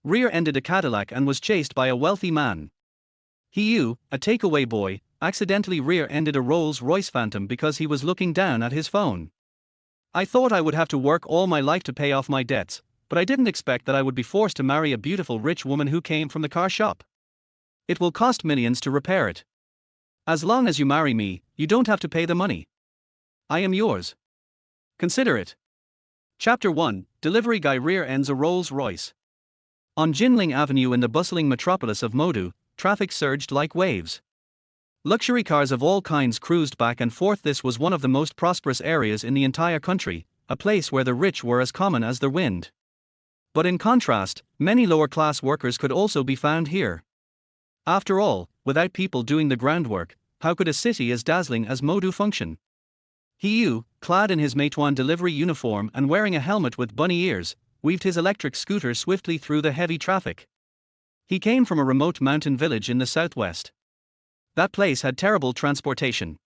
rear-ended a Cadillac and was chased by a wealthy man. Hiyu, a takeaway boy, accidentally rear-ended a Rolls-Royce Phantom because he was looking down at his phone. I thought I would have to work all my life to pay off my debts, but I didn't expect that I would be forced to marry a beautiful rich woman who came from the car shop. It will cost millions to repair it. As long as you marry me, you don't have to pay the money. I am yours. Consider it. Chapter 1, Delivery Guy Rear-Ends a Rolls-Royce. On Jinling Avenue in the bustling metropolis of Modu, traffic surged like waves. Luxury cars of all kinds cruised back and forth. This was one of the most prosperous areas in the entire country, a place where the rich were as common as the wind. But in contrast, many lower-class workers could also be found here. After all, without people doing the groundwork, how could a city as dazzling as Modu function? Hiyu, clad in his Meituan delivery uniform and wearing a helmet with bunny ears, weaved his electric scooter swiftly through the heavy traffic. He came from a remote mountain village in the southwest. That place had terrible transportation.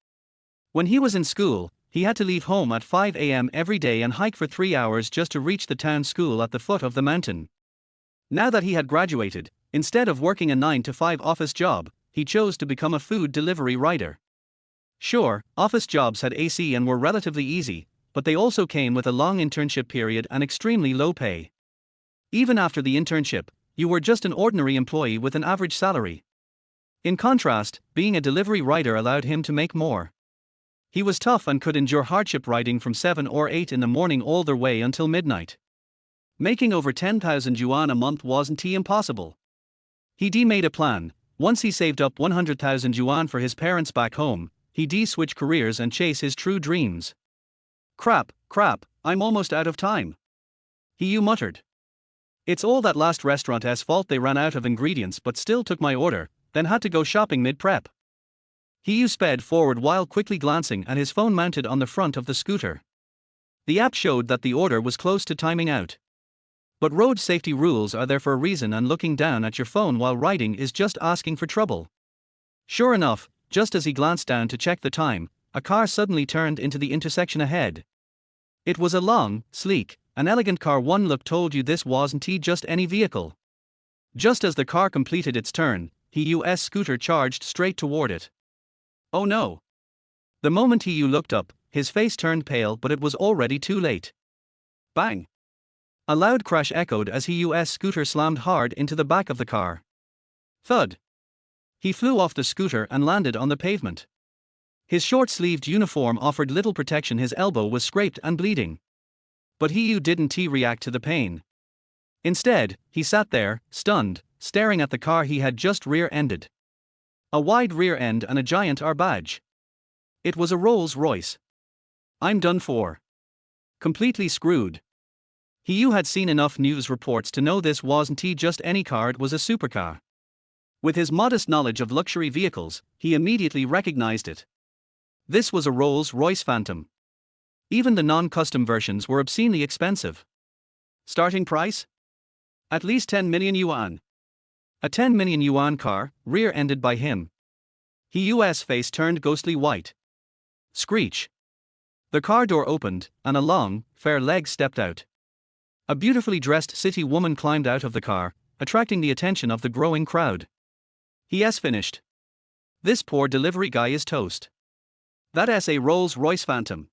When he was in school, he had to leave home at 5 a.m. every day and hike for 3 hours just to reach the town school at the foot of the mountain. Now that he had graduated, instead of working a 9-to-5 office job, he chose to become a food delivery rider. Sure, office jobs had AC and were relatively easy, but they also came with a long internship period and extremely low pay. Even after the internship, you were just an ordinary employee with an average salary. In contrast, being a delivery rider allowed him to make more. He was tough and could endure hardship riding from 7 or 8 in the morning all the way until midnight. Making over 10,000 yuan a month wasn't impossible. He made a plan. Once he saved up 100,000 yuan for his parents back home, he switch careers and chase his true dreams. Crap, I'm almost out of time. Hiyu muttered. It's all that last restaurant's fault. They ran out of ingredients but still took my order, then had to go shopping mid-prep. Hiyu sped forward while quickly glancing at his phone mounted on the front of the scooter. The app showed that the order was close to timing out. But road safety rules are there for a reason, and looking down at your phone while riding is just asking for trouble. Sure enough, just as he glanced down to check the time, a car suddenly turned into the intersection ahead. It was a long, sleek, and elegant car. One look told you this wasn't just any vehicle. Just as the car completed its turn, Hiyu's scooter charged straight toward it. Oh no! The moment Hiyu looked up, his face turned pale, but it was already too late. Bang! A loud crash echoed as Hiyu's scooter slammed hard into the back of the car. Thud! He flew off the scooter and landed on the pavement. His short-sleeved uniform offered little protection. His elbow was scraped and bleeding. But Hiyu didn't react to the pain. Instead, he sat there, stunned, staring at the car he had just rear-ended. A wide rear end and a giant R badge. It was a Rolls-Royce. I'm done for. Completely screwed. Hiyu had seen enough news reports to know this wasn't just any car, it was a supercar. With his modest knowledge of luxury vehicles, he immediately recognized it. This was a Rolls-Royce Phantom. Even the non-custom versions were obscenely expensive. Starting price? At least 10 million yuan. A 10 million yuan car, rear-ended by him. Hiyu's face turned ghostly white. Screech. The car door opened, and a long, fair leg stepped out. A beautifully dressed city woman climbed out of the car, attracting the attention of the growing crowd. He's finished. This poor delivery guy is toast. That's a Rolls-Royce Phantom.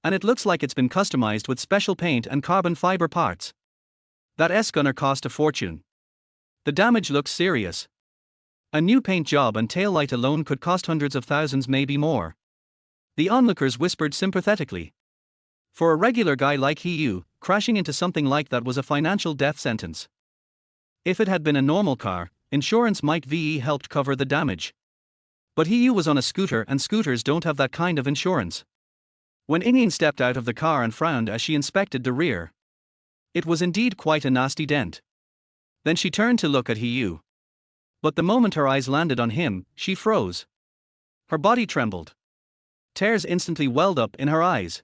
And it looks like it's been customized with special paint and carbon fiber parts. That's gonna cost a fortune. The damage looks serious. A new paint job and taillight alone could cost hundreds of thousands, maybe more. The onlookers whispered sympathetically. For a regular guy like Hiyu, crashing into something like that was a financial death sentence. If it had been a normal car, insurance might helped cover the damage. But Hiyu was on a scooter, and scooters don't have that kind of insurance. When Ingyin stepped out of the car and frowned as she inspected the rear. It was indeed quite a nasty dent. Then she turned to look at Hiyu. But the moment her eyes landed on him, she froze. Her body trembled. Tears instantly welled up in her eyes.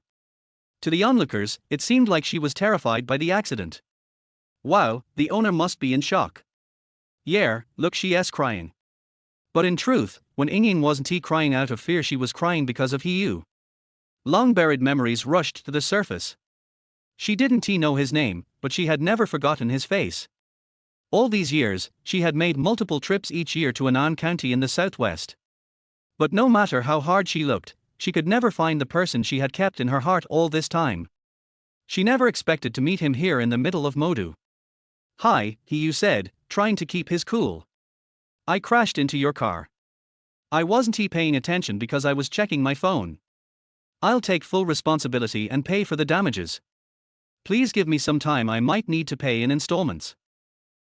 To the onlookers, it seemed like she was terrified by the accident. Wow, the owner must be in shock. Yeah, look, she's crying. But in truth, when Ingyin wasn't crying out of fear, she was crying because of Hiyu. Long buried memories rushed to the surface. She didn't know his name, but she had never forgotten his face. All these years, she had made multiple trips each year to Annan County in the southwest. But no matter how hard she looked, she could never find the person she had kept in her heart all this time. She never expected to meet him here in the middle of Modu. "Hi," he said, trying to keep his cool. "I crashed into your car. I wasn't paying attention because I was checking my phone. I'll take full responsibility and pay for the damages. Please give me some time, I might need to pay in installments.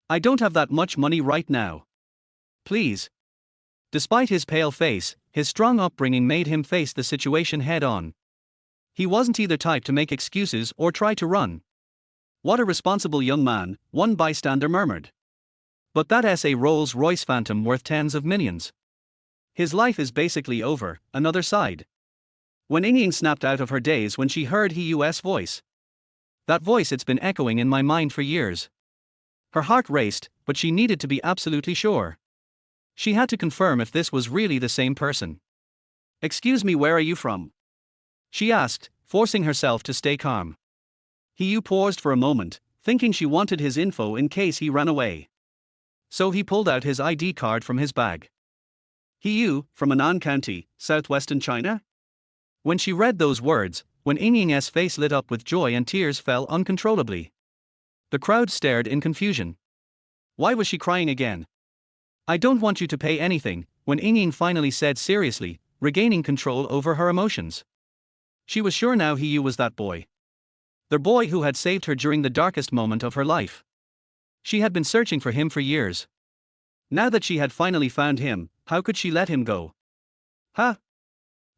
I don't have that much money right now. Please." Despite his pale face, his strong upbringing made him face the situation head on. He wasn't either type to make excuses or try to run. "What a responsible young man," one bystander murmured. "But that a Rolls-Royce Phantom worth tens of millions. His life is basically over," another sighed. When Inying snapped out of her daze when she heard Hyu's voice. That voice, it's been echoing in my mind for years. Her heart raced, but she needed to be absolutely sure. She had to confirm if this was really the same person. "Excuse me, where are you from?" she asked, forcing herself to stay calm. Hyu paused for a moment, thinking she wanted his info in case he ran away. So he pulled out his ID card from his bag. "Hyu, from Annan County, southwestern China?" When she read those words, when Inying's face lit up with joy and tears fell uncontrollably. The crowd stared in confusion. Why was she crying again? "I don't want you to pay anything," when Inying finally said seriously, regaining control over her emotions. She was sure now Hyu was that boy. The boy who had saved her during the darkest moment of her life. She had been searching for him for years. Now that she had finally found him, how could she let him go? "Huh?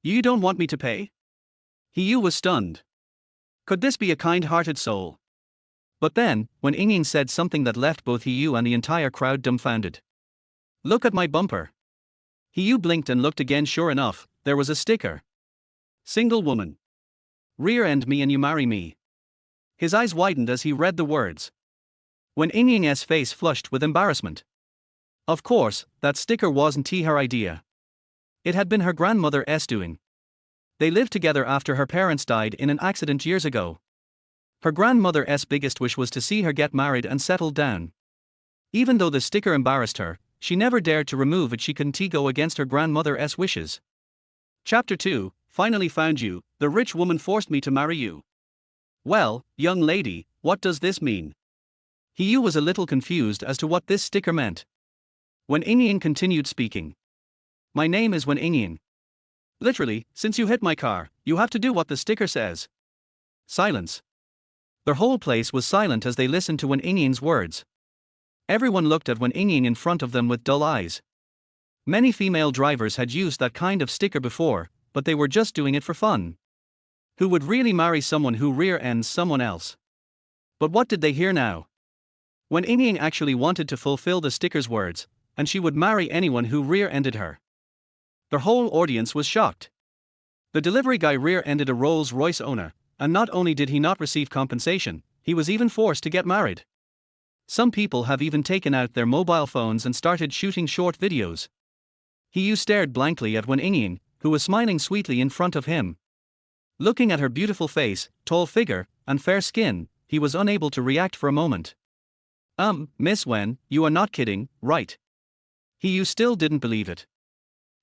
You don't want me to pay?" Hyu was stunned. Could this be a kind-hearted soul? But then, when Inying said something that left both Hyu and the entire crowd dumbfounded. "Look at my bumper." Hyu blinked and looked again. Sure enough, there was a sticker. "Single woman. Rear-end me and you marry me." His eyes widened as he read the words. When Inying's face flushed with embarrassment. Of course, that sticker wasn't her idea. It had been her grandmother's doing. They lived together after her parents died in an accident years ago. Her grandmother's biggest wish was to see her get married and settled down. Even though the sticker embarrassed her, she never dared to remove it. She couldn't go against her grandmother's wishes. Chapter 2, Finally Found You, the rich woman forced me to marry you. "Well, young lady, what does this mean?" Hyu was a little confused as to what this sticker meant. When Inying continued speaking. "My name is Wen Inying. Literally, since you hit my car, you have to do what the sticker says." Silence. Their whole place was silent as they listened to Wen Inying's words. Everyone looked at Wen Inying in front of them with dull eyes. Many female drivers had used that kind of sticker before, but they were just doing it for fun. Who would really marry someone who rear-ends someone else? But what did they hear now? Wen Inying actually wanted to fulfill the sticker's words, and she would marry anyone who rear-ended her. The whole audience was shocked. The delivery guy rear-ended a Rolls-Royce owner, and not only did he not receive compensation, he was even forced to get married. Some people have even taken out their mobile phones and started shooting short videos. Hyu stared blankly at Wen Inying, who was smiling sweetly in front of him. Looking at her beautiful face, tall figure, and fair skin, he was unable to react for a moment. Miss Wen, you are not kidding, right?" Hyu still didn't believe it.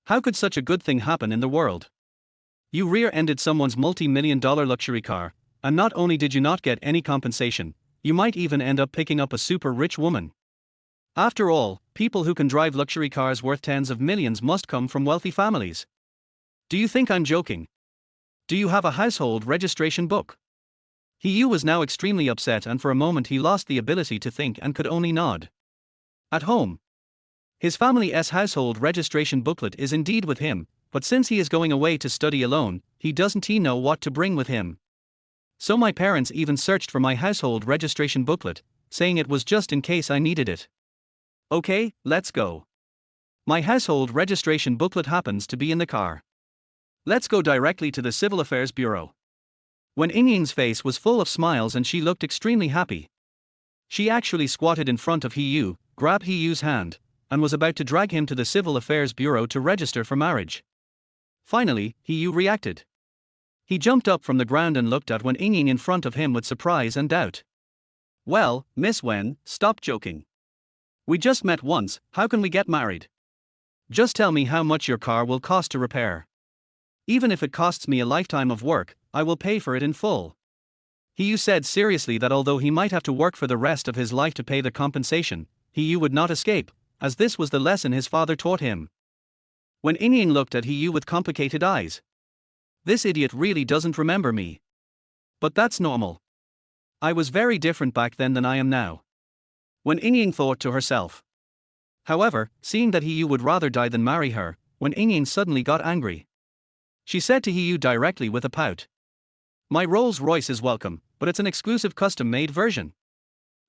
How could such a good thing happen in the world? You rear-ended someone's multi-million-dollar luxury car, and not only did you not get any compensation, you might even end up picking up a super rich woman. After all, people who can drive luxury cars worth tens of millions must come from wealthy families. Do you think I'm joking? Do you have a household registration book? Hyu was now extremely upset, and for a moment he lost the ability to think and could only nod. At home. His family's household registration booklet is indeed with him, but since he is going away to study alone, he doesn't know what to bring with him. So my parents even searched for my household registration booklet, saying it was just in case I needed it. Okay, let's go. My household registration booklet happens to be in the car. Let's go directly to the Civil Affairs Bureau. When Inying's face was full of smiles and she looked extremely happy. She actually squatted in front of Hyu, grabbed Hyu's hand, and was about to drag him to the Civil Affairs Bureau to register for marriage. Finally, Hyu reacted. He jumped up from the ground and looked at Wen Inying in front of him with surprise and doubt. "Well, Miss Wen, stop joking. We just met once, how can we get married? Just tell me how much your car will cost to repair. Even if it costs me a lifetime of work, I will pay for it in full. Hiyu said seriously that although he might have to work for the rest of his life to pay the compensation, Hiyu would not escape, as this was the lesson his father taught him. When Inying looked at Hiyu with complicated eyes. This idiot really doesn't remember me. But that's normal. I was very different back then than I am now. When Inying thought to herself. However, seeing that Hiyu would rather die than marry her, when Inying suddenly got angry. She said to Hiyu directly with a pout. My Rolls-Royce is welcome, but it's an exclusive custom-made version.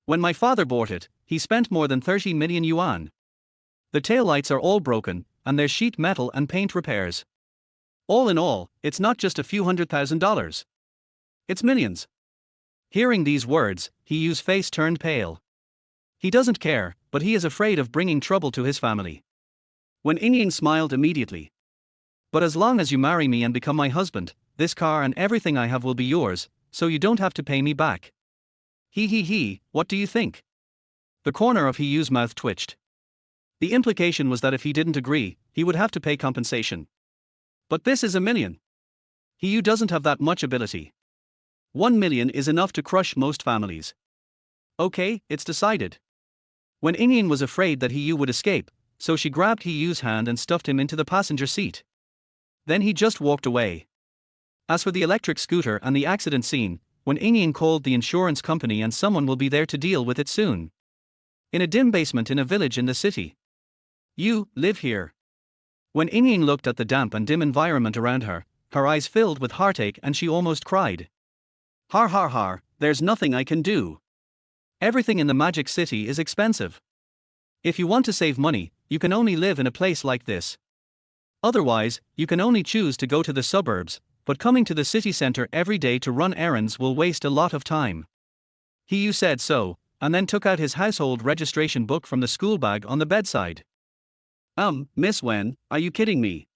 When my father bought it, he spent more than 30 million yuan. The taillights are all broken, and there's sheet metal and paint repairs. All in all, it's not just a few $100,000. It's millions. Hearing these words, Hiyu's face turned pale. He doesn't care, but he is afraid of bringing trouble to his family. When Inying smiled immediately. But as long as you marry me and become my husband, this car and everything I have will be yours, so you don't have to pay me back. He, what do you think? The corner of Hiyu's mouth twitched. The implication was that if he didn't agree, he would have to pay compensation. But this is $1 million. Hiyu doesn't have that much ability. 1 million is enough to crush most families. Okay, it's decided. When Inying was afraid that Hiyu would escape, so she grabbed Hiyu's hand and stuffed him into the passenger seat. Then he just walked away. As for the electric scooter and the accident scene, when Inying called the insurance company and someone will be there to deal with it soon. In a dim basement in a village in the city. You live here. When Inying looked at the damp and dim environment around her, her eyes filled with heartache and she almost cried. Har, there's nothing I can do. Everything in the Magic City is expensive. If you want to save money, you can only live in a place like this. Otherwise, you can only choose to go to the suburbs, but coming to the city center every day to run errands will waste a lot of time. Hiyu said so, and then took out his household registration book from the school bag on the bedside. Miss Wen, are you kidding me?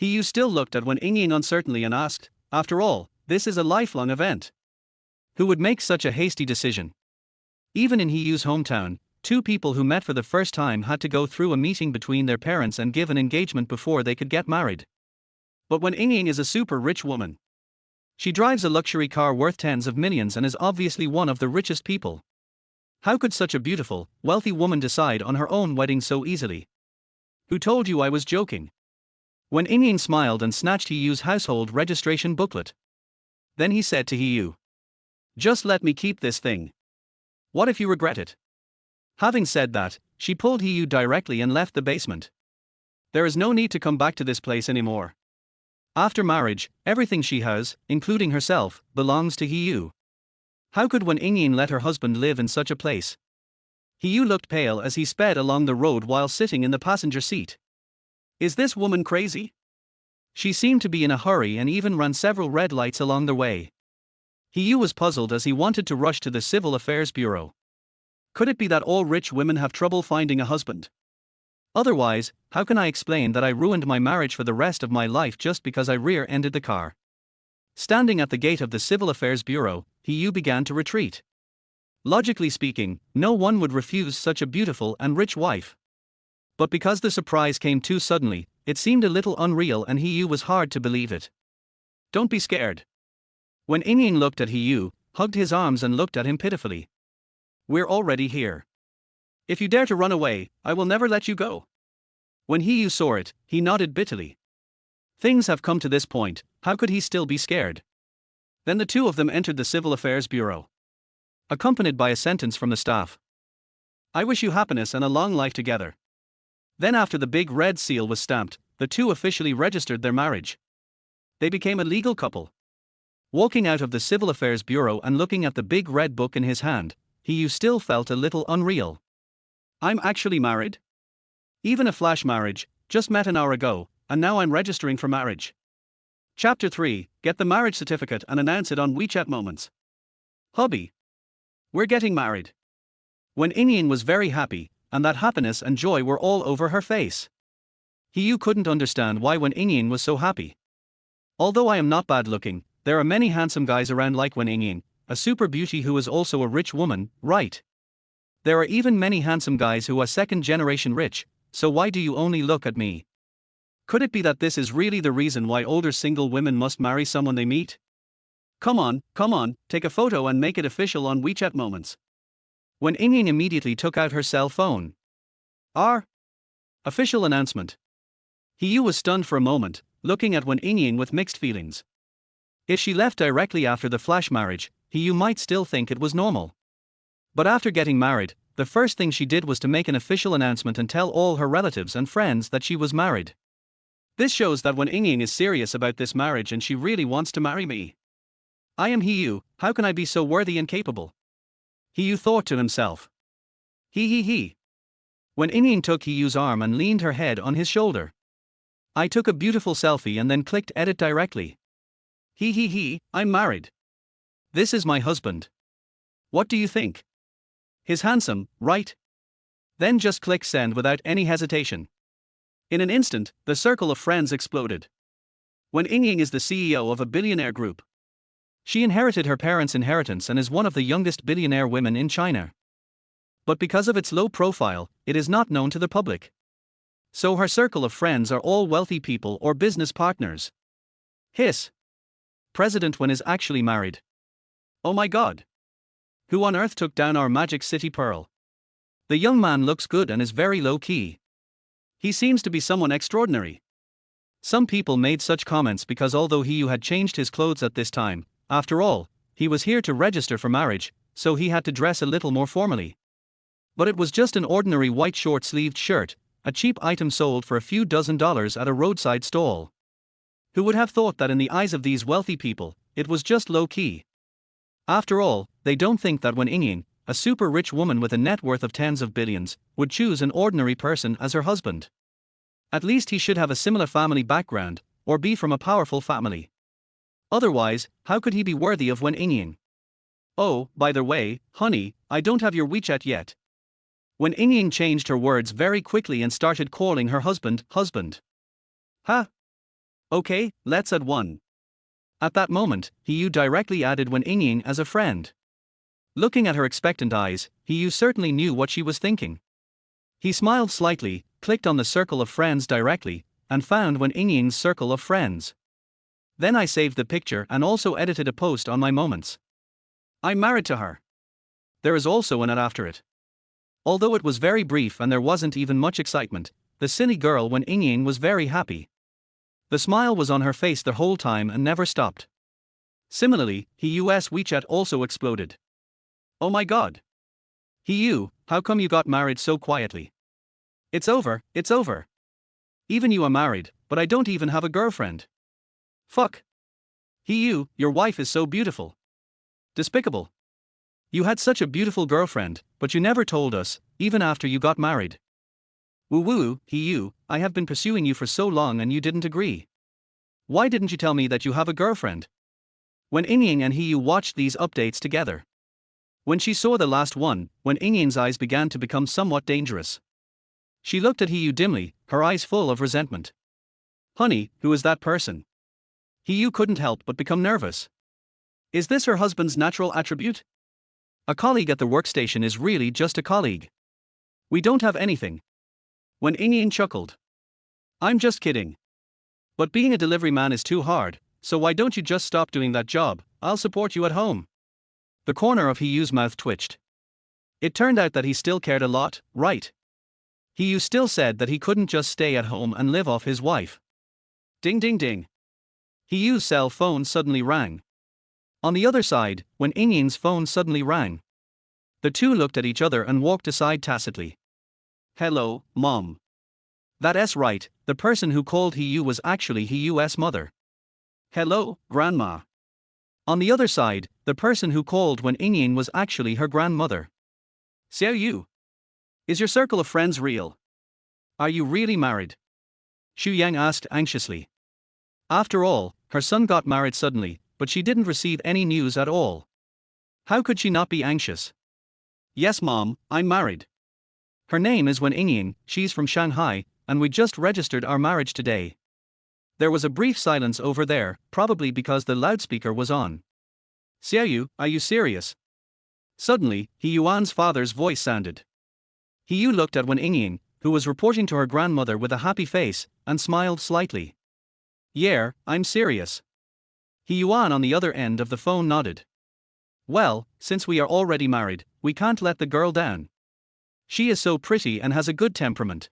Hiyu still looked at Wen Inying uncertainly and asked, after all, this is a lifelong event. Who would make such a hasty decision? Even in Hiyu's hometown, two people who met for the first time had to go through a meeting between their parents and give an engagement before they could get married. But Wen Inying is a super rich woman. She drives a luxury car worth tens of millions and is obviously one of the richest people. How could such a beautiful, wealthy woman decide on her own wedding so easily? Who told you I was joking? Wen Inying smiled and snatched Hiyu's household registration booklet. Then he said to Hiyu. Just let me keep this thing. What if you regret it? Having said that, she pulled Hiyu directly and left the basement. There is no need to come back to this place anymore. After marriage, everything she has, including herself, belongs to Hiyu. How could Wen Inying let her husband live in such a place? Hiyu looked pale as he sped along the road while sitting in the passenger seat. Is this woman crazy? She seemed to be in a hurry and even ran several red lights along the way. Hiyu was puzzled as he wanted to rush to the Civil Affairs Bureau. Could it be that all rich women have trouble finding a husband? Otherwise, how can I explain that I ruined my marriage for the rest of my life just because I rear-ended the car? Standing at the gate of the Civil Affairs Bureau, Hiyu began to retreat. Logically speaking, no one would refuse such a beautiful and rich wife. But because the surprise came too suddenly, it seemed a little unreal and Hiyu was hard to believe it. Don't be scared. When Inying looked at Hiyu, hugged his arms and looked at him pitifully. We're already here. If you dare to run away, I will never let you go. When Hiyu saw it, he nodded bitterly. Things have come to this point, how could he still be scared? Then the two of them entered the Civil Affairs Bureau. Accompanied by a sentence from the staff. I wish you happiness and a long life together. Then after the big red seal was stamped, the two officially registered their marriage. They became a legal couple. Walking out of the Civil Affairs Bureau and looking at the big red book in his hand, Hiyu still felt a little unreal. I'm actually married? Even a flash marriage, just met an hour ago, and now I'm registering for marriage. Chapter 3, Get the marriage certificate and announce it on WeChat Moments. Hubby. We're getting married. When Inying was very happy, and that happiness and joy were all over her face. Hiyu couldn't understand why Wen Inying was so happy. Although I am not bad looking, there are many handsome guys around like Wen Inying, a super beauty who is also a rich woman, right? There are even many handsome guys who are second-generation rich, so why do you only look at me? Could it be that this is really the reason why older single women must marry someone they meet? Come on, take a photo and make it official on WeChat Moments. Wen Yingying immediately took out her cell phone. Our official announcement. He was stunned for a moment, looking at Wen Yingying with mixed feelings. If she left directly after the flash marriage, He might still think it was normal. But after getting married, the first thing she did was to make an official announcement and tell all her relatives and friends that she was married. This shows that Wen Yingying is serious about this marriage and she really wants to marry me. I am He, how can I be so worthy and capable? He thought to himself. He. Wen Yingying took Hiyu's arm and leaned her head on his shoulder. I took a beautiful selfie and then clicked edit directly. I'm married. This is my husband. What do you think? He's handsome, right? Then just click send without any hesitation. In an instant, the circle of friends exploded. Wen Yingying is the CEO of a billionaire group. She inherited her parents' inheritance and is one of the youngest billionaire women in China. But because of its low profile, it is not known to the public. So her circle of friends are all wealthy people or business partners. Hiss. President Wen is actually married. Oh my god. Who on earth took down our magic city pearl? The young man looks good and is very low-key. He seems to be someone extraordinary. Some people made such comments because although He had changed his clothes at this time, after all, he was here to register for marriage, so he had to dress a little more formally. But it was just an ordinary white short-sleeved shirt, a cheap item sold for a few $dozen at a roadside stall. Who would have thought that in the eyes of these wealthy people, it was just low-key? After all, they don't think that Wen Yingying, a super rich woman with a net worth of tens of billions, would choose an ordinary person as her husband. At least he should have a similar family background, or be from a powerful family. Otherwise, how could he be worthy of Wen Yingying? Oh, by the way, honey, I don't have your WeChat yet. Wen Yingying changed her words very quickly and started calling her husband. Huh? Okay, let's add one. At that moment, He directly added Wen Yingying as a friend. Looking at her expectant eyes, He certainly knew what she was thinking. He smiled slightly, clicked on the circle of friends directly, and found Wen Yingying's circle of friends. Then I saved the picture and also edited a post on my moments. I'm married to her. There is also an ad after it. Although it was very brief and there wasn't even much excitement, the silly girl Wen Yingying was very happy. The smile was on her face the whole time and never stopped. Similarly, Hiyu's WeChat also exploded. Oh my god. Hiyu, how come you got married so quietly? It's over. Even you are married, but I don't even have a girlfriend. Fuck. Hiyu, your wife is so beautiful. Despicable. You had such a beautiful girlfriend, but you never told us, even after you got married. Woo, Hiyu, I have been pursuing you for so long and you didn't agree. Why didn't you tell me that you have a girlfriend? Wen Yingying and Hiyu watched these updates together. When she saw the last one, Wen Yingying's eyes began to become somewhat dangerous. She looked at Hiyu dimly, her eyes full of resentment. Honey, who is that person? Hiyu couldn't help but become nervous. Is this her husband's natural attribute? A colleague at the workstation is really just a colleague. We don't have anything. Wen Yingying chuckled. I'm just kidding. But being a delivery man is too hard, so why don't you just stop doing that job? I'll support you at home. The corner of Hiyu's mouth twitched. It turned out that he still cared a lot, right? Hiyu still said that he couldn't just stay at home and live off his wife. Ding ding ding. Hiyu's cell phone suddenly rang. On the other side, Wen Yingying's phone suddenly rang. The two looked at each other and walked aside tacitly. Hello, Mom. That's right, the person who called Hiyu was actually Hiyu's mother. Hello, Grandma. On the other side, the person who called Wen Yingying was actually her grandmother. Xiaoyu. Is your circle of friends real? Are you really married? Xu Yang asked anxiously. After all, her son got married suddenly, but she didn't receive any news at all. How could she not be anxious? Yes, Mom, I'm married. Her name is Wen Yingying, she's from Shanghai, and we just registered our marriage today. There was a brief silence over there, probably because the loudspeaker was on. Xiaoyu, are you serious? Suddenly, He Yuan's father's voice sounded. He Yu looked at Wen Ying, who was reporting to her grandmother with a happy face, and smiled slightly. Yeah, I'm serious. He Yuan on the other end of the phone nodded. Well, since we are already married, we can't let the girl down. She is so pretty and has a good temperament.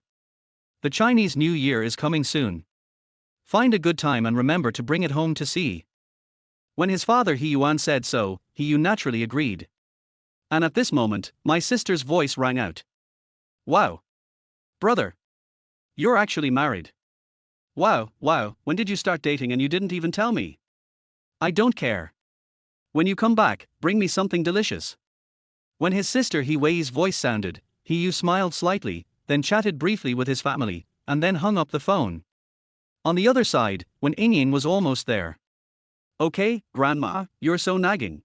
The Chinese New Year is coming soon. Find a good time and remember to bring it home to see. When his father He Yuan said so, He Yu naturally agreed. And at this moment, my sister's voice rang out. Wow! Brother! You're actually married. Wow, when did you start dating and you didn't even tell me? I don't care. When you come back, bring me something delicious. When his sister He Wei's voice sounded, He Yu smiled slightly, then chatted briefly with his family, and then hung up the phone. On the other side, when Ying was almost there. Okay, Grandma, you're so nagging.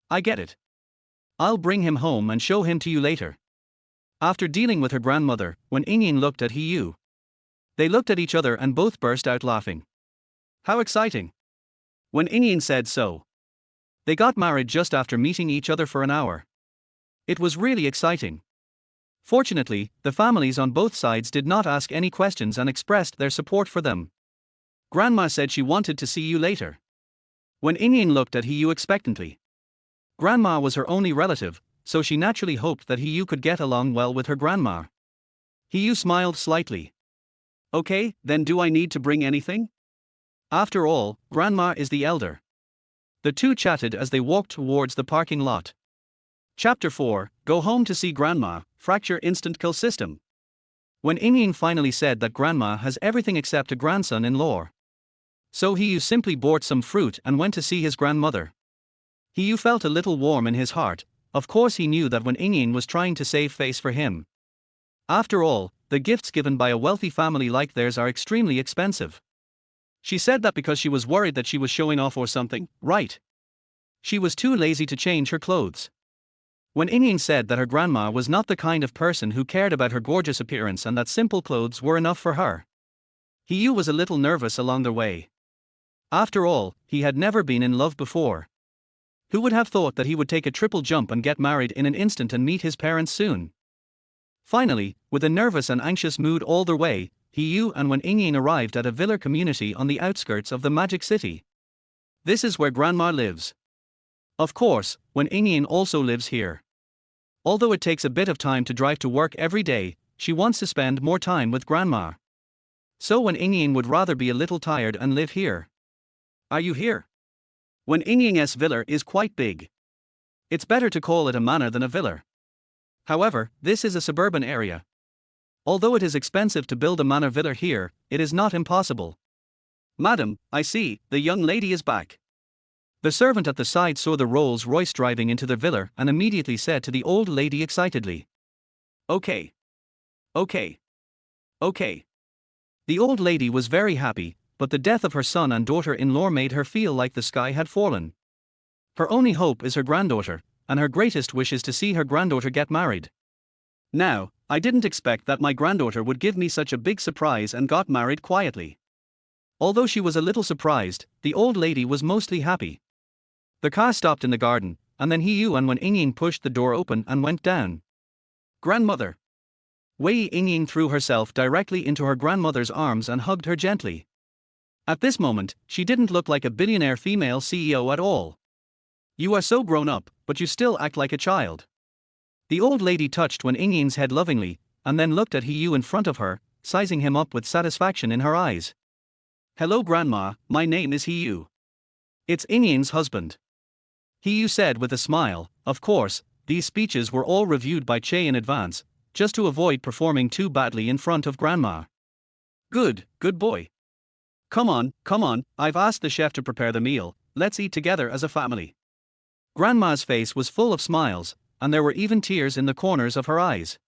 I get it. I'll bring him home and show him to you later. After dealing with her grandmother, when Ying looked at He Yu, they looked at each other and both burst out laughing. How exciting! When Ying said so. They got married just after meeting each other for an hour. It was really exciting. Fortunately, the families on both sides did not ask any questions and expressed their support for them. Grandma said she wanted to see you later. When Ying looked at He Yu expectantly. Grandma was her only relative, so she naturally hoped that He Yu could get along well with her grandma. He Yu smiled slightly. Okay, then do I need to bring anything? After all, Grandma is the elder. The two chatted as they walked towards the parking lot. Chapter 4, Go Home to See Grandma, Fracture Instant Kill System. When Ying finally said that Grandma has everything except a grandson-in-law. So He Yu simply bought some fruit and went to see his grandmother. He Yu felt a little warm in his heart. Of course he knew that when Ying was trying to save face for him. After all, the gifts given by a wealthy family like theirs are extremely expensive. She said that because she was worried that she was showing off or something, right? She was too lazy to change her clothes. When Ying said that her grandma was not the kind of person who cared about her gorgeous appearance and that simple clothes were enough for her. He Yu was a little nervous along the way. After all, he had never been in love before. Who would have thought that he would take a triple jump and get married in an instant and meet his parents soon? Finally, with a nervous and anxious mood all the way, He Yu and Wen Ying arrived at a villa community on the outskirts of the Magic City. This is where Grandma lives. Of course, Wen Ying also lives here. Although it takes a bit of time to drive to work every day, she wants to spend more time with Grandma. So Wen Ying would rather be a little tired and live here. Are you here? Wen Ying's villa is quite big. It's better to call it a manor than a villa. However, this is a suburban area. Although it is expensive to build a manor villa here, it is not impossible. Madam, I see, the young lady is back. The servant at the side saw the Rolls-Royce driving into the villa and immediately said to the old lady excitedly. Okay. The old lady was very happy, but the death of her son and daughter-in-law made her feel like the sky had fallen. Her only hope is her granddaughter, and her greatest wish is to see her granddaughter get married. Now, I didn't expect that my granddaughter would give me such a big surprise and got married quietly. Although she was a little surprised, the old lady was mostly happy. The car stopped in the garden, and then He Yu and Wen Ying pushed the door open and went down. Grandmother. Wei Ying threw herself directly into her grandmother's arms and hugged her gently. At this moment, she didn't look like a billionaire female CEO at all. You are so grown up, but you still act like a child. The old lady touched Wen Ying's head lovingly, and then looked at He Yu in front of her, sizing him up with satisfaction in her eyes. Hello Grandma, my name is He Yu. It's Ying's husband. He Yu said with a smile. Of course, these speeches were all reviewed by Che in advance, just to avoid performing too badly in front of Grandma. Good boy. Come on, I've asked the chef to prepare the meal, let's eat together as a family. Grandma's face was full of smiles, and there were even tears in the corners of her eyes.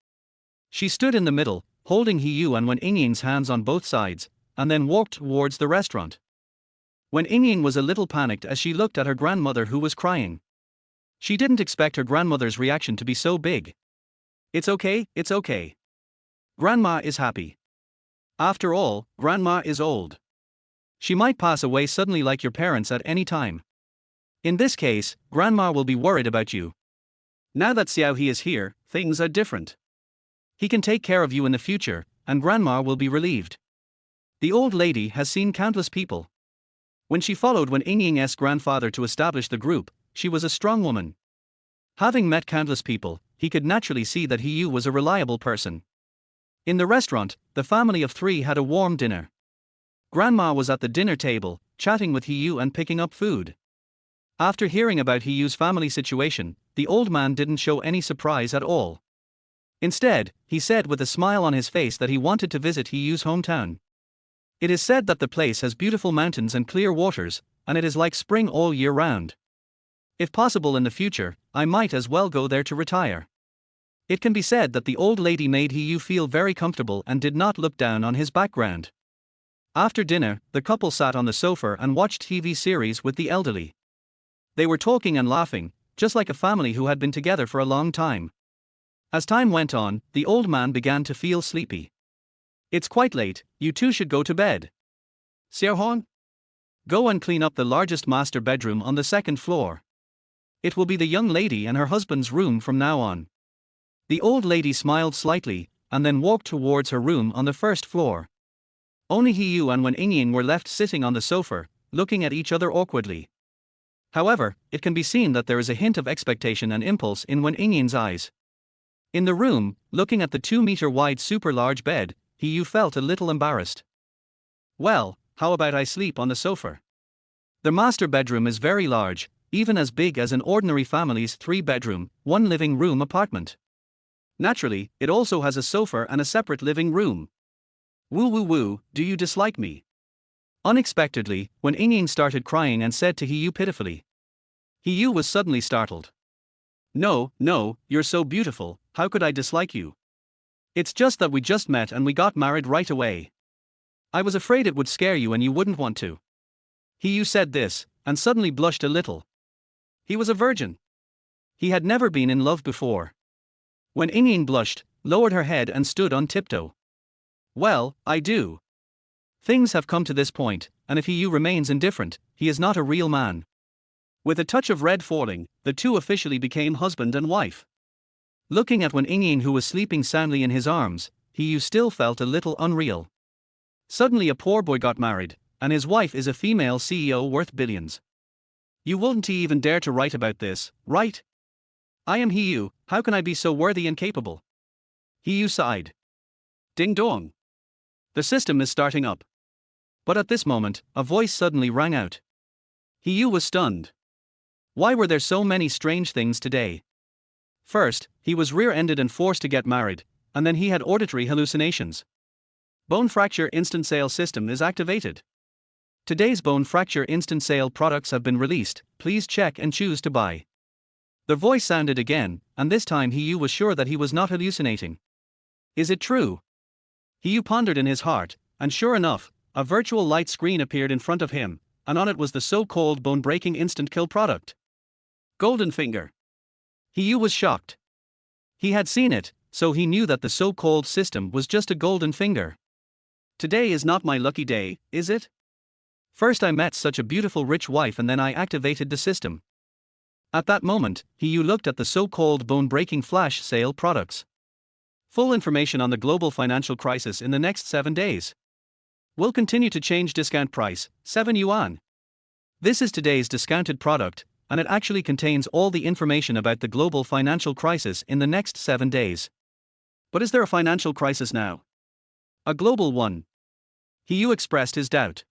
She stood in the middle, holding He Yu and Wen Ying's hands on both sides, and then walked towards the restaurant. Wen Ying was a little panicked as she looked at her grandmother who was crying. She didn't expect her grandmother's reaction to be so big. It's okay. Grandma is happy. After all, Grandma is old. She might pass away suddenly like your parents at any time. In this case, Grandma will be worried about you. Now that Xiao He is here, things are different. He can take care of you in the future, and Grandma will be relieved. The old lady has seen countless people. When she followed Wen Yingying's grandfather to establish the group, she was a strong woman. Having met countless people, he could naturally see that He Yu was a reliable person. In the restaurant, the family of three had a warm dinner. Grandma was at the dinner table, chatting with He Yu and picking up food. After hearing about He Yu's family situation, the old man didn't show any surprise at all. Instead, he said with a smile on his face that he wanted to visit He Yu's hometown. It is said that the place has beautiful mountains and clear waters, and it is like spring all year round. If possible in the future, I might as well go there to retire. It can be said that the old lady made He Yu feel very comfortable and did not look down on his background. After dinner, the couple sat on the sofa and watched TV series with the elderly. They were talking and laughing, just like a family who had been together for a long time. As time went on, the old man began to feel sleepy. It's quite late, you two should go to bed. Xiaohong? Go and clean up the largest master bedroom on the second floor. It will be the young lady and her husband's room from now on. The old lady smiled slightly, and then walked towards her room on the first floor. Only He Yu and Wen Yingying were left sitting on the sofa, looking at each other awkwardly. However, it can be seen that there is a hint of expectation and impulse in Wen Yingying's eyes. In the room, looking at the 2-meter-wide super-large bed, He Yu felt a little embarrassed. Well, how about I sleep on the sofa? The master bedroom is very large, even as big as an ordinary family's 3-bedroom, 1-living-room apartment. Naturally, it also has a sofa and a separate living room. Woo woo woo, do you dislike me? Unexpectedly, Wen Yingying started crying and said to He Yu pitifully. He Yu was suddenly startled. No, you're so beautiful, how could I dislike you? It's just that we just met and we got married right away. I was afraid it would scare you and you wouldn't want to. He Yu said this, and suddenly blushed a little. He was a virgin. He had never been in love before. When Yingying blushed, lowered her head and stood on tiptoe. Well, I do. Things have come to this point, and if He Yu remains indifferent, he is not a real man. With a touch of red falling, the two officially became husband and wife. Looking at Wen Yingying who was sleeping soundly in his arms, He Yu still felt a little unreal. Suddenly a poor boy got married, and his wife is a female CEO worth billions. You wouldn't even dare to write about this, right? I am He Yu, how can I be so worthy and capable? He Yu sighed. Ding dong. The system is starting up. But at this moment, a voice suddenly rang out. He Yu was stunned. Why were there so many strange things today? First, he was rear-ended and forced to get married, and then he had auditory hallucinations. Bone fracture instant sale system is activated. Today's bone fracture instant sale products have been released, please check and choose to buy. The voice sounded again, and this time He Yu was sure that he was not hallucinating. Is it true? He Yu pondered in his heart, and sure enough, a virtual light screen appeared in front of him, and on it was the so-called bone-breaking instant kill product. Golden Finger. He Yu was shocked. He had seen it, so he knew that the so-called system was just a golden finger. Today is not my lucky day, is it? First I met such a beautiful rich wife and then I activated the system. At that moment, He Yu looked at the so-called bone-breaking flash sale products. Full information on the global financial crisis in the next 7 days. Will continue to change discount price, 7 yuan. This is today's discounted product, and it actually contains all the information about the global financial crisis in the next 7 days. But is there a financial crisis now? A global one? He Yu expressed his doubt.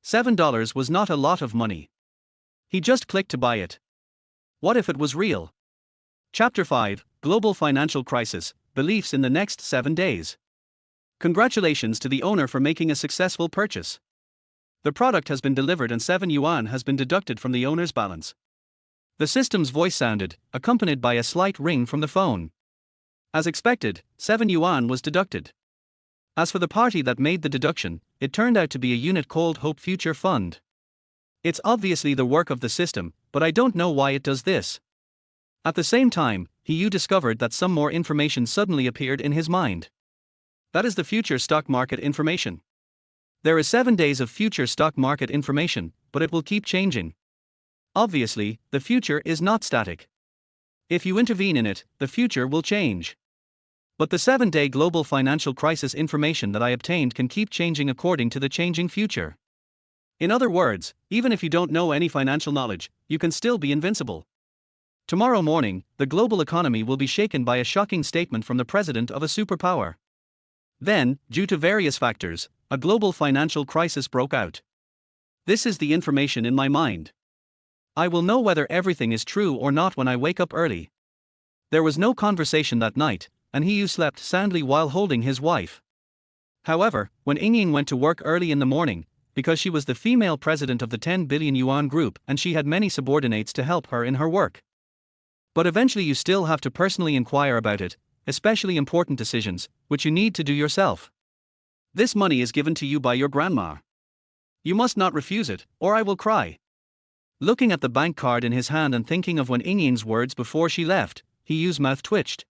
$7 was not a lot of money. He just clicked to buy it. What if it was real? Chapter 5, Global Financial Crisis, Beliefs in the Next 7 Days. Congratulations to the owner for making a successful purchase. The product has been delivered and 7 yuan has been deducted from the owner's balance. The system's voice sounded, accompanied by a slight ring from the phone. As expected, 7 yuan was deducted. As for the party that made the deduction, it turned out to be a unit called Hope Future Fund. It's obviously the work of the system, but I don't know why it does this. At the same time, He Yu discovered that some more information suddenly appeared in his mind. That is the future stock market information. There is 7 days of future stock market information, but it will keep changing. Obviously, the future is not static. If you intervene in it, the future will change. But the 7-day global financial crisis information that I obtained can keep changing according to the changing future. In other words, even if you don't know any financial knowledge, you can still be invincible. Tomorrow morning, the global economy will be shaken by a shocking statement from the president of a superpower. Then, due to various factors, a global financial crisis broke out. This is the information in my mind. I will know whether everything is true or not when I wake up early. There was no conversation that night, and he slept soundly while holding his wife. However, when Ying went to work early in the morning, because she was the female president of the 10 billion yuan group and she had many subordinates to help her in her work. But eventually you still have to personally inquire about it, especially important decisions, which you need to do yourself. This money is given to you by your grandma. You must not refuse it, or I will cry. Looking at the bank card in his hand and thinking of when Ying's words before she left, Yu's mouth twitched.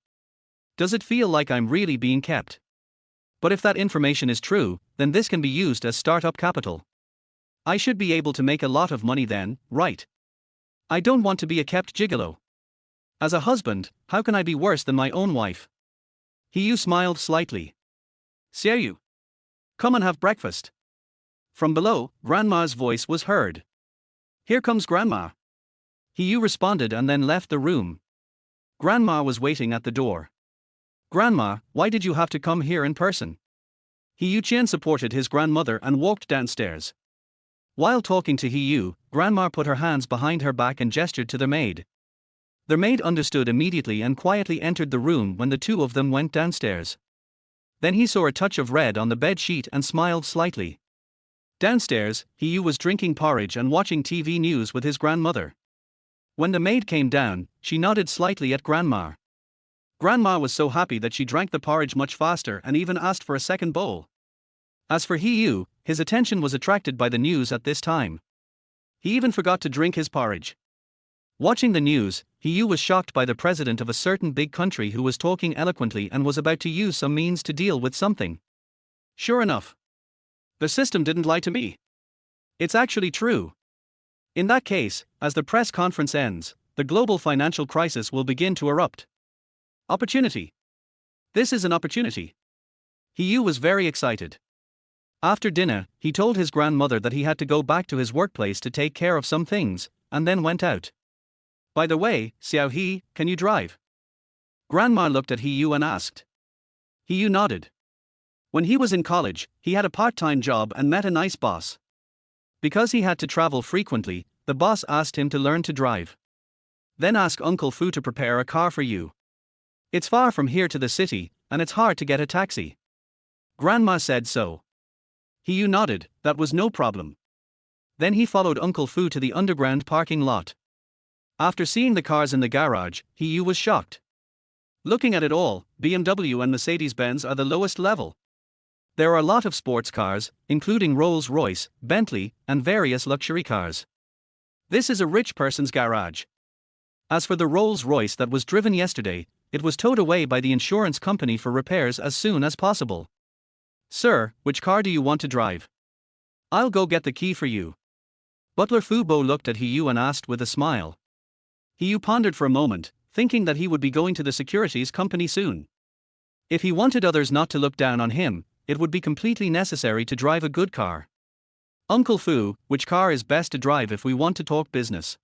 Does it feel like I'm really being kept? But if that information is true, then this can be used as startup capital. I should be able to make a lot of money then, right? I don't want to be a kept gigolo. As a husband, how can I be worse than my own wife? Yu smiled slightly. Xiaoyu, come and have breakfast. From below, Grandma's voice was heard. Here comes Grandma. Yu responded and then left the room. Grandma was waiting at the door. Grandma, why did you have to come here in person? Yu Qian supported his grandmother and walked downstairs. While talking to Yu, Grandma put her hands behind her back and gestured to the maid. The maid understood immediately and quietly entered the room when the two of them went downstairs. Then he saw a touch of red on the bed sheet and smiled slightly. Downstairs, Yu was drinking porridge and watching TV news with his grandmother. When the maid came down, she nodded slightly at Grandma. Grandma was so happy that she drank the porridge much faster and even asked for a second bowl. As for Yu, his attention was attracted by the news at this time. He even forgot to drink his porridge. Watching the news, Yu was shocked by the president of a certain big country who was talking eloquently and was about to use some means to deal with something. Sure enough. The system didn't lie to me. It's actually true. In that case, as the press conference ends, the global financial crisis will begin to erupt. Opportunity. This is an opportunity. Yu was very excited. After dinner, he told his grandmother that he had to go back to his workplace to take care of some things, and then went out. By the way, Xiao He, can you drive? Grandma looked at Yu and asked. Yu nodded. When he was in college, he had a part-time job and met a nice boss. Because he had to travel frequently, the boss asked him to learn to drive. Then ask Uncle Fu to prepare a car for you. It's far from here to the city, and it's hard to get a taxi. Grandma said so. Yu nodded, that was no problem. Then he followed Uncle Fu to the underground parking lot. After seeing the cars in the garage, Yu was shocked. Looking at it all, BMW and Mercedes-Benz are the lowest level. There are a lot of sports cars, including Rolls-Royce, Bentley, and various luxury cars. This is a rich person's garage. As for the Rolls-Royce that was driven yesterday, it was towed away by the insurance company for repairs as soon as possible. Sir, which car do you want to drive? I'll go get the key for you. Butler Fu Bo looked at Yu and asked with a smile. Yu pondered for a moment, thinking that he would be going to the securities company soon. If he wanted others not to look down on him, it would be completely necessary to drive a good car. Uncle Fu, which car is best to drive if we want to talk business?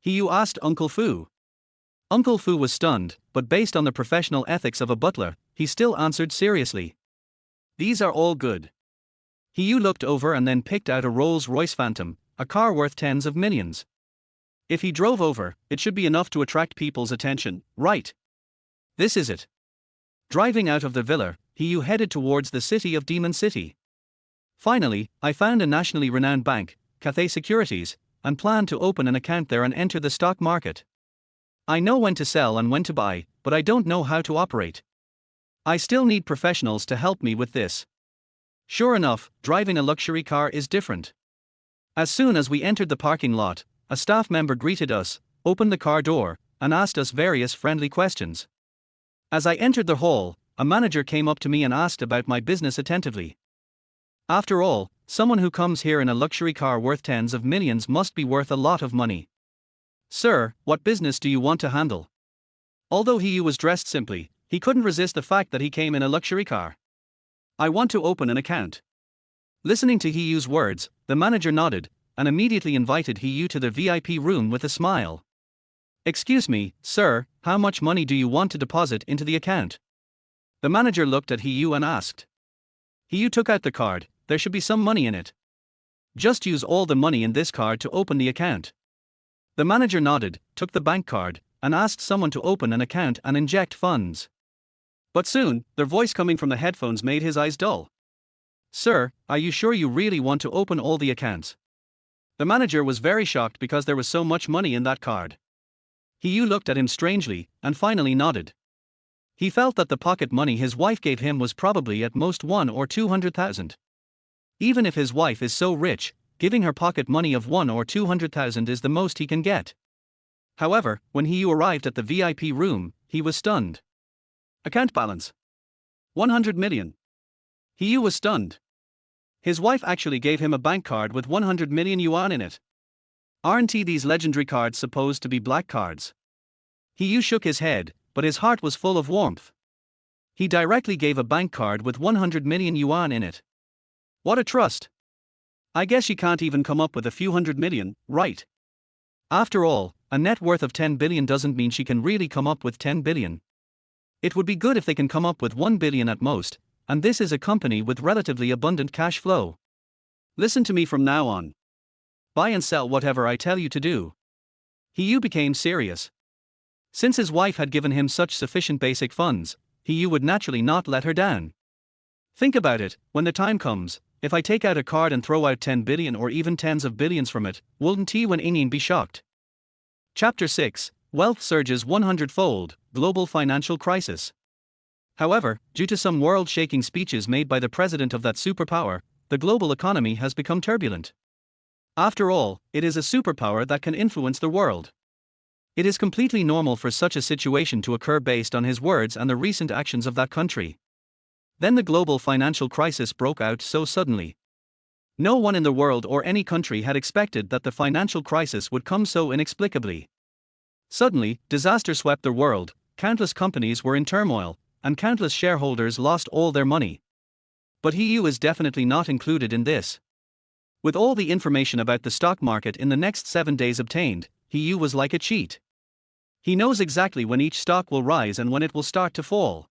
Yu asked Uncle Fu. Uncle Fu was stunned, but based on the professional ethics of a butler, he still answered seriously. These are all good. Yu looked over and then picked out a Rolls-Royce Phantom, a car worth tens of millions. If he drove over, it should be enough to attract people's attention, right? This is it. Driving out of the villa, Yu headed towards the city of Demon City. Finally, I found a nationally renowned bank, Cathay Securities, and planned to open an account there and enter the stock market. I know when to sell and when to buy, but I don't know how to operate. I still need professionals to help me with this. Sure enough, driving a luxury car is different. As soon as we entered the parking lot, a staff member greeted us, opened the car door, and asked us various friendly questions. As I entered the hall, a manager came up to me and asked about my business attentively. After all, someone who comes here in a luxury car worth tens of millions must be worth a lot of money. Sir, what business do you want to handle? Although He was dressed simply, he couldn't resist the fact that he came in a luxury car. "I want to open an account." Listening to Hiyu's words, the manager nodded, and immediately invited Hiyu to the VIP room with a smile. "Excuse me, sir, how much money do you want to deposit into the account?" The manager looked at Hiyu and asked. Hiyu took out the card. "There should be some money in it." "Just use all the money in this card to open the account." The manager nodded, took the bank card, and asked someone to open an account and inject funds. But soon, their voice coming from the headphones made his eyes dull. "Sir, are you sure you really want to open all the accounts?" The manager was very shocked because there was so much money in that card. Hiyu looked at him strangely, and finally nodded. He felt that the pocket money his wife gave him was probably at most 1 or 200,000. Even if his wife is so rich, giving her pocket money of 1 or 200,000 is the most he can get. However, when Hiyu arrived at the VIP room, he was stunned. Account balance: 100 million. Hiyu was stunned. His wife actually gave him a bank card with 100 million yuan in it. Aren't these legendary cards supposed to be black cards? Hiyu shook his head, but his heart was full of warmth. He directly gave a bank card with 100 million yuan in it. What a trust! I guess she can't even come up with a few hundred million, right? After all, a net worth of 10 billion doesn't mean she can really come up with 10 billion. It would be good if they can come up with 1 billion at most, and this is a company with relatively abundant cash flow. Listen to me from now on. Buy and sell whatever I tell you to do. Hiyu became serious. Since his wife had given him such sufficient basic funds, Hiyu would naturally not let her down. Think about it, when the time comes, if I take out a card and throw out 10 billion or even tens of billions from it, wouldn't he when Ingyin be shocked? Chapter 6, Wealth Surges 100-fold, Global Financial Crisis. However, due to some world-shaking speeches made by the president of that superpower, the global economy has become turbulent. After all, it is a superpower that can influence the world. It is completely normal for such a situation to occur based on his words and the recent actions of that country. Then the global financial crisis broke out so suddenly. No one in the world or any country had expected that the financial crisis would come so inexplicably. Suddenly, disaster swept the world, countless companies were in turmoil, and countless shareholders lost all their money. But Hiyu is definitely not included in this. With all the information about the stock market in the next 7 days obtained, Hiyu was like a cheat. He knows exactly when each stock will rise and when it will start to fall.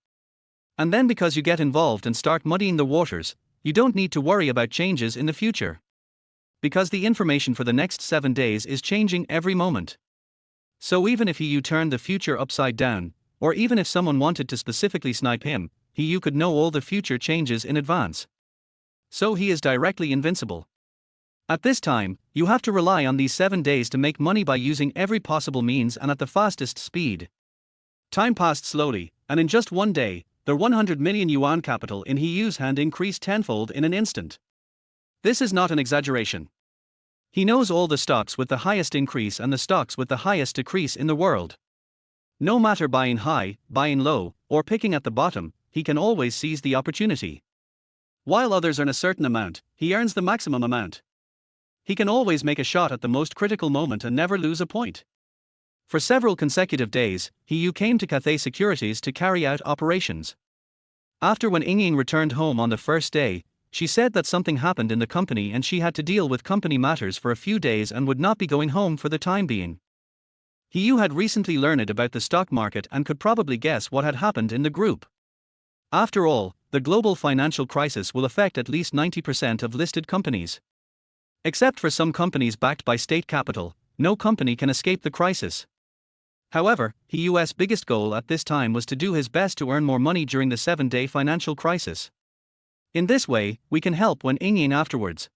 And then because you get involved and start muddying the waters, you don't need to worry about changes in the future. Because the information for the next 7 days is changing every moment. So even if Hiyu turned the future upside down, or even if someone wanted to specifically snipe him, Hiyu could know all the future changes in advance. So he is directly invincible. At this time, you have to rely on these 7 days to make money by using every possible means and at the fastest speed. Time passed slowly, and in just 1 day, the 100 million yuan capital in Hiyu's hand increased tenfold in an instant. This is not an exaggeration. He knows all the stocks with the highest increase and the stocks with the highest decrease in the world. No matter buying high, buying low, or picking at the bottom, he can always seize the opportunity. While others earn a certain amount, he earns the maximum amount. He can always make a shot at the most critical moment and never lose a point. For several consecutive days, Hiyu came to Cathay Securities to carry out operations. After when Ingyin returned home on the first day, she said that something happened in the company and she had to deal with company matters for a few days and would not be going home for the time being. Hiyu had recently learned about the stock market and could probably guess what had happened in the group. After all, the global financial crisis will affect at least 90% of listed companies. Except for some companies backed by state capital, no company can escape the crisis. However, Hiyu's biggest goal at this time was to do his best to earn more money during the 7-day financial crisis. In this way, we can help when Ingyin afterwards.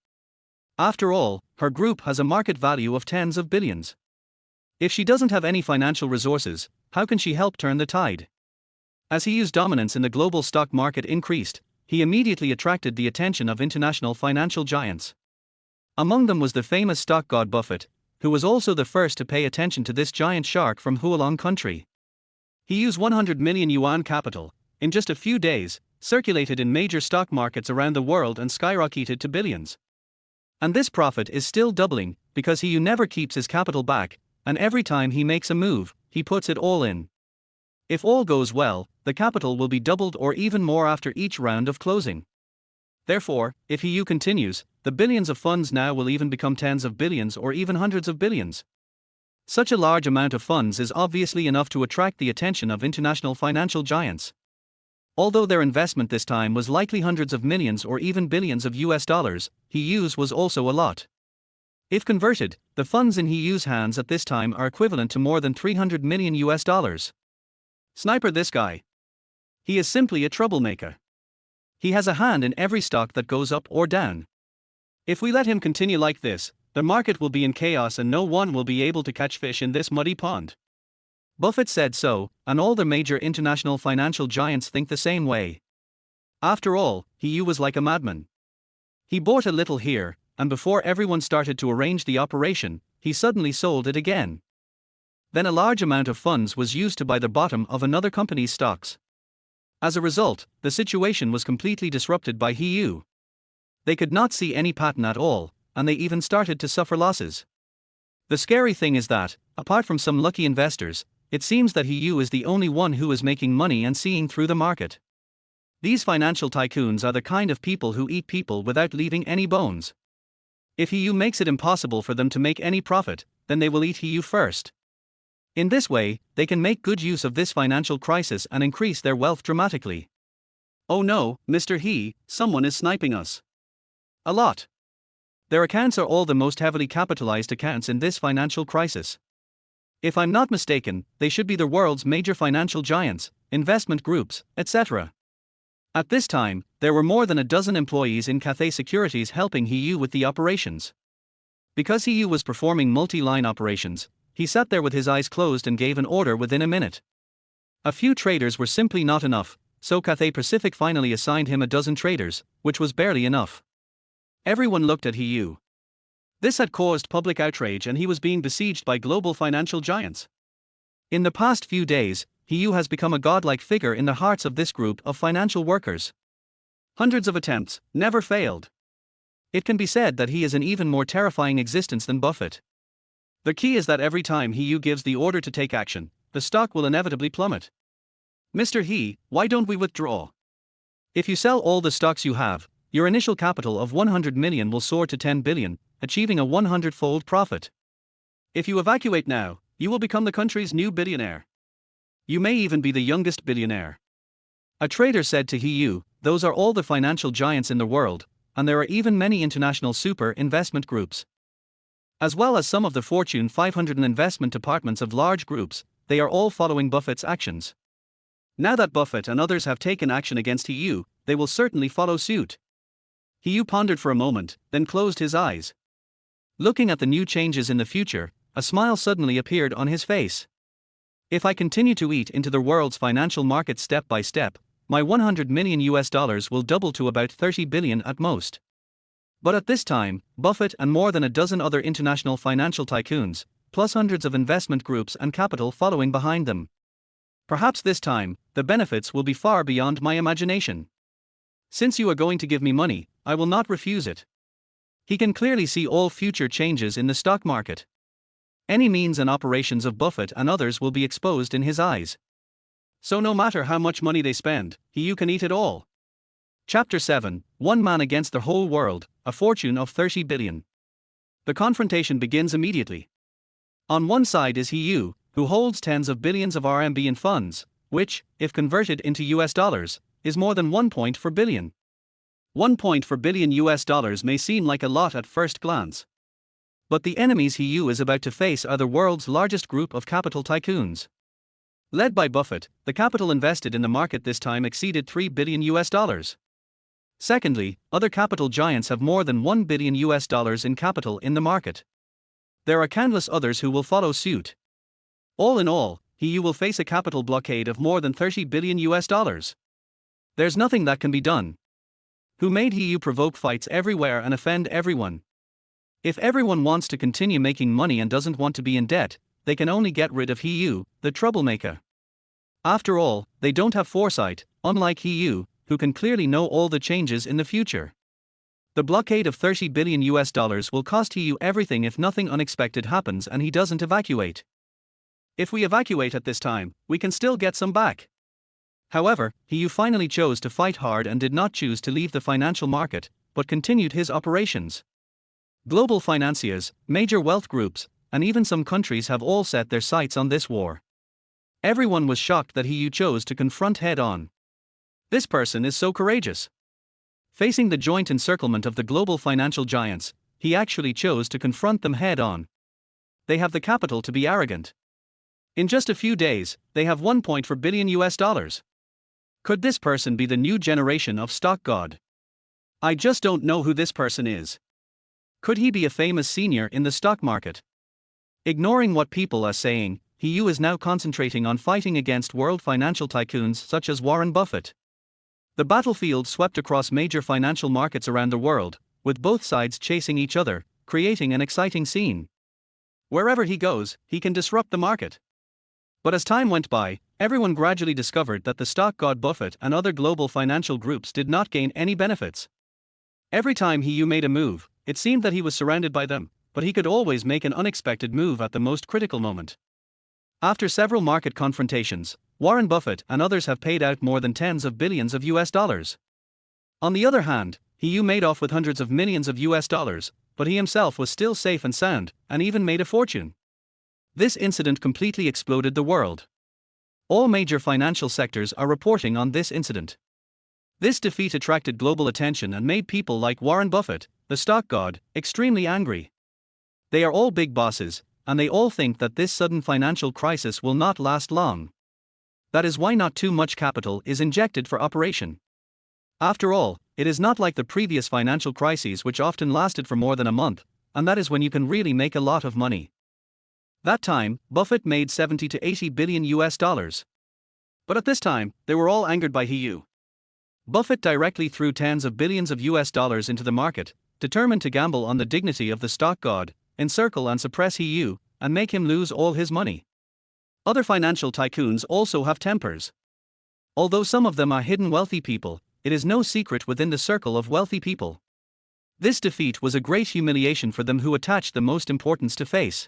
After all, her group has a market value of tens of billions. If she doesn't have any financial resources, how can she help turn the tide? As Hiyu's dominance in the global stock market increased, he immediately attracted the attention of international financial giants. Among them was the famous stock god Buffett, who was also the first to pay attention to this giant shark from Hualong country. Hiyu's 100 million yuan capital, in just a few days, circulated in major stock markets around the world and skyrocketed to billions. And this profit is still doubling, because Hiyu never keeps his capital back, and every time he makes a move, he puts it all in. If all goes well, the capital will be doubled or even more after each round of closing. Therefore, if He continues, the billions of funds now will even become tens of billions or even hundreds of billions. Such a large amount of funds is obviously enough to attract the attention of international financial giants. Although their investment this time was likely hundreds of millions or even billions of US dollars, He's was also a lot. If converted, the funds in He's hands at this time are equivalent to more than 300 million US dollars. Sniper this guy. He is simply a troublemaker. He has a hand in every stock that goes up or down. If we let him continue like this, the market will be in chaos and no one will be able to catch fish in this muddy pond. Buffett said so, and all the major international financial giants think the same way. After all, He was like a madman. He bought a little here, and before everyone started to arrange the operation, he suddenly sold it again. Then a large amount of funds was used to buy the bottom of another company's stocks. As a result, the situation was completely disrupted by He. They could not see any pattern at all, and they even started to suffer losses. The scary thing is that, apart from some lucky investors, it seems that He is the only one who is making money and seeing through the market. These financial tycoons are the kind of people who eat people without leaving any bones. If He makes it impossible for them to make any profit, then they will eat He first. In this way, they can make good use of this financial crisis and increase their wealth dramatically. Oh no, Mr. He, someone is sniping us. A lot. Their accounts are all the most heavily capitalized accounts in this financial crisis. If I'm not mistaken, they should be the world's major financial giants, investment groups, etc. At this time, there were more than a dozen employees in Cathay Securities helping He with the operations. Because He was performing multi-line operations, he sat there with his eyes closed and gave an order within a minute. A few traders were simply not enough, so Cathay Pacific finally assigned him a dozen traders, which was barely enough. Everyone looked at He. This had caused public outrage and he was being besieged by global financial giants. In the past few days, He has become a godlike figure in the hearts of this group of financial workers. Hundreds of attempts, never failed. It can be said that he is an even more terrifying existence than Buffett. The key is that every time He gives the order to take action, the stock will inevitably plummet. Mr. He, why don't we withdraw? If you sell all the stocks you have, your initial capital of 100 million will soar to 10 billion, achieving a 100-fold profit. If you evacuate now, you will become the country's new billionaire. You may even be the youngest billionaire. A trader said to He, those are all the financial giants in the world, and there are even many international super investment groups. As well as some of the Fortune 500 and investment departments of large groups, they are all following Buffett's actions. Now that Buffett and others have taken action against He, they will certainly follow suit. He pondered for a moment, then closed his eyes. Looking at the new changes in the future, a smile suddenly appeared on his face. If I continue to eat into the world's financial markets step by step, my 100 million US dollars will double to about 30 billion at most. But at this time, Buffett and more than a dozen other international financial tycoons, plus hundreds of investment groups and capital following behind them. Perhaps this time, the benefits will be far beyond my imagination. Since you are going to give me money, I will not refuse it. He can clearly see all future changes in the stock market. Any means and operations of Buffett and others will be exposed in his eyes. So no matter how much money they spend, He can eat it all. Chapter 7, One Man Against the Whole World, a Fortune of 30 Billion. The confrontation begins immediately. On one side is He, who holds tens of billions of RMB in funds, which, if converted into US dollars, is more than 1 point for billion. 1 point for billion US dollars may seem like a lot at first glance. But the enemies He is about to face are the world's largest group of capital tycoons. Led by Buffett, the capital invested in the market this time exceeded 3 billion US dollars. Secondly, other capital giants have more than 1 billion US dollars in capital in the market. There are countless others who will follow suit. All in all, He will face a capital blockade of more than 30 billion US dollars. There's nothing that can be done. Who made He provoke fights everywhere and offend everyone? If everyone wants to continue making money and doesn't want to be in debt, they can only get rid of He, the troublemaker. After all, they don't have foresight, unlike He, who can clearly know all the changes in the future. The blockade of 30 billion US dollars will cost He everything if nothing unexpected happens and he doesn't evacuate. If we evacuate at this time, we can still get some back. However, he finally chose to fight hard and did not choose to leave the financial market, but continued his operations. Global financiers, major wealth groups, and even some countries have all set their sights on this war. Everyone was shocked that he chose to confront head-on. This person is so courageous. Facing the joint encirclement of the global financial giants, he actually chose to confront them head-on. They have the capital to be arrogant. In just a few days, they have $1.4 billion US. Could this person be the new generation of stock god? I just don't know who this person is. Could he be a famous senior in the stock market? Ignoring what people are saying, he is now concentrating on fighting against world financial tycoons such as Warren Buffett. The battlefield swept across major financial markets around the world, with both sides chasing each other, creating an exciting scene. Wherever he goes, he can disrupt the market. But as time went by, everyone gradually discovered that the stock god Buffett and other global financial groups did not gain any benefits. Every time he made a move, it seemed that he was surrounded by them, but he could always make an unexpected move at the most critical moment. After several market confrontations, Warren Buffett and others have paid out more than tens of billions of US dollars. On the other hand, he made off with hundreds of millions of US dollars, but he himself was still safe and sound, and even made a fortune. This incident completely exploded the world. All major financial sectors are reporting on this incident. This defeat attracted global attention and made people like Warren Buffett, the stock god, extremely angry. They are all big bosses, and they all think that this sudden financial crisis will not last long. That is why not too much capital is injected for operation. After all, it is not like the previous financial crises which often lasted for more than a month, and that is when you can really make a lot of money. That time, Buffett made 70 to 80 billion US dollars. But at this time, they were all angered by Buffett directly threw tens of billions of US dollars into the market, determined to gamble on the dignity of the stock god, encircle and suppress and make him lose all his money. Other financial tycoons also have tempers. Although some of them are hidden wealthy people, it is no secret within the circle of wealthy people. This defeat was a great humiliation for them who attached the most importance to face.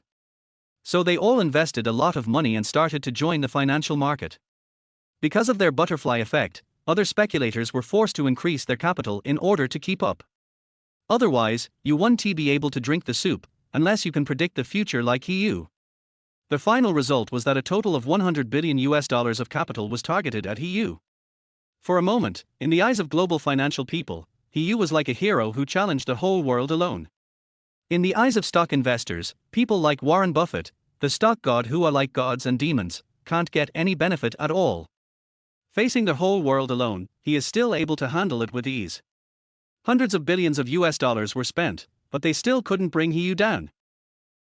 So they all invested a lot of money and started to join the financial market. Because of their butterfly effect, other speculators were forced to increase their capital in order to keep up. Otherwise, you won't be able to drink the soup, unless you can predict the future like The final result was that a total of 100 billion US dollars of capital was targeted at For a moment, in the eyes of global financial people, was like a hero who challenged the whole world alone. In the eyes of stock investors, people like Warren Buffett, the stock god who are like gods and demons, can't get any benefit at all. Facing the whole world alone, he is still able to handle it with ease. Hundreds of billions of US dollars were spent, but they still couldn't bring down.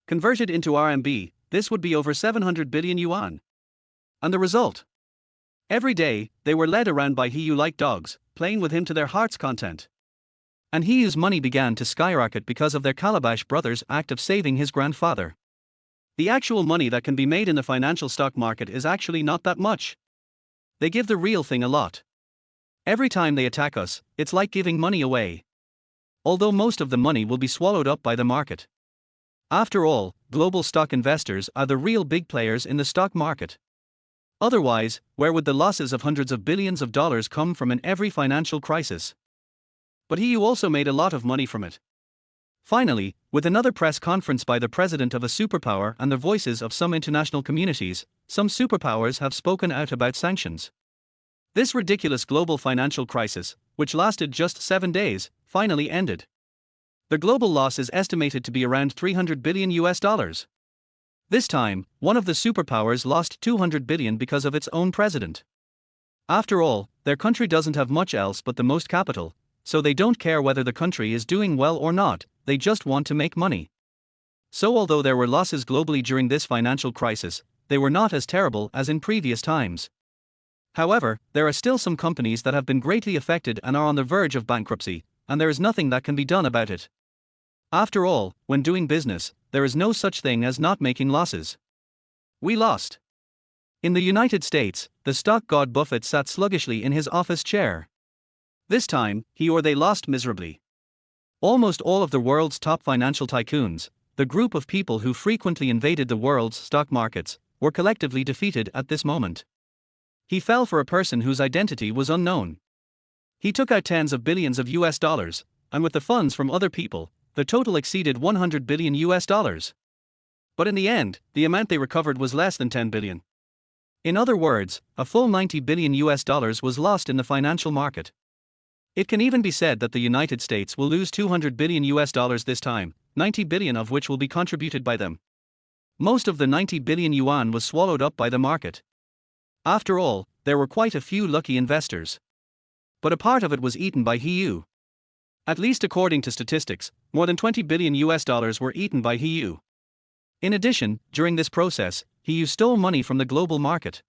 Converted into RMB, this would be over 700 billion yuan. And the result? Every day, they were led around by like dogs, playing with him to their heart's content. And money began to skyrocket because of their Calabash brothers' act of saving his grandfather. The actual money that can be made in the financial stock market is actually not that much. They give the real thing a lot. Every time they attack us, it's like giving money away. Although most of the money will be swallowed up by the market. After all, global stock investors are the real big players in the stock market. Otherwise, where would the losses of hundreds of billions of dollars come from in every financial crisis? But he also made a lot of money from it. Finally, with another press conference by the president of a superpower and the voices of some international communities, some superpowers have spoken out about sanctions. This ridiculous global financial crisis, which lasted just 7 days, finally ended. The global loss is estimated to be around 300 billion US dollars. This time, one of the superpowers lost 200 billion because of its own president. After all, their country doesn't have much else but the most capital, so they don't care whether the country is doing well or not, they just want to make money. So although there were losses globally during this financial crisis, they were not as terrible as in previous times. However, there are still some companies that have been greatly affected and are on the verge of bankruptcy, and there is nothing that can be done about it. After all, when doing business, there is no such thing as not making losses. We lost. In the United States, the stock god Buffett sat sluggishly in his office chair. This time, they lost miserably. Almost all of the world's top financial tycoons, the group of people who frequently invaded the world's stock markets, were collectively defeated at this moment. He fell for a person whose identity was unknown. He took out tens of billions of US dollars, and with the funds from other people, the total exceeded 100 billion US dollars. But in the end, the amount they recovered was less than 10 billion. In other words, a full 90 billion US dollars was lost in the financial market. It can even be said that the United States will lose 200 billion US dollars this time, 90 billion of which will be contributed by them. Most of the 90 billion yuan was swallowed up by the market. After all, there were quite a few lucky investors. But a part of it was eaten by He. At least according to statistics, more than 20 billion US dollars were eaten by He. In addition, during this process, He stole money from the global market.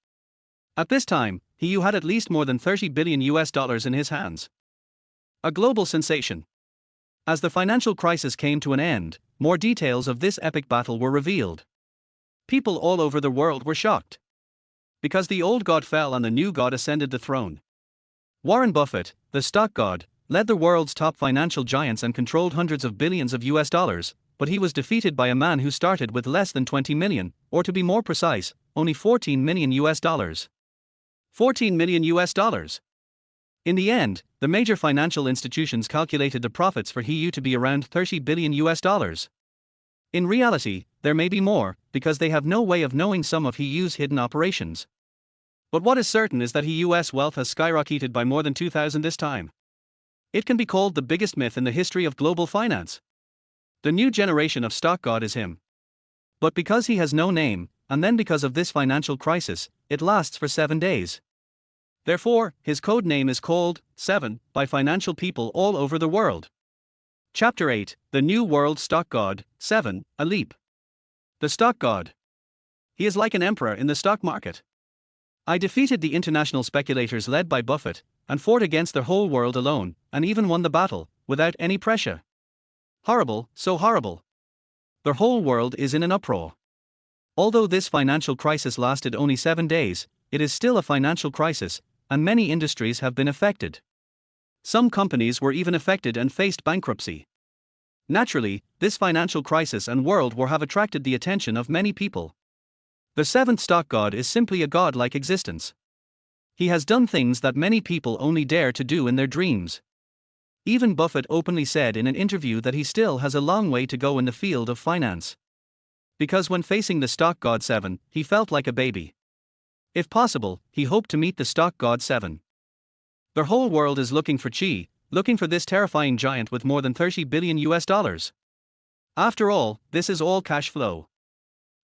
At this time, He had at least more than 30 billion US dollars in his hands. A global sensation. As the financial crisis came to an end, more details of this epic battle were revealed. People all over the world were shocked. Because the old god fell and the new god ascended the throne. Warren Buffett, the stock god, led the world's top financial giants and controlled hundreds of billions of US dollars, but he was defeated by a man who started with less than 20 million, or to be more precise, only 14 million US dollars. 14 million US dollars. In the end, the major financial institutions calculated the profits for He to be around 30 billion US dollars. In reality, there may be more, because they have no way of knowing some of He's hidden operations. But what is certain is that He's wealth has skyrocketed by more than 2,000 this time. It can be called the biggest myth in the history of global finance. The new generation of stock god is him. But because he has no name, and then because of this financial crisis, it lasts for 7 days. Therefore, his code name is called 7 by financial people all over the world. Chapter 8, The New World Stock God, 7, A Leap. The Stock God. He is like an emperor in the stock market. I defeated the international speculators led by Buffett, and fought against the whole world alone, and even won the battle, without any pressure. Horrible, so horrible. The whole world is in an uproar. Although this financial crisis lasted only 7 days, it is still a financial crisis, and many industries have been affected. Some companies were even affected and faced bankruptcy. Naturally, this financial crisis and world war have attracted the attention of many people. The seventh stock god is simply a god-like existence. He has done things that many people only dare to do in their dreams. Even Buffett openly said in an interview that he still has a long way to go in the field of finance. Because when facing the stock god 7, he felt like a baby. If possible, he hoped to meet the stock god 7. The whole world is looking for Chi, looking for this terrifying giant with more than 30 billion US dollars. After all, this is all cash flow.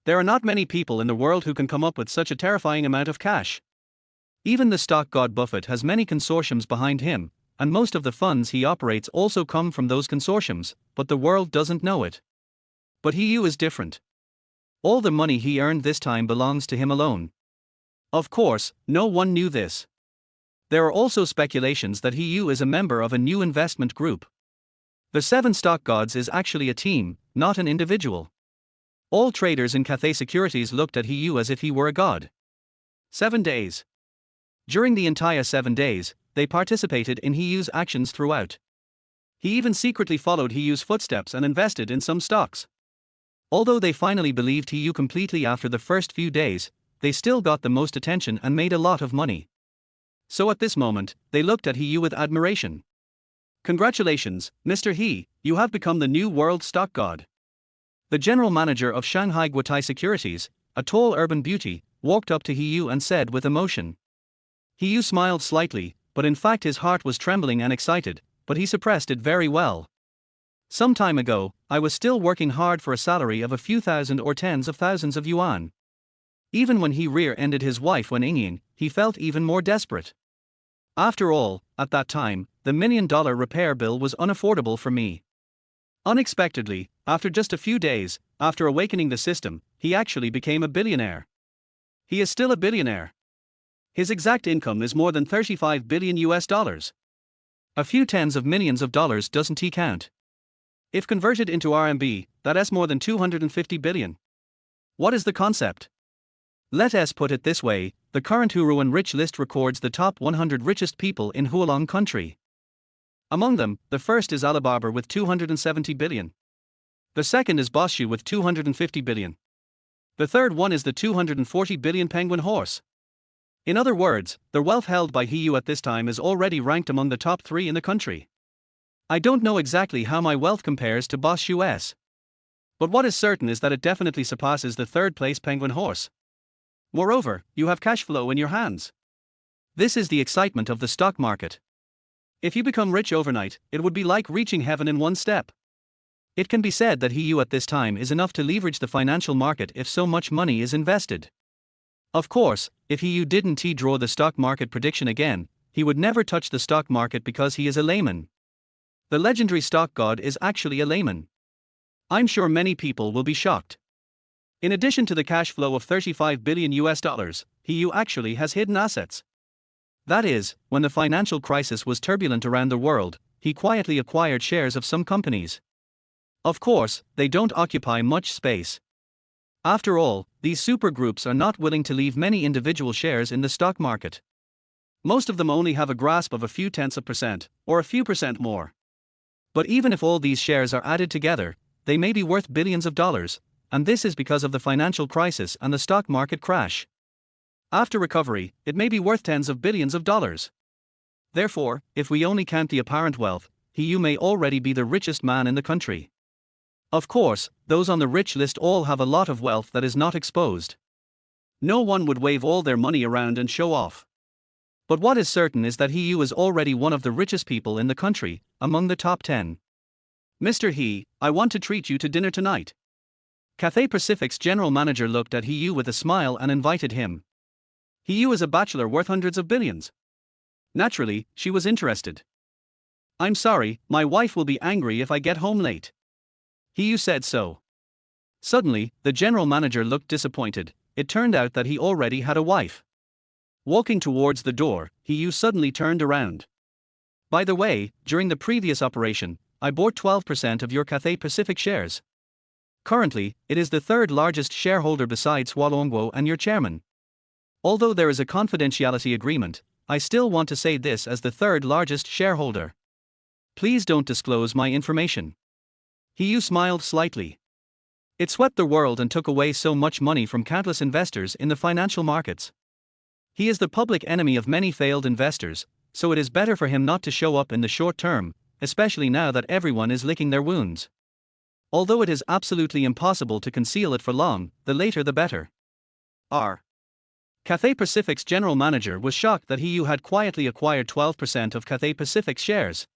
There are not many people in the world who can come up with such a terrifying amount of cash. Even the stock god Buffett has many consortiums behind him, and most of the funds he operates also come from those consortiums, but the world doesn't know it. But He is different. All the money he earned this time belongs to him alone. Of course, no one knew this. There are also speculations that He is a member of a new investment group. The 7 stock gods is actually a team, not an individual. All traders in Cathay Securities looked at He as if he were a god. 7 days. During the entire 7 days, they participated in He's actions throughout. He even secretly followed He's footsteps and invested in some stocks. Although they finally believed He completely after the first few days, they still got the most attention and made a lot of money. So at this moment, they looked at He with admiration. Congratulations, Mr. He, you have become the new world stock god. The general manager of Shanghai Guotai Securities, a tall urban beauty, walked up to He and said with emotion. He smiled slightly, but in fact his heart was trembling and excited, but he suppressed it very well. Some time ago, I was still working hard for a salary of a few thousand or tens of thousands of yuan. Even when he rear-ended his wife when Yingying, he felt even more desperate. After all, at that time, the $1 million repair bill was unaffordable for me. Unexpectedly, after just a few days, after awakening the system, he actually became a billionaire. He is still a billionaire. His exact income is more than 35 billion US dollars. A few tens of millions of dollars doesn't he count? If converted into RMB, that's more than 250 billion. What is the concept? Let us put it this way, the current Huruan rich list records the top 100 richest people in Hualong country. Among them, the first is Alibaba with 270 billion. The second is Boshu with 250 billion. The third one is the 240 billion penguin horse. In other words, the wealth held by He at this time is already ranked among the top 3 in the country. I don't know exactly how my wealth compares to Boss US. But what is certain is that it definitely surpasses the third place penguin horse. Moreover, you have cash flow in your hands. This is the excitement of the stock market. If you become rich overnight, it would be like reaching heaven in one step. It can be said that He at this time is enough to leverage the financial market if so much money is invested. Of course, if He didn't draw the stock market prediction again, he would never touch the stock market because he is a layman. The legendary stock god is actually a layman. I'm sure many people will be shocked. In addition to the cash flow of $35 billion, He actually has hidden assets. That is, when the financial crisis was turbulent around the world, he quietly acquired shares of some companies. Of course, they don't occupy much space. After all, these supergroups are not willing to leave many individual shares in the stock market. Most of them only have a grasp of a few tenths of percent, or a few percent more. But even if all these shares are added together, they may be worth billions of dollars, and this is because of the financial crisis and the stock market crash. After recovery, it may be worth tens of billions of dollars. Therefore, if we only count the apparent wealth, He may already be the richest man in the country. Of course, those on the rich list all have a lot of wealth that is not exposed. No one would wave all their money around and show off. But what is certain is that He is already one of the richest people in the country, among the top 10. Mr. He, I want to treat you to dinner tonight. Cathay Pacific's general manager looked at He with a smile and invited him. He is a bachelor worth hundreds of billions. Naturally, she was interested. I'm sorry, my wife will be angry if I get home late. He said so. Suddenly, the general manager looked disappointed. It turned out that he already had a wife. Walking towards the door, He suddenly turned around. By the way, during the previous operation, I bought 12% of your Cathay Pacific shares. Currently, it is the third largest shareholder besides Walongwo and your chairman. Although there is a confidentiality agreement, I still want to say this as the third largest shareholder. Please don't disclose my information. He smiled slightly. It swept the world and took away so much money from countless investors in the financial markets. He is the public enemy of many failed investors, so it is better for him not to show up in the short term, especially now that everyone is licking their wounds. Although it is absolutely impossible to conceal it for long, the later the better. Cathay Pacific's general manager was shocked that He had quietly acquired 12% of Cathay Pacific's shares.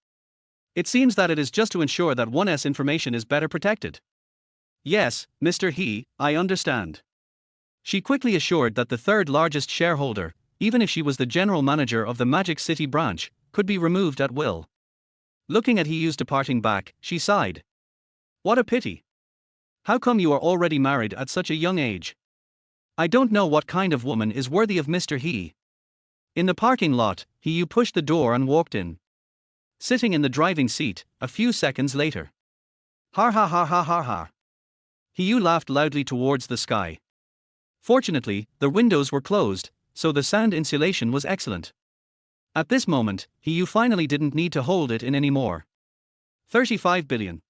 It seems that it is just to ensure that one's information is better protected. Yes, Mr. He, I understand. She quickly assured that the third largest shareholder, even if she was the general manager of the Magic City branch, could be removed at will. Looking at He's departing back, she sighed. What a pity. How come you are already married at such a young age? I don't know what kind of woman is worthy of Mr. He. In the parking lot, He pushed the door and walked in. Sitting in the driving seat, a few seconds later. Ha ha ha ha ha ha. He laughed loudly towards the sky. Fortunately, the windows were closed, so the sound insulation was excellent. At this moment, He finally didn't need to hold it in anymore. 35 billion.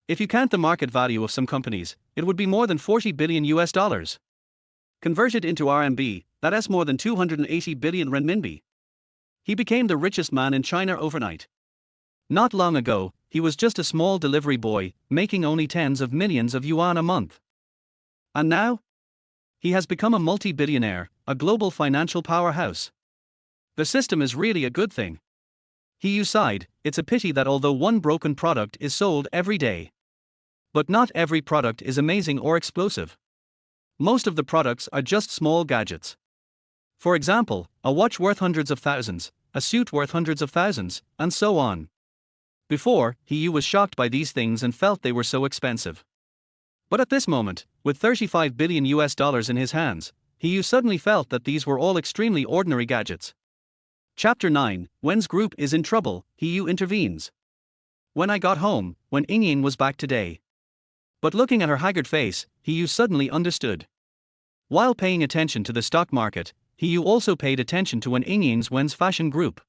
If you count the market value of some companies, it would be more than $40 billion. Converted into RMB, that is more than 280 billion renminbi. He became the richest man in China overnight. Not long ago, he was just a small delivery boy, making only tens of millions of yuan a month. And now? He has become a multi-billionaire, a global financial powerhouse. The system is really a good thing. He sighed, it's a pity that although one broken product is sold every day. But not every product is amazing or explosive. Most of the products are just small gadgets. For example, a watch worth hundreds of thousands, a suit worth hundreds of thousands, and so on. Before, He was shocked by these things and felt they were so expensive. But at this moment, with $35 billion in his hands, He suddenly felt that these were all extremely ordinary gadgets. Chapter 9, Wen's group is in trouble, He intervenes. When I got home, when Ying was back today. But looking at her haggard face, He suddenly understood. While paying attention to the stock market, He also paid attention to Wen's fashion group.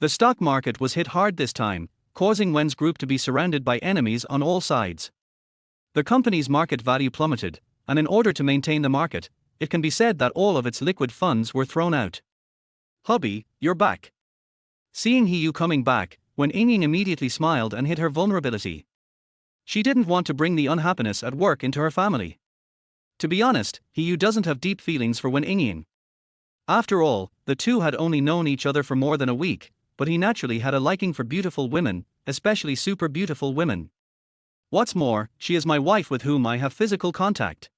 The stock market was hit hard this time, causing Wen's group to be surrounded by enemies on all sides. The company's market value plummeted, and in order to maintain the market, it can be said that all of its liquid funds were thrown out. "Hubby, you're back." Seeing Hiyu coming back, Wen Yingying immediately smiled and hid her vulnerability. She didn't want to bring the unhappiness at work into her family. To be honest, Hiyu doesn't have deep feelings for Wen Yingying. After all, the two had only known each other for more than a week, but he naturally had a liking for beautiful women, especially super beautiful women. What's more, she is my wife with whom I have physical contact.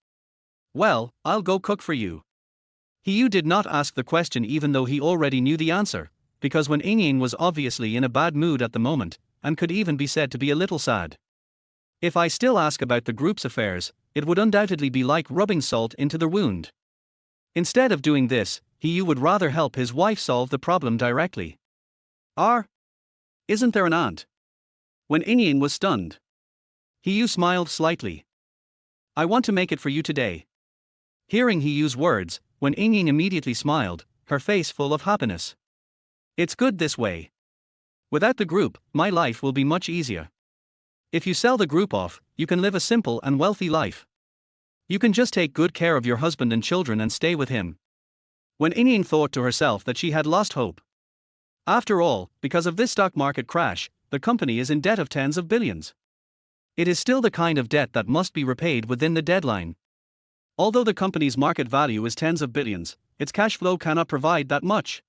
"Well, I'll go cook for you." Hiyu did not ask the question even though he already knew the answer, because Wen Yingying was obviously in a bad mood at the moment, and could even be said to be a little sad. If I still ask about the group's affairs, it would undoubtedly be like rubbing salt into the wound. Instead of doing this, Hiyu would rather help his wife solve the problem directly. Isn't there an aunt?" Wen Yingying was stunned. Hiyu smiled slightly. "I want to make it for you today." Hearing Hiyu's words, Wen Yingying immediately smiled, her face full of happiness. "It's good this way. Without the group, my life will be much easier. If you sell the group off, you can live a simple and wealthy life. You can just take good care of your husband and children and stay with him." Wen Yingying thought to herself that she had lost hope. After all, because of this stock market crash, the company is in debt of tens of billions. It is still the kind of debt that must be repaid within the deadline. Although the company's market value is tens of billions, its cash flow cannot provide that much.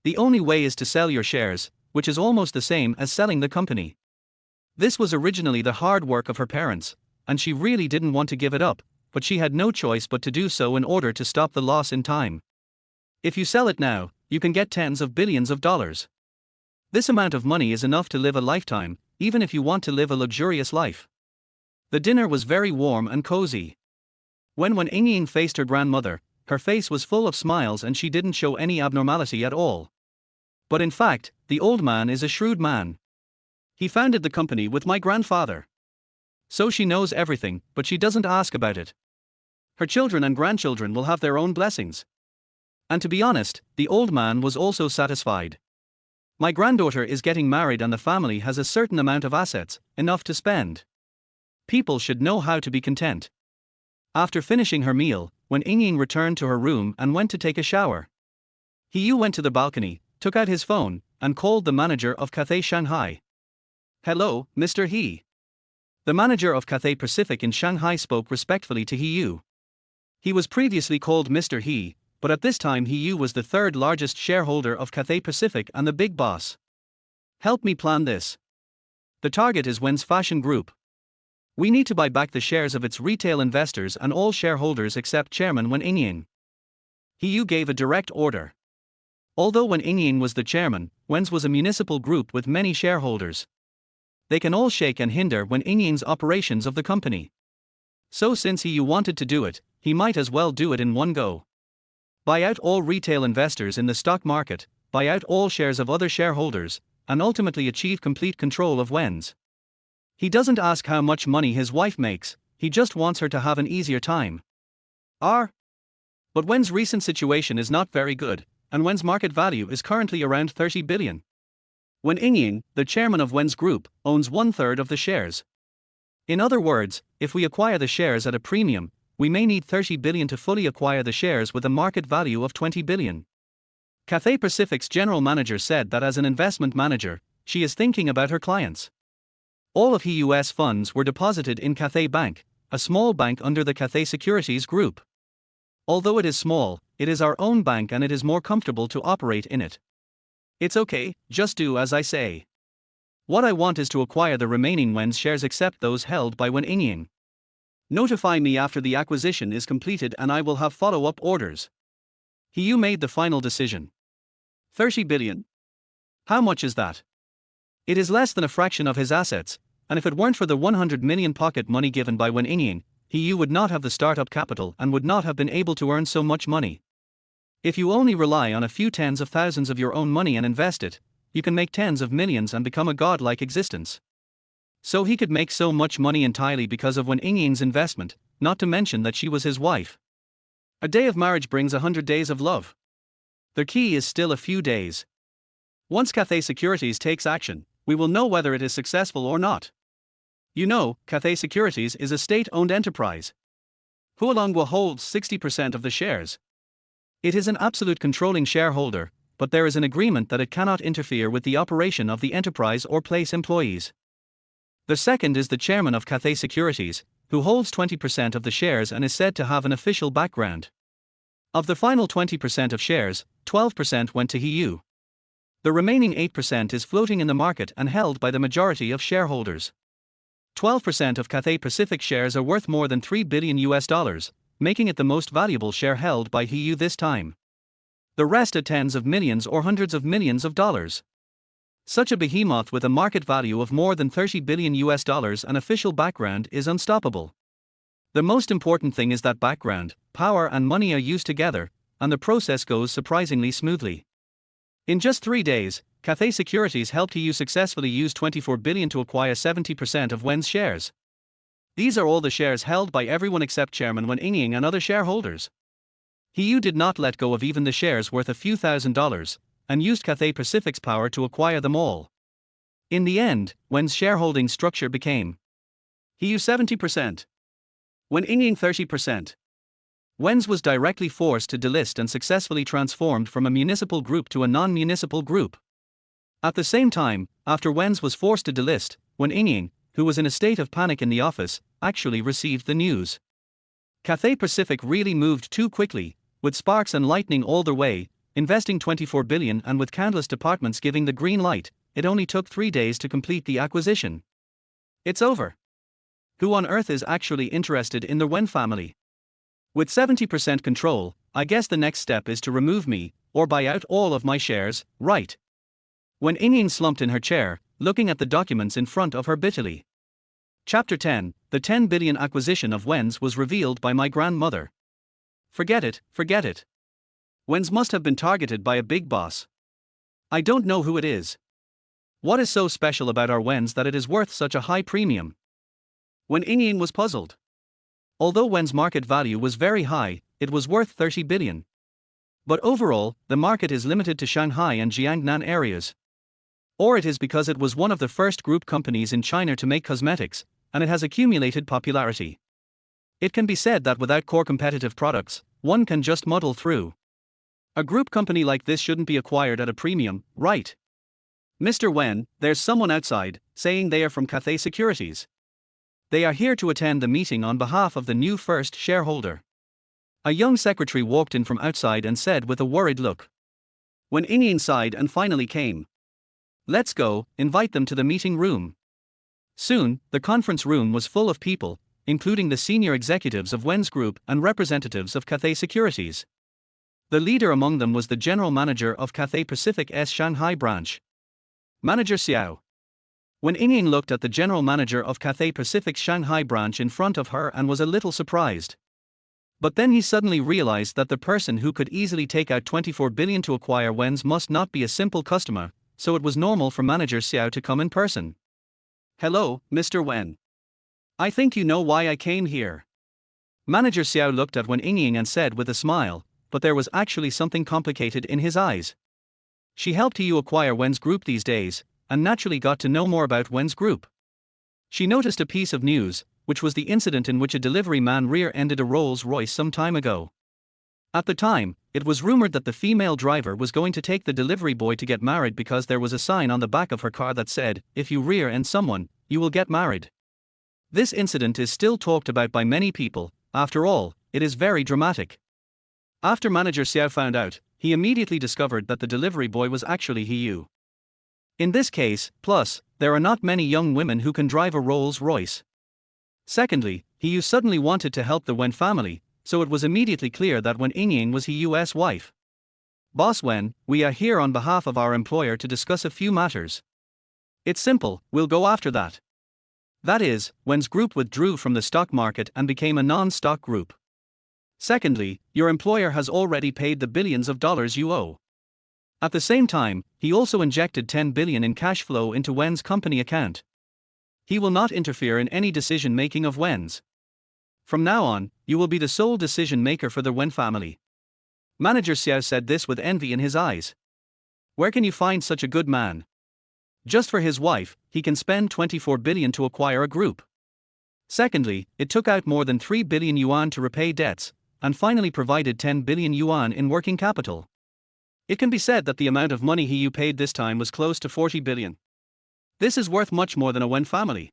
The only way is to sell your shares, which is almost the same as selling the company. This was originally the hard work of her parents, and she really didn't want to give it up, but she had no choice but to do so in order to stop the loss in time. If you sell it now, you can get tens of billions of dollars. This amount of money is enough to live a lifetime, even if you want to live a luxurious life. The dinner was very warm and cozy. When Wen Yingying faced her grandmother, her face was full of smiles and she didn't show any abnormality at all. But in fact, the old man is a shrewd man. He founded the company with my grandfather. So she knows everything, but she doesn't ask about it. Her children and grandchildren will have their own blessings. And to be honest, the old man was also satisfied. My granddaughter is getting married and the family has a certain amount of assets, enough to spend. People should know how to be content. After finishing her meal, Wen Yingying returned to her room and went to take a shower. Hiyu went to the balcony, took out his phone, and called the manager of Cathay Shanghai. "Hello, Mr. He." The manager of Cathay Pacific in Shanghai spoke respectfully to Hiyu. He was previously called Mr. He, but at this time Hiyu was the third largest shareholder of Cathay Pacific and the big boss. "Help me plan this. The target is Wen's fashion group. We need to buy back the shares of its retail investors and all shareholders except Chairman Wen Yingying." Hiyu gave a direct order. Although Wen Yingying was the chairman, Wen's was a municipal group with many shareholders. They can all shake and hinder Wen Yingying's operations of the company. So since Hiyu wanted to do it, he might as well do it in one go. Buy out all retail investors in the stock market, buy out all shares of other shareholders, and ultimately achieve complete control of Wen's. He doesn't ask how much money his wife makes, he just wants her to have an easier time. But Wen's recent situation is not very good, and Wen's market value is currently around 30 billion. Wen Yingying, the chairman of Wen's group, owns 1/3 of the shares. In other words, if we acquire the shares at a premium, we may need 30 billion to fully acquire the shares with a market value of 20 billion. Cathay Pacific's general manager said that as an investment manager, she is thinking about her clients. All of Hiyu's funds were deposited in Cathay Bank, a small bank under the Cathay Securities Group. Although it is small, it is our own bank and it is more comfortable to operate in it. It's okay, just do as I say. What I want is to acquire the remaining Wen's shares except those held by Wen Yingying. Notify me after the acquisition is completed and I will have follow-up orders. Hiyu made the final decision. 30 billion. How much is that? It is less than a fraction of his assets, and if it weren't for the 100 million pocket money given by Wen Yingying, Hiyu would not have the startup capital and would not have been able to earn so much money. If you only rely on a few tens of thousands of your own money and invest it, you can make tens of millions and become a godlike existence. So he could make so much money entirely because of Wen Yingying's investment, not to mention that she was his wife. A day of marriage brings 100 days of love. The key is still a few days. Once Cathay Securities takes action, we will know whether it is successful or not. You know, Cathay Securities is a state-owned enterprise. Hualongwa holds 60% of the shares. It is an absolute controlling shareholder, but there is an agreement that it cannot interfere with the operation of the enterprise or place employees. The second is the chairman of Cathay Securities, who holds 20% of the shares and is said to have an official background. Of the final 20% of shares, 12% went to Hiyu. The remaining 8% is floating in the market and held by the majority of shareholders. 12% of Cathay Pacific shares are worth more than $3 billion, making it the most valuable share held by Hiyu this time. The rest are tens of millions or hundreds of millions of dollars. Such a behemoth with a market value of more than $30 billion and official background is unstoppable. The most important thing is that background, power and money are used together, and the process goes surprisingly smoothly. In just 3 days, Cathay Securities helped Hiyu successfully use $24 billion to acquire 70% of Wen's shares. These are all the shares held by everyone except Chairman Wen Yingying and other shareholders. Hiyu did not let go of even the shares worth a few $1,000s, and used Cathay Pacific's power to acquire them all. In the end, Wen's shareholding structure became Hiyu 70%, Wen Yingying 30%. Wen's was directly forced to delist and successfully transformed from a municipal group to a non-municipal group. At the same time, after Wen's was forced to delist, Wen Yingying, who was in a state of panic in the office, actually received the news. Cathay Pacific really moved too quickly, with sparks and lightning all the way, investing $24 billion and with countless departments giving the green light. It only took 3 days to complete the acquisition. It's over. Who on earth is actually interested in the Wen family? With 70% control, I guess the next step is to remove me, or buy out all of my shares, right? Wen Yingying slumped in her chair, looking at the documents in front of her bitterly. Chapter 10, the $10 billion acquisition of Wen's was revealed by my grandmother. Forget it, forget it. Wen's must have been targeted by a big boss. I don't know who it is. What is so special about our Wen's that it is worth such a high premium? Wen Yingying was puzzled. Although Wen's market value was very high, it was worth $30 billion. But overall, the market is limited to Shanghai and Jiangnan areas. Or it is because it was one of the first group companies in China to make cosmetics, and it has accumulated popularity. It can be said that without core competitive products, one can just muddle through. A group company like this shouldn't be acquired at a premium, right? Mr. Wen, there's someone outside, saying they are from Cathay Securities. They are here to attend the meeting on behalf of the new first shareholder. A young secretary walked in from outside and said with a worried look. Wen Yingying sighed and finally came. Let's go, invite them to the meeting room. Soon, the conference room was full of people, including the senior executives of Wen's Group and representatives of Cathay Securities. The leader among them was the general manager of Cathay Pacific's Shanghai branch, Manager Xiao. Wen Yingying looked at the general manager of Cathay Pacific's Shanghai branch in front of her and was a little surprised. But then he suddenly realized that the person who could easily take out $24 billion to acquire Wen's must not be a simple customer, so it was normal for Manager Xiao to come in person. Hello, Mr. Wen. I think you know why I came here. Manager Xiao looked at Wen Yingying and said with a smile, but there was actually something complicated in his eyes. She helped you acquire Wen's Group these days, and naturally got to know more about Wen's Group. She noticed a piece of news, which was the incident in which a delivery man rear-ended a Rolls-Royce some time ago. At the time, it was rumored that the female driver was going to take the delivery boy to get married because there was a sign on the back of her car that said, "If you rear-end someone, you will get married." This incident is still talked about by many people. After all, it is very dramatic. After Manager Xiao found out, he immediately discovered that the delivery boy was actually Hiyu. In this case, plus, there are not many young women who can drive a Rolls-Royce. Secondly, Hiyu suddenly wanted to help the Wen family, so it was immediately clear that Wen Yingying was Hiyu's wife. Boss Wen, we are here on behalf of our employer to discuss a few matters. It's simple, we'll go after that. That is, Wen's Group withdrew from the stock market and became a non-stock group. Secondly, your employer has already paid the billions of dollars you owe. At the same time, he also injected $10 billion in cash flow into Wen's company account. He will not interfere in any decision-making of Wen's. From now on, you will be the sole decision-maker for the Wen family. Manager Xiao said this with envy in his eyes. Where can you find such a good man? Just for his wife, he can spend $24 billion to acquire a group. Secondly, it took out more than 3 billion yuan to repay debts, and finally provided 10 billion yuan in working capital. It can be said that the amount of money He paid this time was close to 40 billion. This is worth much more than a Wen family.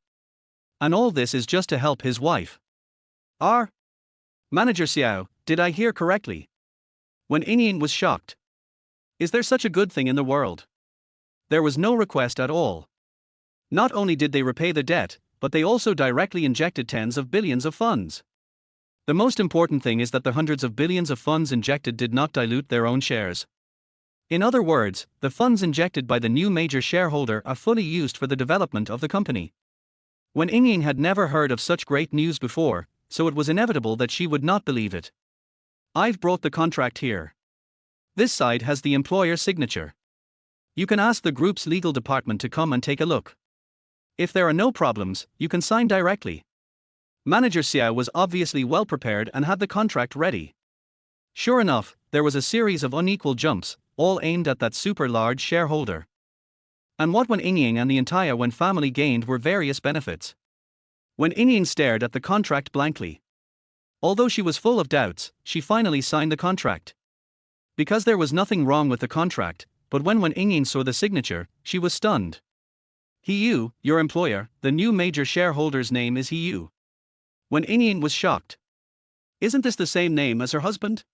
And all this is just to help his wife. Our Manager Xiao, did I hear correctly? Wen Yingying was shocked. Is there such a good thing in the world? There was no request at all. Not only did they repay the debt, but they also directly injected tens of billions of funds. The most important thing is that the hundreds of billions of funds injected did not dilute their own shares. In other words, the funds injected by the new major shareholder are fully used for the development of the company. Wen Yingying had never heard of such great news before, so it was inevitable that she would not believe it. I've brought the contract here. This side has the employer's signature. You can ask the group's legal department to come and take a look. If there are no problems, you can sign directly. Manager Xiao was obviously well prepared and had the contract ready. Sure enough, there was a series of unequal jumps, all aimed at that super large shareholder. And what Wen Yingying and the entire Wen family gained were various benefits. Wen Yingying stared at the contract blankly. Although she was full of doubts, she finally signed the contract. Because there was nothing wrong with the contract, but when Wen Yingying saw the signature, she was stunned. He, your employer, the new major shareholder's name is He. Wen Yingying was shocked. Isn't this the same name as her husband?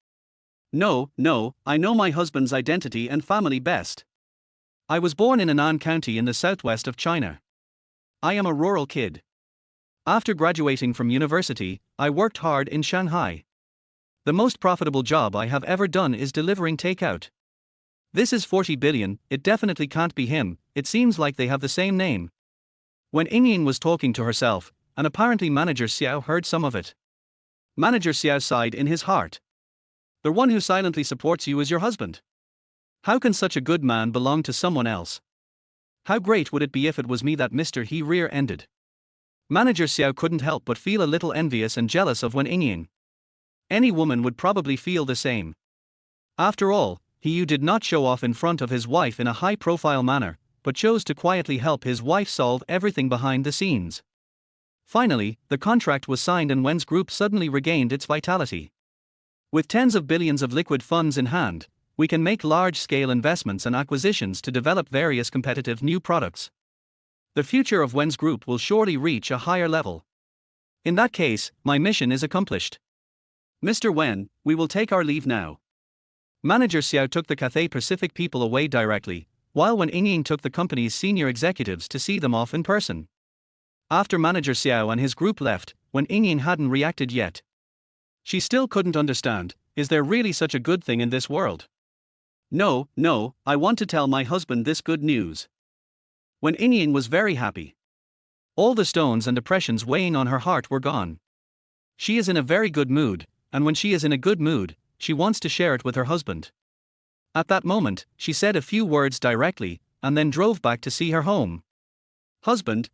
No, I know my husband's identity and family best. I was born in Henan County in the southwest of China. I am a rural kid. After graduating from university, I worked hard in Shanghai. The most profitable job I have ever done is delivering takeout. This is 40 billion, it definitely can't be him, it seems like they have the same name. When Yingying was talking to herself, and apparently Manager Xiao heard some of it. Manager Xiao sighed in his heart. The one who silently supports you is your husband. How can such a good man belong to someone else? How great would it be if it was me that Mr. He rear-ended? Manager Xiao couldn't help but feel a little envious and jealous of Wen Yingying. Any woman would probably feel the same. After all, He did not show off in front of his wife in a high-profile manner, but chose to quietly help his wife solve everything behind the scenes. Finally, the contract was signed and Wen's group suddenly regained its vitality. With tens of billions of liquid funds in hand, we can make large-scale investments and acquisitions to develop various competitive new products. The future of Wen's group will surely reach a higher level. In that case, my mission is accomplished. Mr. Wen, we will take our leave now. Manager Xiao took the Cathay Pacific people away directly, while Wen Yingying took the company's senior executives to see them off in person. After Manager Xiao and his group left, Wen Yingying hadn't reacted yet. She still couldn't understand, is there really such a good thing in this world? No, I want to tell my husband this good news. Wen Yingying was very happy. All the stones and depressions weighing on her heart were gone. She is in a very good mood, and when she is in a good mood, she wants to share it with her husband. At that moment, she said a few words directly, and then drove back to see her home. Husband.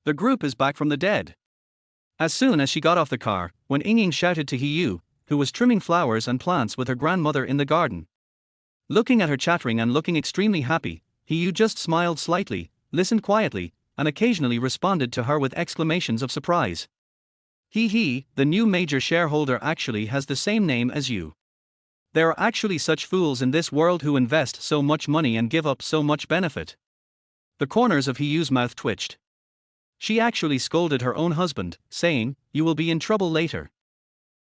The group is back from the dead. As soon as she got off the car, Wen Yingying shouted to He, who was trimming flowers and plants with her grandmother in the garden. Looking at her chattering and looking extremely happy, He just smiled slightly, listened quietly, and occasionally responded to her with exclamations of surprise. The new major shareholder actually has the same name as you. There are actually such fools in this world who invest so much money and give up so much benefit. The corners of He's mouth twitched. She actually scolded her own husband, saying, "You will be in trouble later."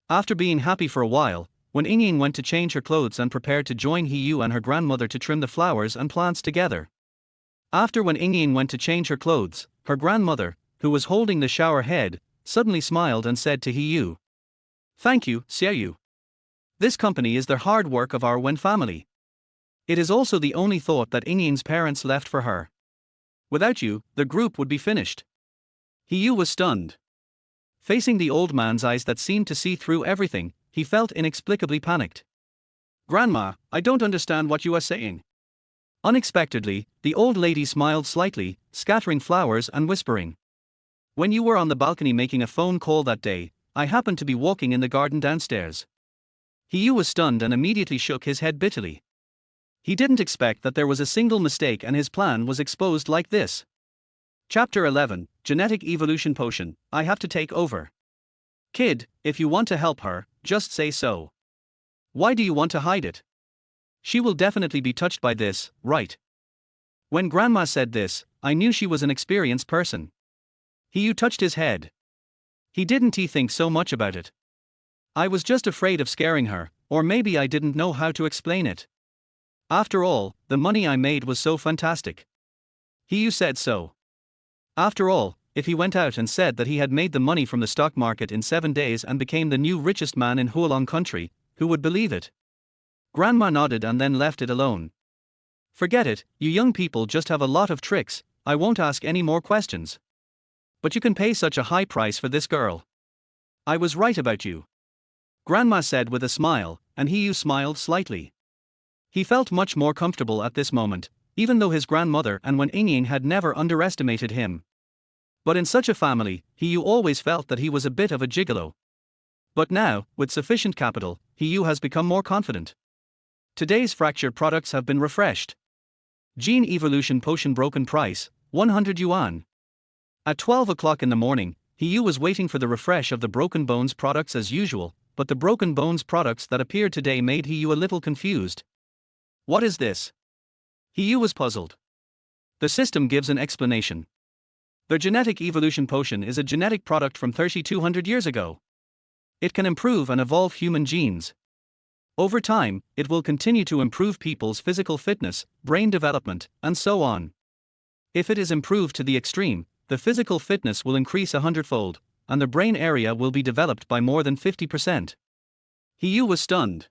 After being happy for a while, Wen Yingying went to change her clothes and prepared to join He and her grandmother to trim the flowers and plants together. After Wen Yingying went to change her clothes, her grandmother, who was holding the shower head, suddenly smiled and said to He, "Thank you, Xiaoyu. This company is the hard work of our Wen family. It is also the only thought that Yingying's parents left for her. Without you, the group would be finished." He was stunned. Facing the old man's eyes that seemed to see through everything, he felt inexplicably panicked. "Grandma, I don't understand what you are saying." Unexpectedly, the old lady smiled slightly, scattering flowers and whispering. "When you were on the balcony making a phone call that day, I happened to be walking in the garden downstairs." He was stunned and immediately shook his head bitterly. He didn't expect that there was a single mistake and his plan was exposed like this. Chapter 11, Genetic Evolution Potion, I have to take over. Kid, if you want to help her, just say so. Why do you want to hide it? She will definitely be touched by this, right? When Grandma said this, I knew she was an experienced person. He touched his head. He didn't think so much about it. I was just afraid of scaring her, or maybe I didn't know how to explain it. After all, the money I made was so fantastic. He said so. After all, if he went out and said that he had made the money from the stock market in 7 days and became the new richest man in Hualong country, who would believe it? Grandma nodded and then left it alone. Forget it, you young people just have a lot of tricks, I won't ask any more questions. But you can pay such a high price for this girl. I was right about you. Grandma said with a smile, and he smiled slightly. He felt much more comfortable at this moment, even though his grandmother and Wen Ying had never underestimated him. But in such a family, he always felt that he was a bit of a gigolo. But now, with sufficient capital, he has become more confident. Today's fractured products have been refreshed. Gene Evolution Potion broken price, 100 yuan. At 12 o'clock in the morning, he was waiting for the refresh of the Broken Bones products as usual, but the Broken Bones products that appeared today made he a little confused. What is this? He was puzzled. The system gives an explanation. The Genetic Evolution Potion is a genetic product from 3,200 years ago. It can improve and evolve human genes. Over time, it will continue to improve people's physical fitness, brain development, and so on. If it is improved to the extreme, the physical fitness will increase 100-fold, and the brain area will be developed by more than 50%. He was stunned.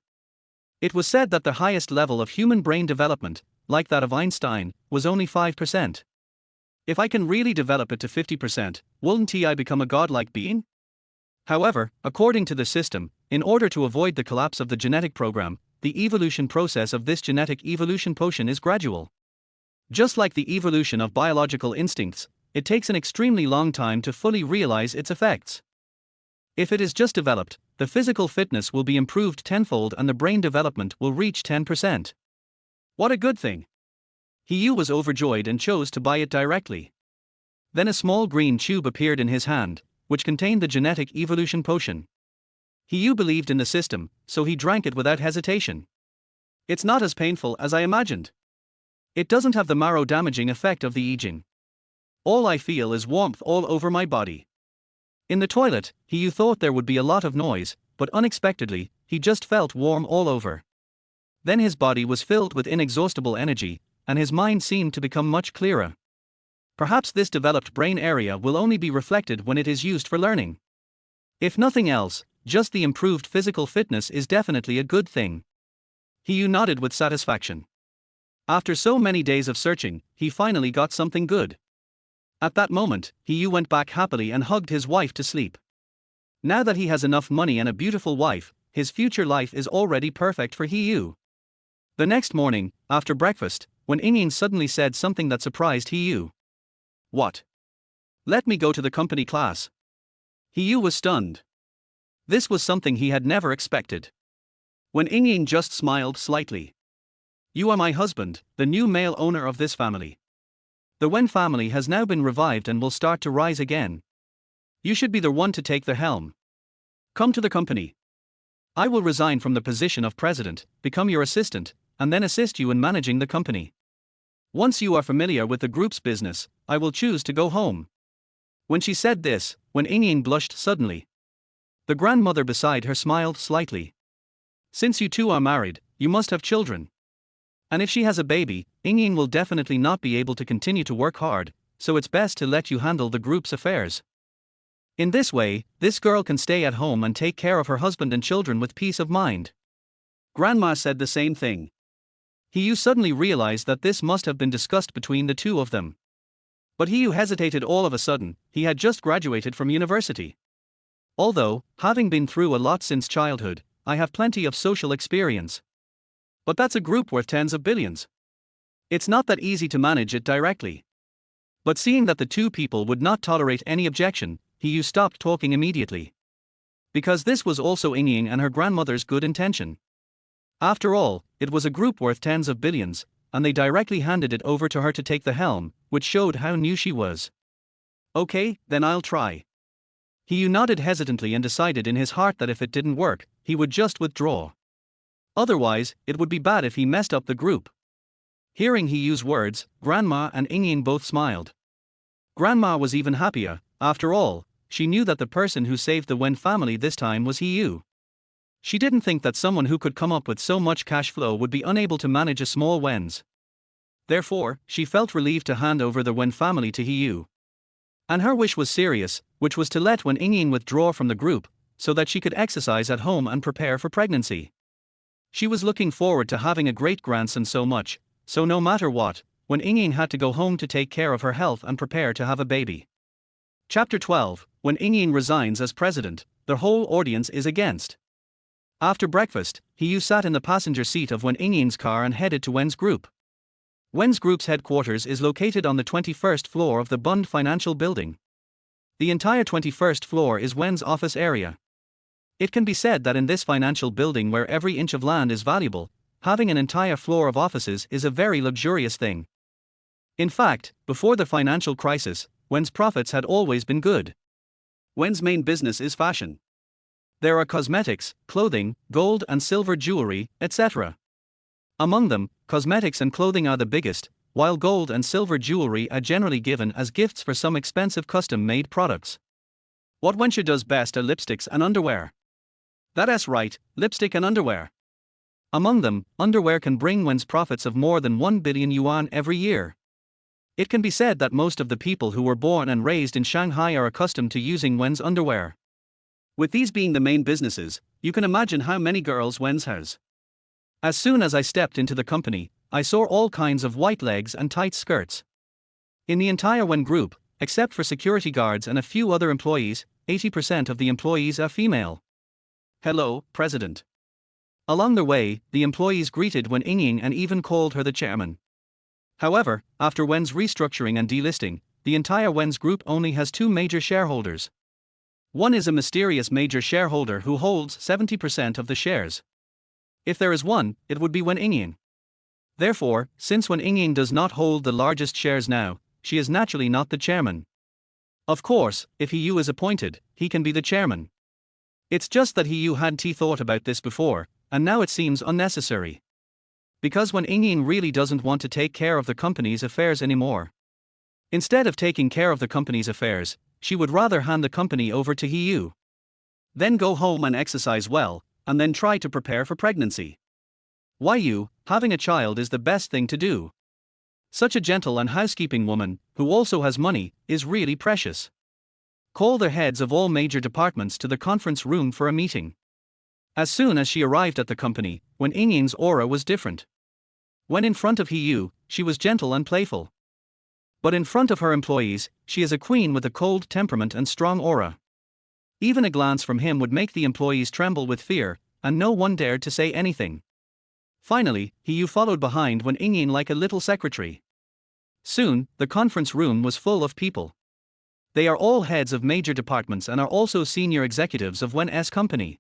It was said that the highest level of human brain development, like that of Einstein, was only 5%. If I can really develop it to 50%, won't I become a godlike being? However, according to the system, in order to avoid the collapse of the genetic program, the evolution process of this genetic evolution potion is gradual. Just like the evolution of biological instincts, it takes an extremely long time to fully realize its effects. If it is just developed, the physical fitness will be improved tenfold and the brain development will reach 10%. What a good thing! He was overjoyed and chose to buy it directly. Then a small green tube appeared in his hand, which contained the genetic evolution potion. He believed in the system, so he drank it without hesitation. It's not as painful as I imagined. It doesn't have the marrow-damaging effect of the Ijing. All I feel is warmth all over my body. In the toilet, he thought there would be a lot of noise, but unexpectedly, he just felt warm all over. Then his body was filled with inexhaustible energy, and his mind seemed to become much clearer. Perhaps this developed brain area will only be reflected when it is used for learning. If nothing else, just the improved physical fitness is definitely a good thing. He nodded with satisfaction. After so many days of searching, he finally got something good. At that moment, he went back happily and hugged his wife to sleep. Now that he has enough money and a beautiful wife, his future life is already perfect for he. The next morning, after breakfast, when Ying suddenly said something that surprised he. What? Let me go to the company class. He was stunned. This was something he had never expected. When Ying just smiled slightly. You are my husband, the new male owner of this family. The Wen family has now been revived and will start to rise again. You should be the one to take the helm. Come to the company. I will resign from the position of president, become your assistant, and then assist you in managing the company. Once you are familiar with the group's business, I will choose to go home. When she said this, when Ying blushed suddenly. The grandmother beside her smiled slightly. Since you two are married, you must have children. And if she has a baby, Ying will definitely not be able to continue to work hard, so it's best to let you handle the group's affairs. In this way, this girl can stay at home and take care of her husband and children with peace of mind. Grandma said the same thing. He suddenly realized that this must have been discussed between the two of them. But he hesitated all of a sudden, he had just graduated from university. Although, having been through a lot since childhood, I have plenty of social experience. But that's a group worth tens of billions. It's not that easy to manage it directly. But seeing that the two people would not tolerate any objection, he stopped talking immediately. Because this was also Ying and her grandmother's good intention. After all, it was a group worth tens of billions, and they directly handed it over to her to take the helm, which showed how new she was. Okay, then I'll try. He nodded hesitantly and decided in his heart that if it didn't work, he would just withdraw. Otherwise, it would be bad if he messed up the group. Hearing Hiyu's words, Grandma and Ingying both smiled. Grandma was even happier. After all, she knew that the person who saved the Wen family this time was Hiyu. She didn't think that someone who could come up with so much cash flow would be unable to manage a small Wen's. Therefore, she felt relieved to hand over the Wen family to Hiyu. And her wish was serious, which was to let Wen Ingying withdraw from the group, so that she could exercise at home and prepare for pregnancy. She was looking forward to having a great-grandson so much, so no matter what, Wen Ingying had to go home to take care of her health and prepare to have a baby. Chapter 12, Wen Ingying resigns as president, the whole audience is against. After breakfast, Hiyu sat in the passenger seat of Wen Ingying's car and headed to Wen's group. Wen's group's headquarters is located on the 21st floor of the Bund Financial Building. The entire 21st floor is Wen's office area. It can be said that in this financial building where every inch of land is valuable, having an entire floor of offices is a very luxurious thing. In fact, before the financial crisis, Wen's profits had always been good. Wen's main business is fashion. There are cosmetics, clothing, gold and silver jewelry, etc. Among them, cosmetics and clothing are the biggest, while gold and silver jewelry are generally given as gifts for some expensive custom-made products. What Wensha does best are lipsticks and underwear. That's right, lipstick and underwear. Among them, underwear can bring Wen's profits of more than 1 billion yuan every year. It can be said that most of the people who were born and raised in Shanghai are accustomed to using Wen's underwear. With these being the main businesses, you can imagine how many girls Wen's has. As soon as I stepped into the company, I saw all kinds of white legs and tight skirts. In the entire Wen group, except for security guards and a few other employees, 80% of the employees are female. Hello, President. Along the way, the employees greeted Wen Ingying and even called her the chairman. However, after Wen's restructuring and delisting, the entire Wen's group only has two major shareholders. One is a mysterious major shareholder who holds 70% of the shares. If there is one, it would be Wen Ingying. Therefore, since Wen Ingying does not hold the largest shares now, she is naturally not the chairman. Of course, if Hiyu is appointed, he can be the chairman. It's just that Hiyu had thought about this before, and now it seems unnecessary. Because Wen Ingying really doesn't want to take care of the company's affairs anymore. Instead of taking care of the company's affairs, she would rather hand the company over to Hiyu. Then go home and exercise well, and then try to prepare for pregnancy. Why having a child is the best thing to do. Such a gentle and housekeeping woman, who also has money, is really precious. Call the heads of all major departments to the conference room for a meeting. As soon as she arrived at the company, Wen Ingying's aura was different. When in front of Hiyu, she was gentle and playful. But in front of her employees, she is a queen with a cold temperament and strong aura. Even a glance from him would make the employees tremble with fear, and no one dared to say anything. Finally, Hiyu followed behind Wen Ingying like a little secretary. Soon, the conference room was full of people. They are all heads of major departments and are also senior executives of Wen's company.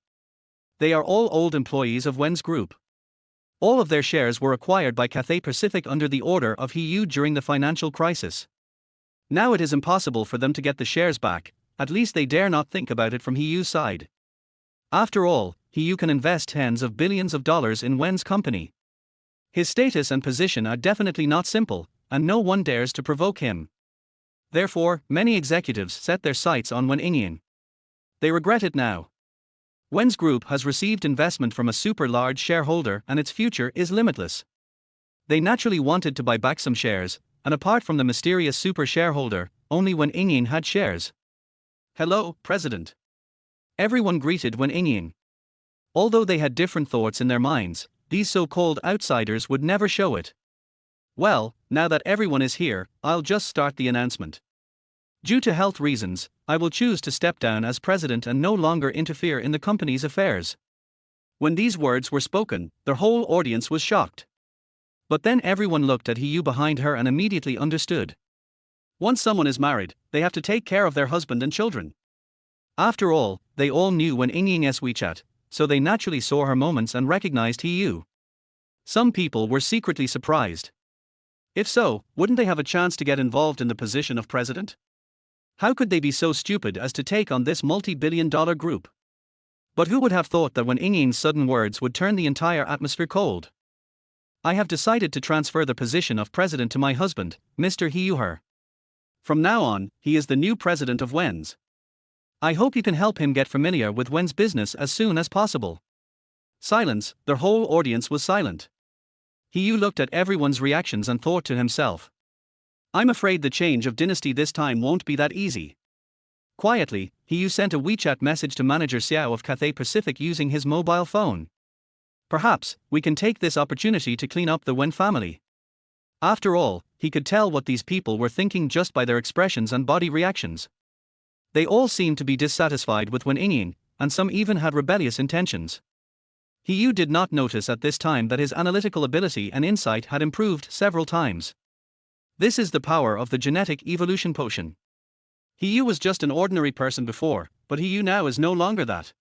They are all old employees of Wen's group. All of their shares were acquired by Cathay Pacific under the order of Hiyu during the financial crisis. Now it is impossible for them to get the shares back, at least they dare not think about it from Hiyu's side. After all, Hiyu can invest tens of billions of dollars in Wen's company. His status and position are definitely not simple, and no one dares to provoke him. Therefore, many executives set their sights on Wen Ingying. They regret it now. Wen's group has received investment from a super large shareholder and its future is limitless. They naturally wanted to buy back some shares, and apart from the mysterious super shareholder, only Wen Ingying had shares. Hello, President. Everyone greeted Wen Ingying. Although they had different thoughts in their minds, these so-called outsiders would never show it. Well, now that everyone is here, I'll just start the announcement. Due to health reasons, I will choose to step down as president and no longer interfere in the company's affairs. When these words were spoken, the whole audience was shocked. But then everyone looked at Hiyu behind her and immediately understood. Once someone is married, they have to take care of their husband and children. After all, they all knew Wen Ingying's WeChat, so they naturally saw her moments and recognized Hiyu. Some people were secretly surprised. If so, wouldn't they have a chance to get involved in the position of president? How could they be so stupid as to take on this multi-billion-dollar group? But who would have thought that when Yin's sudden words would turn the entire atmosphere cold? I have decided to transfer the position of president to my husband, Mr. He. From now on, he is the new president of Wen's. I hope you can help him get familiar with Wen's business as soon as possible. Silence, the whole audience was silent. He looked at everyone's reactions and thought to himself. I'm afraid the change of dynasty this time won't be that easy. Quietly, He sent a WeChat message to manager Xiao of Cathay Pacific using his mobile phone. Perhaps, we can take this opportunity to clean up the Wen family. After all, he could tell what these people were thinking just by their expressions and body reactions. They all seemed to be dissatisfied with Wen Ying, and some even had rebellious intentions. He did not notice at this time that his analytical ability and insight had improved several times. This is the power of the genetic evolution potion. He was just an ordinary person before, but he now is no longer that.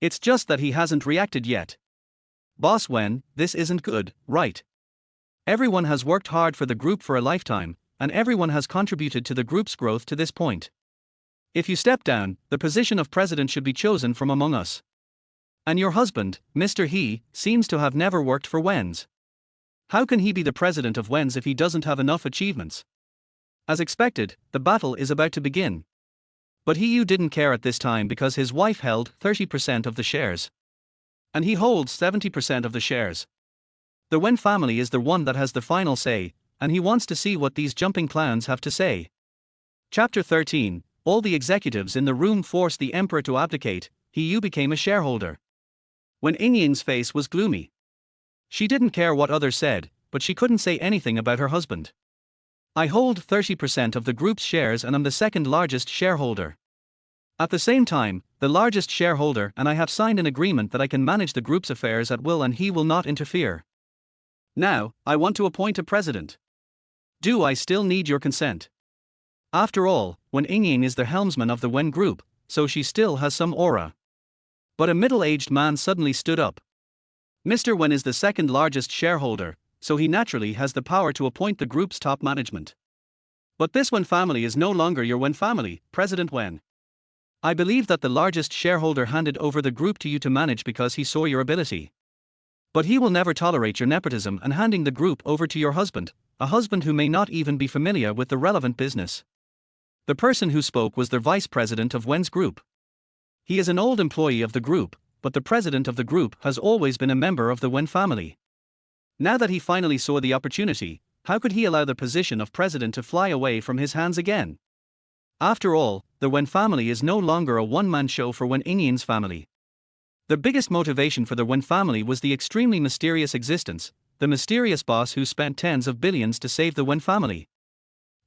It's just that he hasn't reacted yet. Boss Wen, this isn't good, right? Everyone has worked hard for the group for a lifetime, and everyone has contributed to the group's growth to this point. If you step down, the position of president should be chosen from among us. And your husband, Mr. He, seems to have never worked for Wen's. How can he be the president of Wen's if he doesn't have enough achievements? As expected, the battle is about to begin. But He didn't care at this time because his wife held 30% of the shares. And he holds 70% of the shares. The Wen family is the one that has the final say, and he wants to see what these jumping clowns have to say. Chapter 13. All the executives in the room forced the emperor to abdicate. He became a shareholder. Wen Ying's face was gloomy. She didn't care what others said, but she couldn't say anything about her husband. I hold 30% of the group's shares and am the second largest shareholder. At the same time, the largest shareholder and I have signed an agreement that I can manage the group's affairs at will and he will not interfere. Now, I want to appoint a president. Do I still need your consent? After all, Wen Ying is the helmsman of the Wen group, so she still has some aura. But a middle-aged man suddenly stood up. Mr. Wen is the second largest shareholder, so he naturally has the power to appoint the group's top management. But this Wen family is no longer your Wen family, President Wen. I believe that the largest shareholder handed over the group to you to manage because he saw your ability. But he will never tolerate your nepotism and handing the group over to your husband, a husband who may not even be familiar with the relevant business. The person who spoke was the vice president of Wen's group. He is an old employee of the group, but the president of the group has always been a member of the Wen family. Now that he finally saw the opportunity, how could he allow the position of president to fly away from his hands again? After all, the Wen family is no longer a one-man show for Wen Ying's family. The biggest motivation for the Wen family was the extremely mysterious existence, the mysterious boss who spent tens of billions to save the Wen family.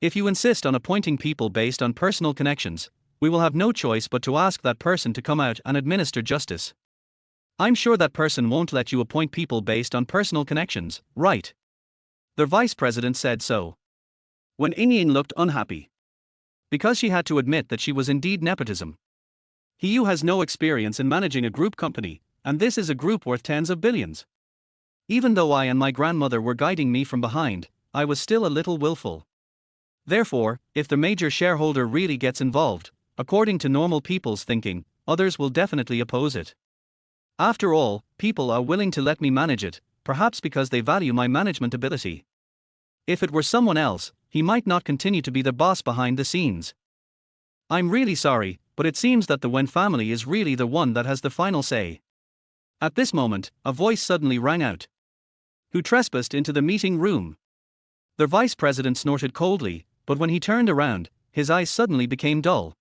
If you insist on appointing people based on personal connections, we will have no choice but to ask that person to come out and administer justice. I'm sure that person won't let you appoint people based on personal connections, right? The vice president said so. Wen Ying looked unhappy. Because she had to admit that she was indeed nepotism. He has no experience in managing a group company, and this is a group worth tens of billions. Even though I and my grandmother were guiding me from behind, I was still a little willful. Therefore, if the major shareholder really gets involved, according to normal people's thinking, others will definitely oppose it. After all, people are willing to let me manage it, perhaps because they value my management ability. If it were someone else, he might not continue to be the boss behind the scenes. I'm really sorry, but it seems that the Wen family is really the one that has the final say. At this moment, a voice suddenly rang out. Who trespassed into the meeting room? The vice president snorted coldly, but when he turned around, his eyes suddenly became dull.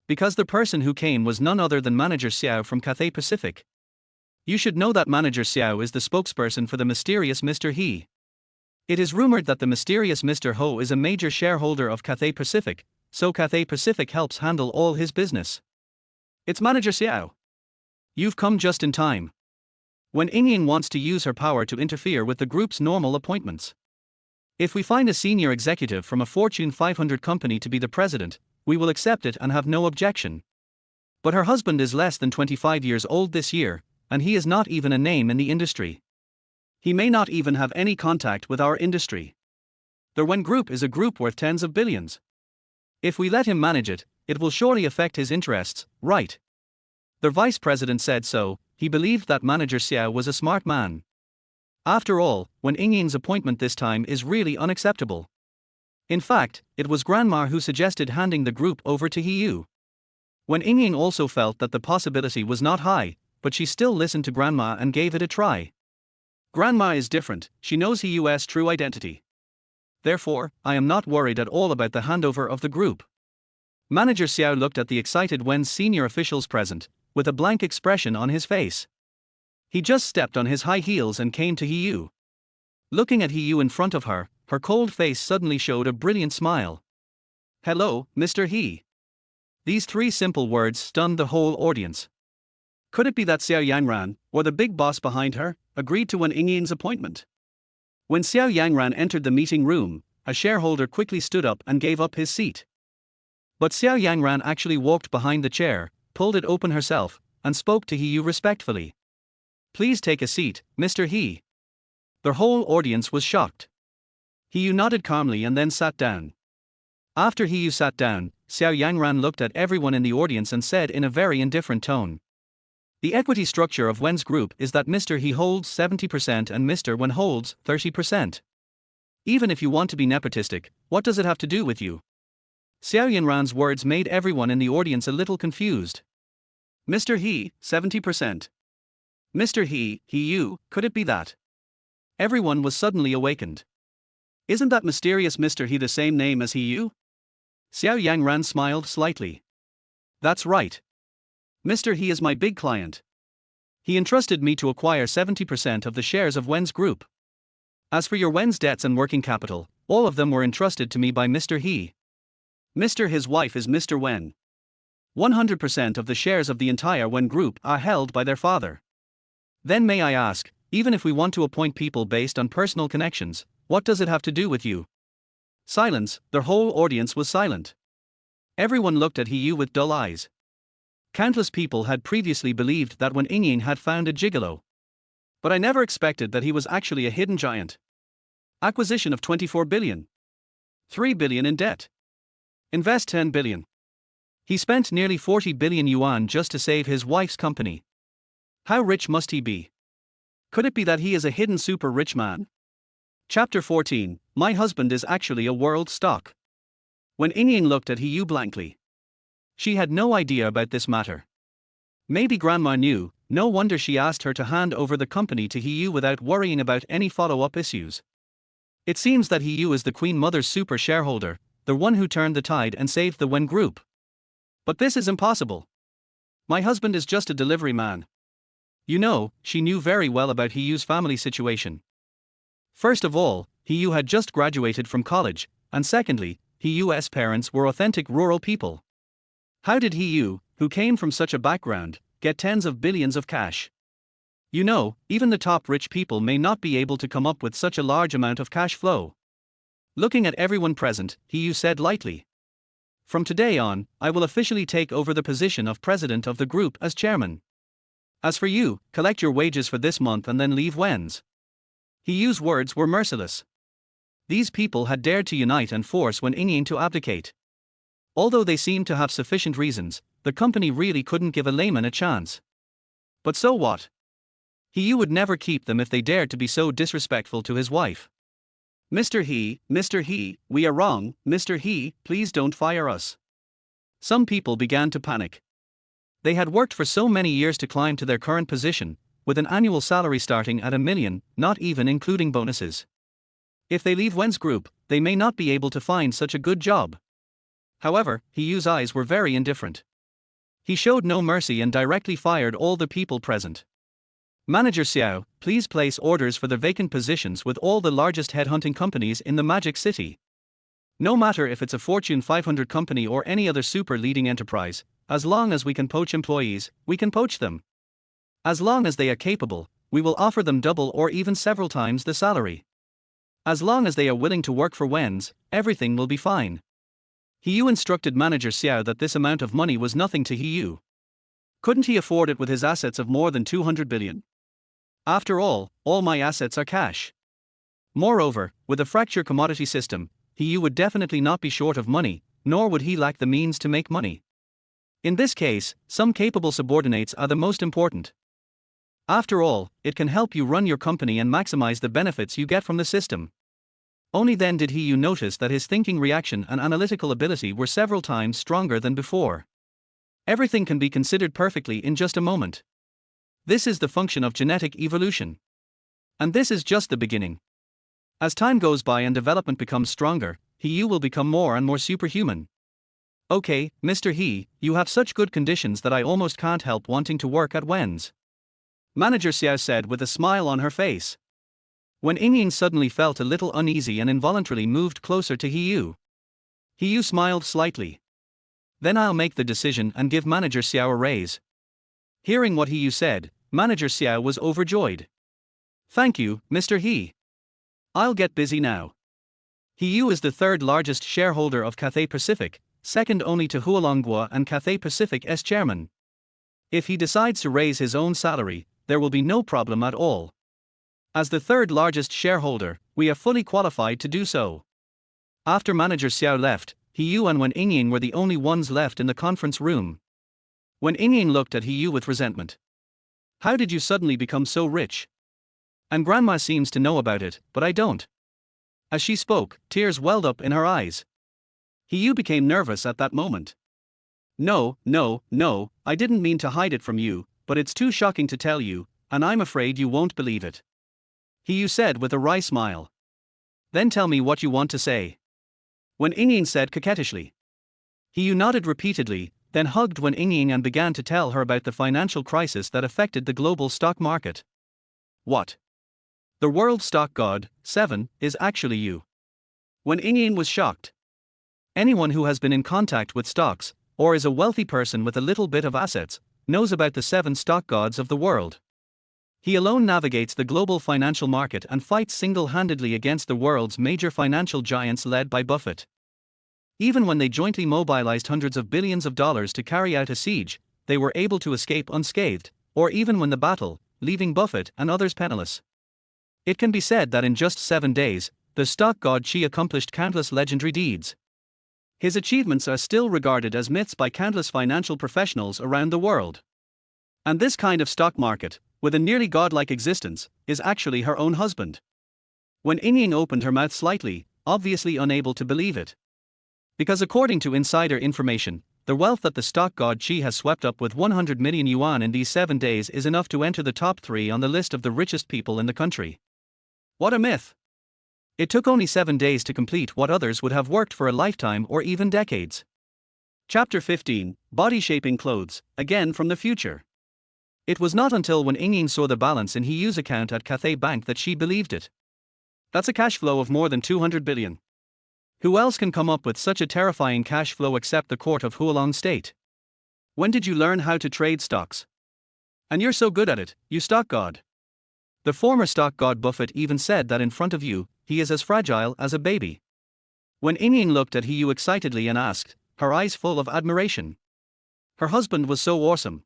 Because the person who came was none other than manager Xiao from Cathay Pacific. You should know that manager Xiao is the spokesperson for the mysterious Mr. He. It is rumored that the mysterious Mr. Ho is a major shareholder of Cathay Pacific, so Cathay Pacific helps handle all his business. It's Manager Xiao. You've come just in time. Wen Ying wants to use her power to interfere with the group's normal appointments. If we find a senior executive from a Fortune 500 company to be the president, we will accept it and have no objection. But her husband is less than 25 years old this year, and he is not even a name in the industry. He may not even have any contact with our industry. The Wen Group is a group worth tens of billions. If we let him manage it, it will surely affect his interests, right? The vice president said so. He believed that manager Xiao was a smart man. After all, when Yingying's appointment this time is really unacceptable. In fact, it was Grandma who suggested handing the group over to Hiyu. When Yingying also felt that the possibility was not high, but she still listened to Grandma and gave it a try. Grandma is different, she knows Hiyu's true identity. Therefore, I am not worried at all about the handover of the group. Manager Xiao looked at the excited Wen's senior officials present, with a blank expression on his face. He just stepped on his high heels and came to Hiyu. Looking at Hiyu in front of her, her cold face suddenly showed a brilliant smile. "Hello, Mr. He." These three simple words stunned the whole audience. Could it be that Xiao Yangran, or the big boss behind her, agreed to Wen Yingying's appointment? When Xiao Yangran entered the meeting room, a shareholder quickly stood up and gave up his seat. But Xiao Yangran actually walked behind the chair, pulled it open herself, and spoke to Hiyu respectfully. "Please take a seat, Mr. He." The whole audience was shocked. Hiyu nodded calmly and then sat down. After Hiyu sat down, Xiao Yangran looked at everyone in the audience and said in a very indifferent tone. "The equity structure of Wen's group is that Mr. He holds 70% and Mr. Wen holds 30%. Even if you want to be nepotistic, what does it have to do with you?" Xiao Yangran's words made everyone in the audience a little confused. Mr. He, 70%. Mr. Hiyu, could it be that? Everyone was suddenly awakened. Isn't that mysterious Mr. He the same name as Hiyu? Xiao Yangran smiled slightly. That's right. Mr. He is my big client. He entrusted me to acquire 70% of the shares of Wen's group. As for your Wen's debts and working capital, all of them were entrusted to me by Mr. He. Mr. His wife is Mr. Wen. 100% of the shares of the entire Wen group are held by their father. Then may I ask, even if we want to appoint people based on personal connections, what does it have to do with you? Silence, the whole audience was silent. Everyone looked at Hiyu with dull eyes. Countless people had previously believed that Wen Yingying had found a gigolo. But I never expected that he was actually a hidden giant. Acquisition of 24 billion. 3 billion in debt. Invest 10 billion. He spent nearly 40 billion yuan just to save his wife's company. How rich must he be? Could it be that he is a hidden super rich man? Chapter 14, My husband is actually a world stock. When Yingying looked at Hiyu blankly. She had no idea about this matter. Maybe Grandma knew, no wonder she asked her to hand over the company to Hiyu without worrying about any follow-up issues. It seems that Hiyu is the Queen Mother's super shareholder, the one who turned the tide and saved the Wen group. But this is impossible. My husband is just a delivery man. You know, she knew very well about Hiyu's family situation. First of all, Hiyu had just graduated from college, and secondly, Hiyu's parents were authentic rural people. How did Hiyu, who came from such a background, get tens of billions of cash? You know, even the top rich people may not be able to come up with such a large amount of cash flow. Looking at everyone present, Hiyu said lightly. From today on, I will officially take over the position of president of the group as chairman. As for you, collect your wages for this month and then leave Wen's. Hiyu's words were merciless. These people had dared to unite and force Wen Yingying to abdicate. Although they seemed to have sufficient reasons, the company really couldn't give a layman a chance. But so what? Hiyu would never keep them if they dared to be so disrespectful to his wife. Mr. He, we are wrong, Mr. He, please don't fire us. Some people began to panic. They had worked for so many years to climb to their current position, with an annual salary starting at 1 million, not even including bonuses. If they leave Wen's group, they may not be able to find such a good job. However, Hiyu's eyes were very indifferent. He showed no mercy and directly fired all the people present. Manager Xiao, please place orders for the vacant positions with all the largest headhunting companies in the Magic City. No matter if it's a Fortune 500 company or any other super leading enterprise, as long as we can poach employees, we can poach them. As long as they are capable, we will offer them double or even several times the salary. As long as they are willing to work for Wen's, everything will be fine. Hiyu instructed Manager Xiao that this amount of money was nothing to Hiyu. Couldn't he afford it with his assets of more than 200 billion? After all my assets are cash. Moreover, with a fracture commodity system, Hiyu would definitely not be short of money, nor would he lack the means to make money. In this case, some capable subordinates are the most important. After all, it can help you run your company and maximize the benefits you get from the system. Only then did he notice that his thinking reaction and analytical ability were several times stronger than before. Everything can be considered perfectly in just a moment. This is the function of genetic evolution. And this is just the beginning. As time goes by and development becomes stronger, you will become more and more superhuman. Okay, Mr. He, you have such good conditions that I almost can't help wanting to work at Wen's. Manager Xiao said with a smile on her face. When Ying suddenly felt a little uneasy and involuntarily moved closer to He smiled slightly. Then I'll make the decision and give Manager Xiao a raise. Hearing what He said, Manager Xiao was overjoyed. Thank you, Mr. He. I'll get busy now. He is the third largest shareholder of Cathay Pacific, second only to Hualonghua and Cathay Pacific's chairman. If he decides to raise his own salary, there will be no problem at all. As the third largest shareholder, we are fully qualified to do so. After Manager Xiao left, He and Wen Ying were the only ones left in the conference room. Wen Ying looked at He with resentment. How did you suddenly become so rich? And Grandma seems to know about it, but I don't. As she spoke, tears welled up in her eyes. He became nervous at that moment. No, I didn't mean to hide it from you, but it's too shocking to tell you, and I'm afraid you won't believe it. He said with a wry smile. Then tell me what you want to say. Wen Ying said coquettishly. He nodded repeatedly, then hugged Wen Ying and began to tell her about the financial crisis that affected the global stock market. What? The world stock god, 7, is actually you. Wen Ying was shocked. Anyone who has been in contact with stocks, or is a wealthy person with a little bit of assets, knows about the 7 stock gods of the world. He alone navigates the global financial market and fights single-handedly against the world's major financial giants led by Buffett. Even when they jointly mobilized hundreds of billions of dollars to carry out a siege, they were able to escape unscathed, or even win the battle, leaving Buffett and others penniless. It can be said that in just 7 days, the stock god Qi accomplished countless legendary deeds. His achievements are still regarded as myths by countless financial professionals around the world. And this kind of stock market, with a nearly godlike existence, is actually her own husband. When Ying opened her mouth slightly, obviously unable to believe it. Because according to insider information, the wealth that the stock god Qi has swept up with 100 million yuan in these 7 days is enough to enter the top 3 on the list of the richest people in the country. What a myth! It took only 7 days to complete what others would have worked for a lifetime or even decades. Chapter 15, Body Shaping Clothes, again from the future. It was not until when Ying saw the balance in He's account at Cathay Bank that she believed it. That's a cash flow of more than 200 billion. Who else can come up with such a terrifying cash flow except the court of Hualong State? When did you learn how to trade stocks? And you're so good at it, you stock god. The former stock god Buffett even said that in front of you, he is as fragile as a baby. When Ying looked at He excitedly and asked, her eyes full of admiration. Her husband was so awesome.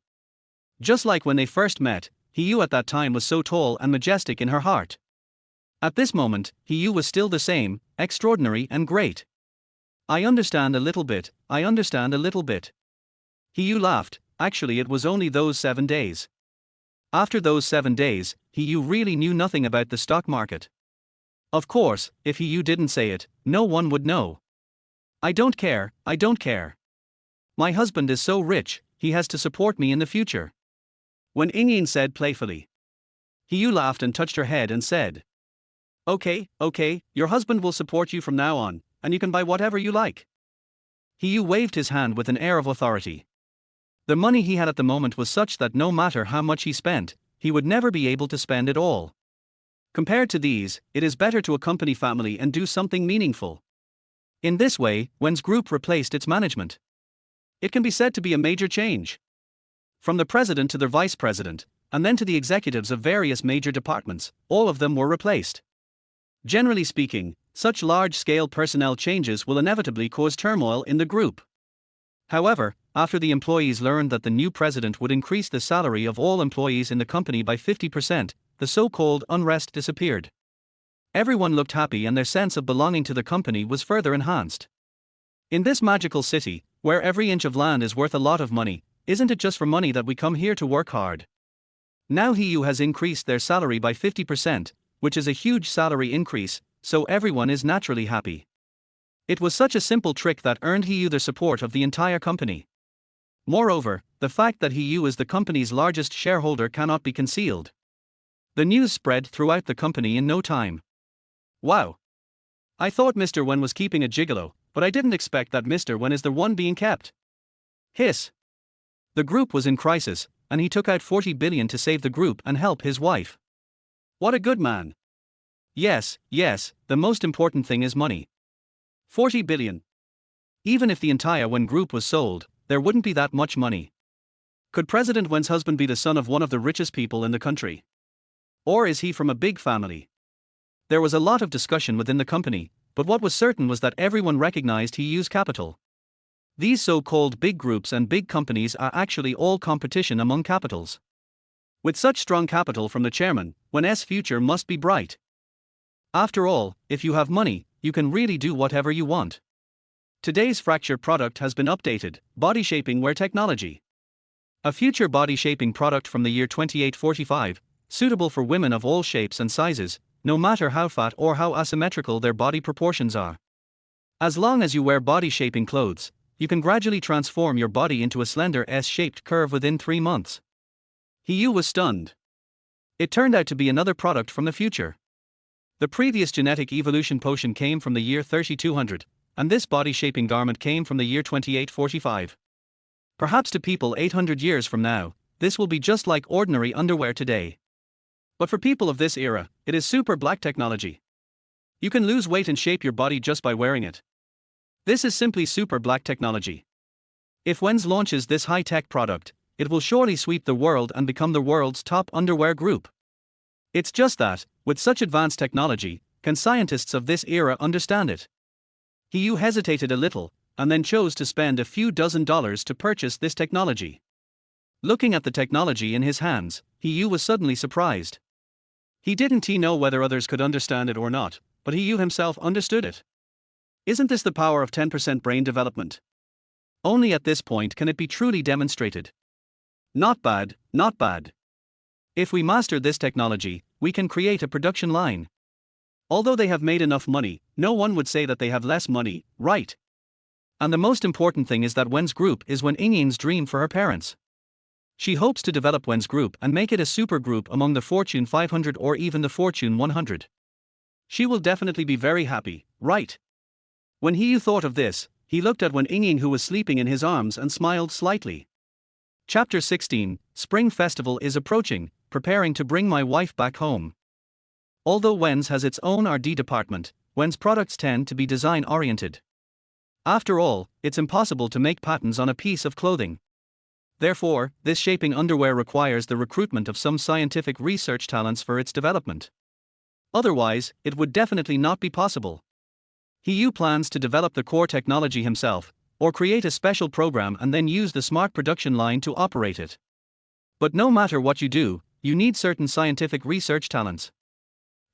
Just like when they first met, He at that time was so tall and majestic in her heart. At this moment, He was still the same, extraordinary and great. I understand a little bit. He laughed. Actually it was only those 7 days. After those 7 days, He really knew nothing about the stock market. Of course, if He didn't say it, no one would know. I don't care. My husband is so rich, he has to support me in the future. When Ying said playfully. He laughed and touched her head and said. Okay, your husband will support you from now on, and you can buy whatever you like. He waved his hand with an air of authority. The money he had at the moment was such that no matter how much he spent, he would never be able to spend it all. Compared to these, it is better to accompany family and do something meaningful. In this way, Wen's group replaced its management. It can be said to be a major change. From the president to the vice president, and then to the executives of various major departments, all of them were replaced. Generally speaking, such large-scale personnel changes will inevitably cause turmoil in the group. However, after the employees learned that the new president would increase the salary of all employees in the company by 50%, the so-called unrest disappeared. Everyone looked happy and their sense of belonging to the company was further enhanced. In this magical city, where every inch of land is worth a lot of money, isn't it just for money that we come here to work hard? Now Hiyu has increased their salary by 50%, which is a huge salary increase, so everyone is naturally happy. It was such a simple trick that earned Hiyu the support of the entire company. Moreover, the fact that Hiyu is the company's largest shareholder cannot be concealed. The news spread throughout the company in no time. Wow! I thought Mr. Wen was keeping a gigolo, but I didn't expect that Mr. Wen is the one being kept. Hiss! The group was in crisis, and he took out 40 billion to save the group and help his wife. What a good man! Yes, the most important thing is money. 40 billion. Even if the entire Wen group was sold, there wouldn't be that much money. Could President Wen's husband be the son of one of the richest people in the country? Or is he from a big family? There was a lot of discussion within the company, but what was certain was that everyone recognized Hiyu's capital. These so-called big groups and big companies are actually all competition among capitals. With such strong capital from the chairman, Wen's future must be bright. After all, if you have money, you can really do whatever you want. Today's fracture product has been updated, body shaping wear technology. A future body shaping product from the year 2845, suitable for women of all shapes and sizes, no matter how fat or how asymmetrical their body proportions are. As long as you wear body shaping clothes, you can gradually transform your body into a slender S-shaped curve within 3 months. Hiyu was stunned. It turned out to be another product from the future. The previous genetic evolution potion came from the year 3200, and this body shaping garment came from the year 2845. Perhaps to people 800 years from now, this will be just like ordinary underwear today. But for people of this era, it is super black technology. You can lose weight and shape your body just by wearing it. This is simply super black technology. If Wen's launches this high-tech product, it will surely sweep the world and become the world's top underwear group. It's just that, with such advanced technology, can scientists of this era understand it? Hiyu hesitated a little, and then chose to spend a few $dozen to purchase this technology. Looking at the technology in his hands, Hiyu was suddenly surprised. He didn't know whether others could understand it or not, but Hiyu himself understood it. Isn't this the power of 10% brain development? Only at this point can it be truly demonstrated. Not bad. If we master this technology, we can create a production line. Although they have made enough money, no one would say that they have less money, right? And the most important thing is that Wen's group is Wen Yingying's dream for her parents. She hopes to develop Wen's group and make it a super group among the Fortune 500 or even the Fortune 100. She will definitely be very happy, right? When Hiyu thought of this, he looked at Wen Yingying who was sleeping in his arms and smiled slightly. Chapter 16, Spring Festival is approaching, preparing to bring my wife back home. Although Wen's has its own R&D department, Wen's products tend to be design-oriented. After all, it's impossible to make patterns on a piece of clothing. Therefore, this shaping underwear requires the recruitment of some scientific research talents for its development. Otherwise, it would definitely not be possible. Hiyu plans to develop the core technology himself, or create a special program and then use the smart production line to operate it. But no matter what you do, you need certain scientific research talents.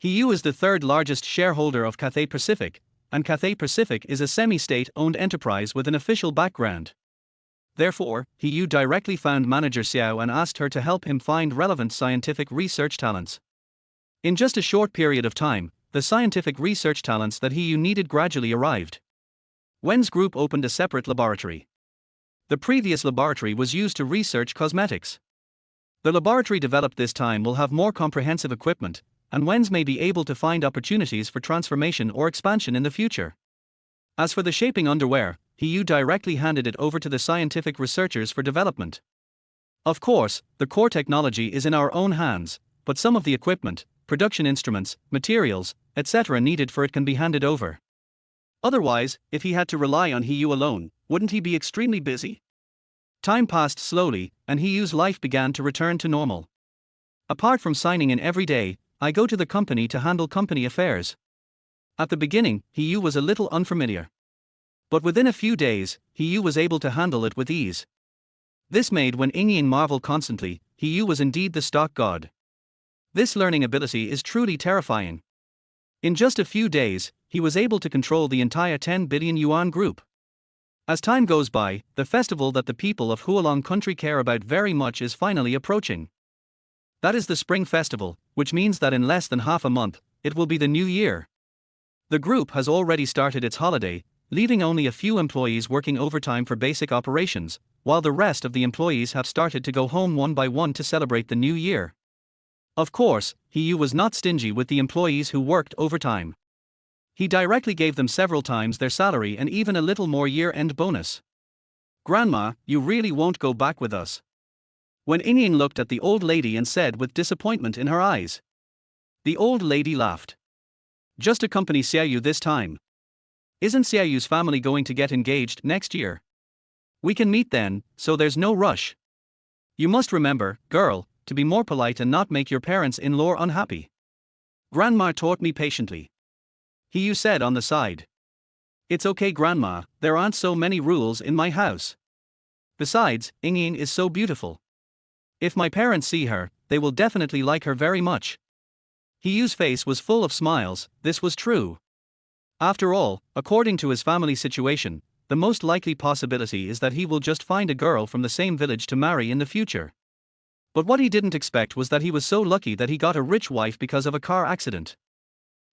Hiyu is the third largest shareholder of Cathay Pacific, and Cathay Pacific is a semi-state-owned enterprise with an official background. Therefore, Hiyu directly found manager Xiao and asked her to help him find relevant scientific research talents. In just a short period of time, the scientific research talents that Hiyu needed gradually arrived. Wen's group opened a separate laboratory. The previous laboratory was used to research cosmetics. The laboratory developed this time will have more comprehensive equipment, and Wen's may be able to find opportunities for transformation or expansion in the future. As for the shaping underwear, Hiyu directly handed it over to the scientific researchers for development. Of course, the core technology is in our own hands, but some of the equipment, production instruments, materials, etc. needed for it can be handed over. Otherwise, if he had to rely on Hiyu alone, wouldn't he be extremely busy? Time passed slowly, and Hiyu's life began to return to normal. Apart from signing in every day, I go to the company to handle company affairs. At the beginning, Hiyu was a little unfamiliar. But within a few days, Hiyu was able to handle it with ease. This made Wen Yingying marvel constantly. Hiyu was indeed the stock god. This learning ability is truly terrifying. In just a few days, he was able to control the entire 10 billion yuan group. As time goes by, the festival that the people of Hualong country care about very much is finally approaching. That is the Spring Festival, which means that in less than half a month, it will be the new year. The group has already started its holiday, leaving only a few employees working overtime for basic operations, while the rest of the employees have started to go home one by one to celebrate the new year. Of course, Hiyu was not stingy with the employees who worked overtime. He directly gave them several times their salary and even a little more year-end bonus. "Grandma, you really won't go back with us?" When Ingyin looked at the old lady and said with disappointment in her eyes. The old lady laughed. "Just accompany Xiaoyu this time. Isn't Xiaoyu's family going to get engaged next year? We can meet then, so there's no rush. You must remember, girl, to be more polite and not make your parents-in-law unhappy." Grandma taught me patiently. Hiyu said on the side. "It's okay, Grandma, there aren't so many rules in my house. Besides, Ingyin is so beautiful. If my parents see her, they will definitely like her very much." Hiyu's face was full of smiles. This was true. After all, according to his family situation, the most likely possibility is that he will just find a girl from the same village to marry in the future. But what he didn't expect was that he was so lucky that he got a rich wife because of a car accident.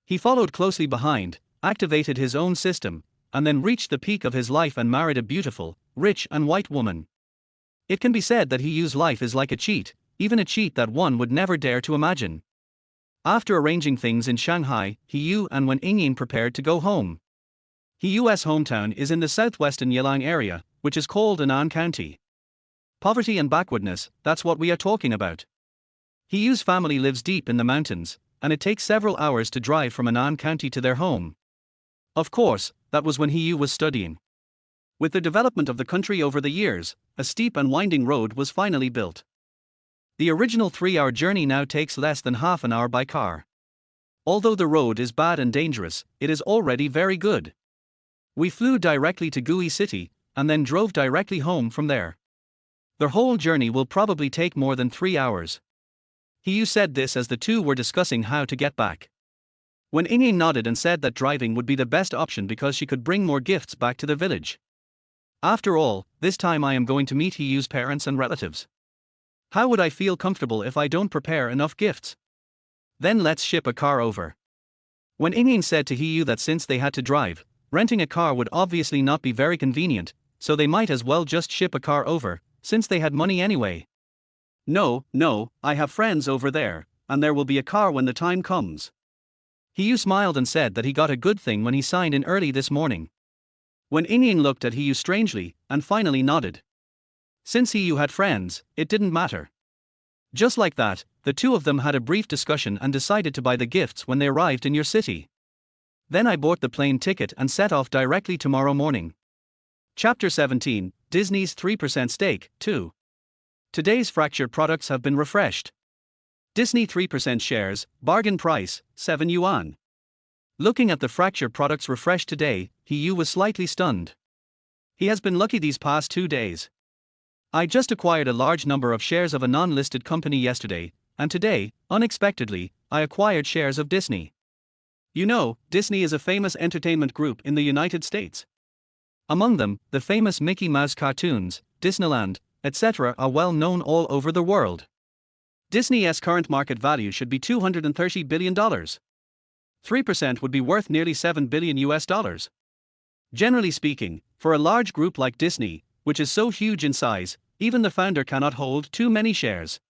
He followed closely behind, activated his own system, and then reached the peak of his life and married a beautiful, rich and white woman. It can be said that Hiyu's life is like a cheat, even a cheat that one would never dare to imagine. After arranging things in Shanghai, Hiyu and Wen Ingyin prepared to go home. Hiyu's hometown is in the southwestern Yilang area, which is called Anan County. Poverty and backwardness, that's what we are talking about. Hiyu's family lives deep in the mountains, and it takes several hours to drive from Anan County to their home. Of course, that was when Hiyu was studying. With the development of the country over the years, a steep and winding road was finally built. The original 3-hour journey now takes less than half an hour by car. Although the road is bad and dangerous, it is already very good. We flew directly to Gui City, and then drove directly home from there. The whole journey will probably take more than 3 hours. Hiyu said this as the two were discussing how to get back. When Ingyin nodded and said that driving would be the best option because she could bring more gifts back to the village. After all, this time I am going to meet Hiyu's parents and relatives. How would I feel comfortable if I don't prepare enough gifts? Then let's ship a car over. When Ingyin said to Hiyu that since they had to drive, renting a car would obviously not be very convenient, so they might as well just ship a car over, since they had money anyway. No, I have friends over there, and there will be a car when the time comes." Hiyu smiled and said that he got a good thing when he signed in early this morning. When Ingyin looked at Hiyu strangely, and finally nodded. Since Hiyu had friends, it didn't matter. Just like that, the two of them had a brief discussion and decided to buy the gifts when they arrived in your city. Then I bought the plane ticket and set off directly tomorrow morning. Chapter 17, Disney's 3% stake, 2. Today's fractured products have been refreshed. Disney 3% shares, bargain price, 7 yuan. Looking at the fractured products refreshed today, Hiyu was slightly stunned. He has been lucky these past 2 days. I just acquired a large number of shares of a non-listed company yesterday, and today, unexpectedly, I acquired shares of Disney. You know, Disney is a famous entertainment group in the United States. Among them, the famous Mickey Mouse cartoons, Disneyland, etc. are well known all over the world. Disney's current market value should be $230 billion. 3% would be worth nearly $7 billion US. Generally speaking, for a large group like Disney, which is so huge in size, even the founder cannot hold too many shares.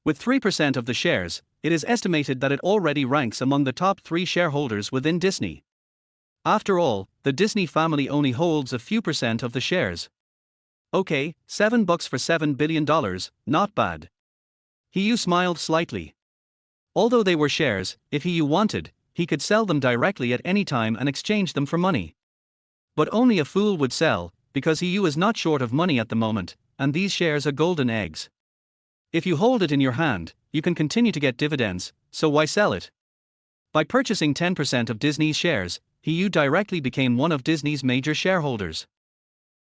With 3% of the shares, it is estimated that it already ranks among the top 3 shareholders within Disney. After all, the Disney family only holds a few percent of the shares. Okay, $7 for $7 billion, not bad. Hiyu smiled slightly. Although they were shares, if Hiyu wanted, he could sell them directly at any time and exchange them for money. But only a fool would sell, because Hiyu is not short of money at the moment, and these shares are golden eggs. If you hold it in your hand, you can continue to get dividends, so why sell it? By purchasing 10% of Disney's shares, Hiyu directly became one of Disney's major shareholders.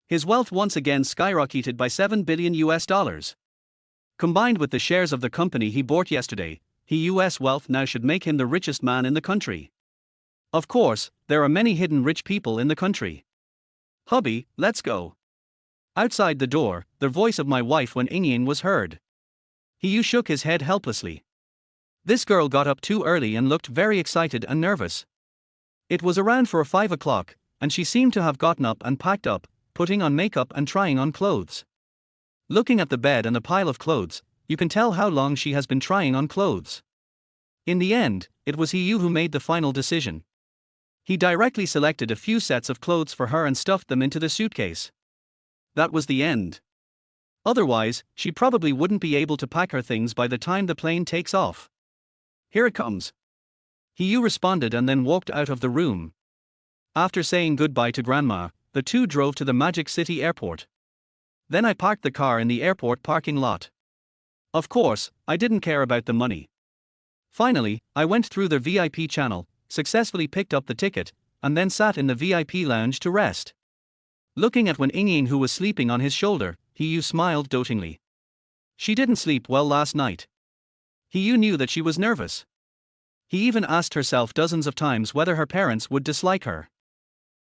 His wealth once again skyrocketed by $7 billion US. Combined with the shares of the company he bought yesterday, Hiyu's wealth now should make him the richest man in the country. Of course, there are many hidden rich people in the country. Hubby, let's go. Outside the door, the voice of my wife Wen Ying was heard. He shook his head helplessly. This girl got up too early and looked very excited and nervous. It was around 5 o'clock, and she seemed to have gotten up and packed up, putting on makeup and trying on clothes. Looking at the bed and the pile of clothes, you can tell how long she has been trying on clothes. In the end, it was he who made the final decision. He directly selected a few sets of clothes for her and stuffed them into the suitcase. That was the end. Otherwise, she probably wouldn't be able to pack her things by the time the plane takes off. Here it comes. He responded and then walked out of the room. After saying goodbye to Grandma, the two drove to the Magic City airport. Then I parked the car in the airport parking lot. Of course, I didn't care about the money. Finally, I went through the VIP channel, successfully picked up the ticket, and then sat in the VIP lounge to rest. Looking at Wen Ying who was sleeping on his shoulder, He smiled dotingly. She didn't sleep well last night. He knew that she was nervous. He even asked herself dozens of times whether her parents would dislike her.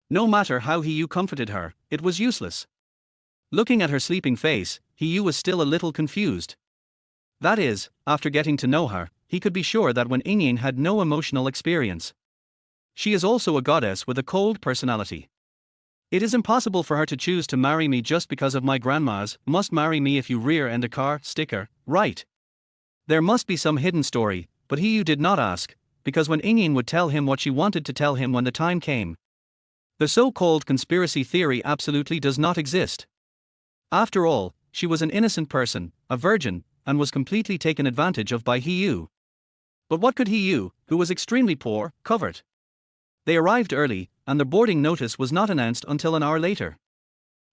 No matter how He comforted her, it was useless. Looking at her sleeping face, He was still a little confused. That is, after getting to know her, he could be sure that Wen Ying had no emotional experience. She is also a goddess with a cold personality. It is impossible for her to choose to marry me just because of my grandma's "must marry me if you rear-end a car" sticker, right? There must be some hidden story, but he did not ask, because Wen Ying would tell him what she wanted to tell him when the time came. The so-called conspiracy theory absolutely does not exist. After all, she was an innocent person, a virgin, and was completely taken advantage of by He. But what could He, who was extremely poor, covet? They arrived early, and the boarding notice was not announced until an hour later.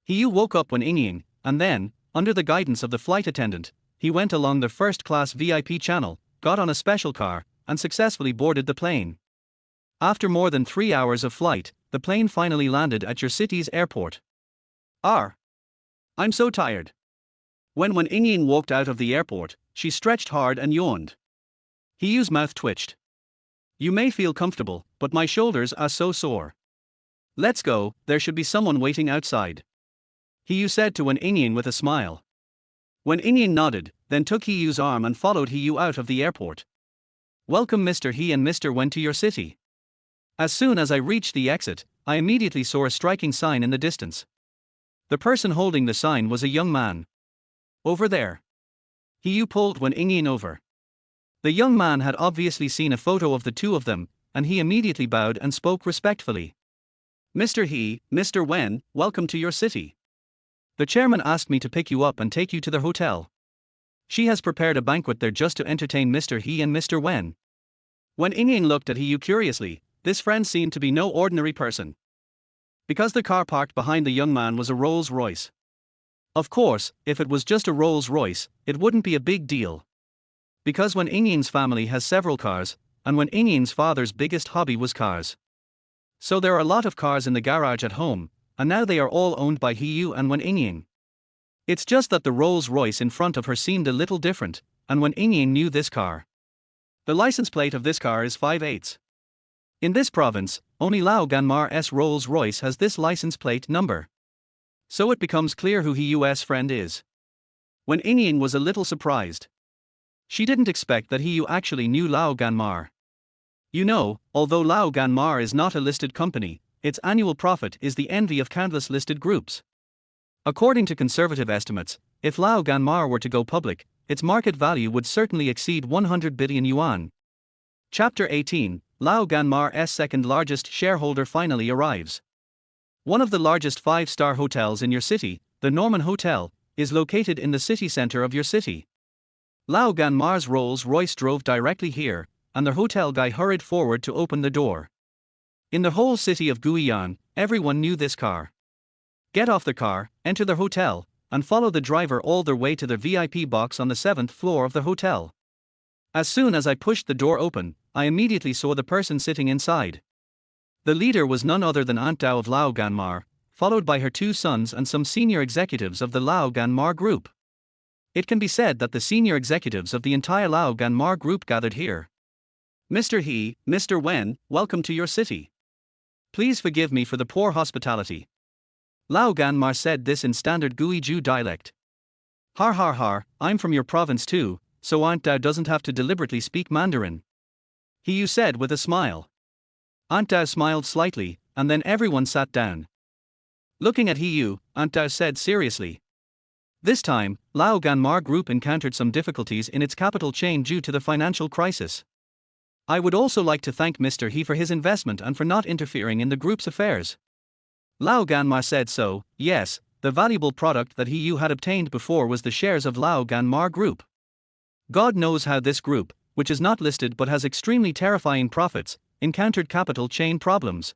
He woke up Wen Ying, and then, under the guidance of the flight attendant, he went along the first-class VIP channel, got on a special car, and successfully boarded the plane. After more than 3 hours of flight, the plane finally landed at your city's airport. I'm so tired. When Wen Ying walked out of the airport, she stretched hard and yawned. He's mouth twitched. You may feel comfortable, but my shoulders are so sore. Let's go, there should be someone waiting outside. He said to Wen Ying with a smile. Wen Ying nodded, then took He's arm and followed He out of the airport. Welcome Mr. He and Mr. Wen to your city. As soon as I reached the exit, I immediately saw a striking sign in the distance. The person holding the sign was a young man. Over there. He pulled Wen Ying over. The young man had obviously seen a photo of the two of them, and he immediately bowed and spoke respectfully. Mr. He, Mr. Wen, welcome to your city. The chairman asked me to pick you up and take you to the hotel. She has prepared a banquet there just to entertain Mr. He and Mr. Wen. Wen Ying looked at He curiously. This friend seemed to be no ordinary person. Because the car parked behind the young man was a Rolls-Royce. Of course, if it was just a Rolls-Royce, it wouldn't be a big deal. Because Wen Ying's family has several cars, and Wen Ying's father's biggest hobby was cars. So there are a lot of cars in the garage at home, and now they are all owned by He and Wen Ying. It's just that the Rolls-Royce in front of her seemed a little different, and Wen Ying knew this car. The license plate of this car is 58. In this province, only Lao Ganmar's Rolls-Royce has this license plate number. So it becomes clear who He's friend is. Wen Ying was a little surprised. She didn't expect that He actually knew Lao Ganmar. Although Lao Ganmar is not a listed company, its annual profit is the envy of countless listed groups. According to conservative estimates, if Lao Ganmar were to go public, its market value would certainly exceed 100 billion yuan. Chapter 18, Lao Ganmar's second largest shareholder finally arrives. One of the largest 5-star hotels in your city, the Norman Hotel, is located in the city center of your city. Lao Ganmar's Rolls-Royce drove directly here, and the hotel guy hurried forward to open the door. In the whole city of Guiyang, everyone knew this car. Get off the car, enter the hotel, and follow the driver all the way to the VIP box on the 7th floor of the hotel. As soon as I pushed the door open, I immediately saw the person sitting inside. The leader was none other than Aunt Dao of Lao Ganmar, followed by her 2 sons and some senior executives of the Lao Ganmar group. It can be said that the senior executives of the entire Lao Ganmar group gathered here. Mr. He, Mr. Wen, welcome to your city. Please forgive me for the poor hospitality. Lao Ganmar said this in standard Guizhou dialect. Har har har, I'm from your province too, so Aunt Dao doesn't have to deliberately speak Mandarin. He Yu said with a smile. Aunt Dao smiled slightly, and then everyone sat down. Looking at He Yu, Aunt Dao said seriously. This time, Lao Ganmar Group encountered some difficulties in its capital chain due to the financial crisis. I would also like to thank Mr. He for his investment and for not interfering in the group's affairs. Lao Ganmar said so. Yes, the valuable product that He Yu had obtained before was the shares of Lao Ganmar Group. God knows how this group, which is not listed but has extremely terrifying profits, encountered capital chain problems.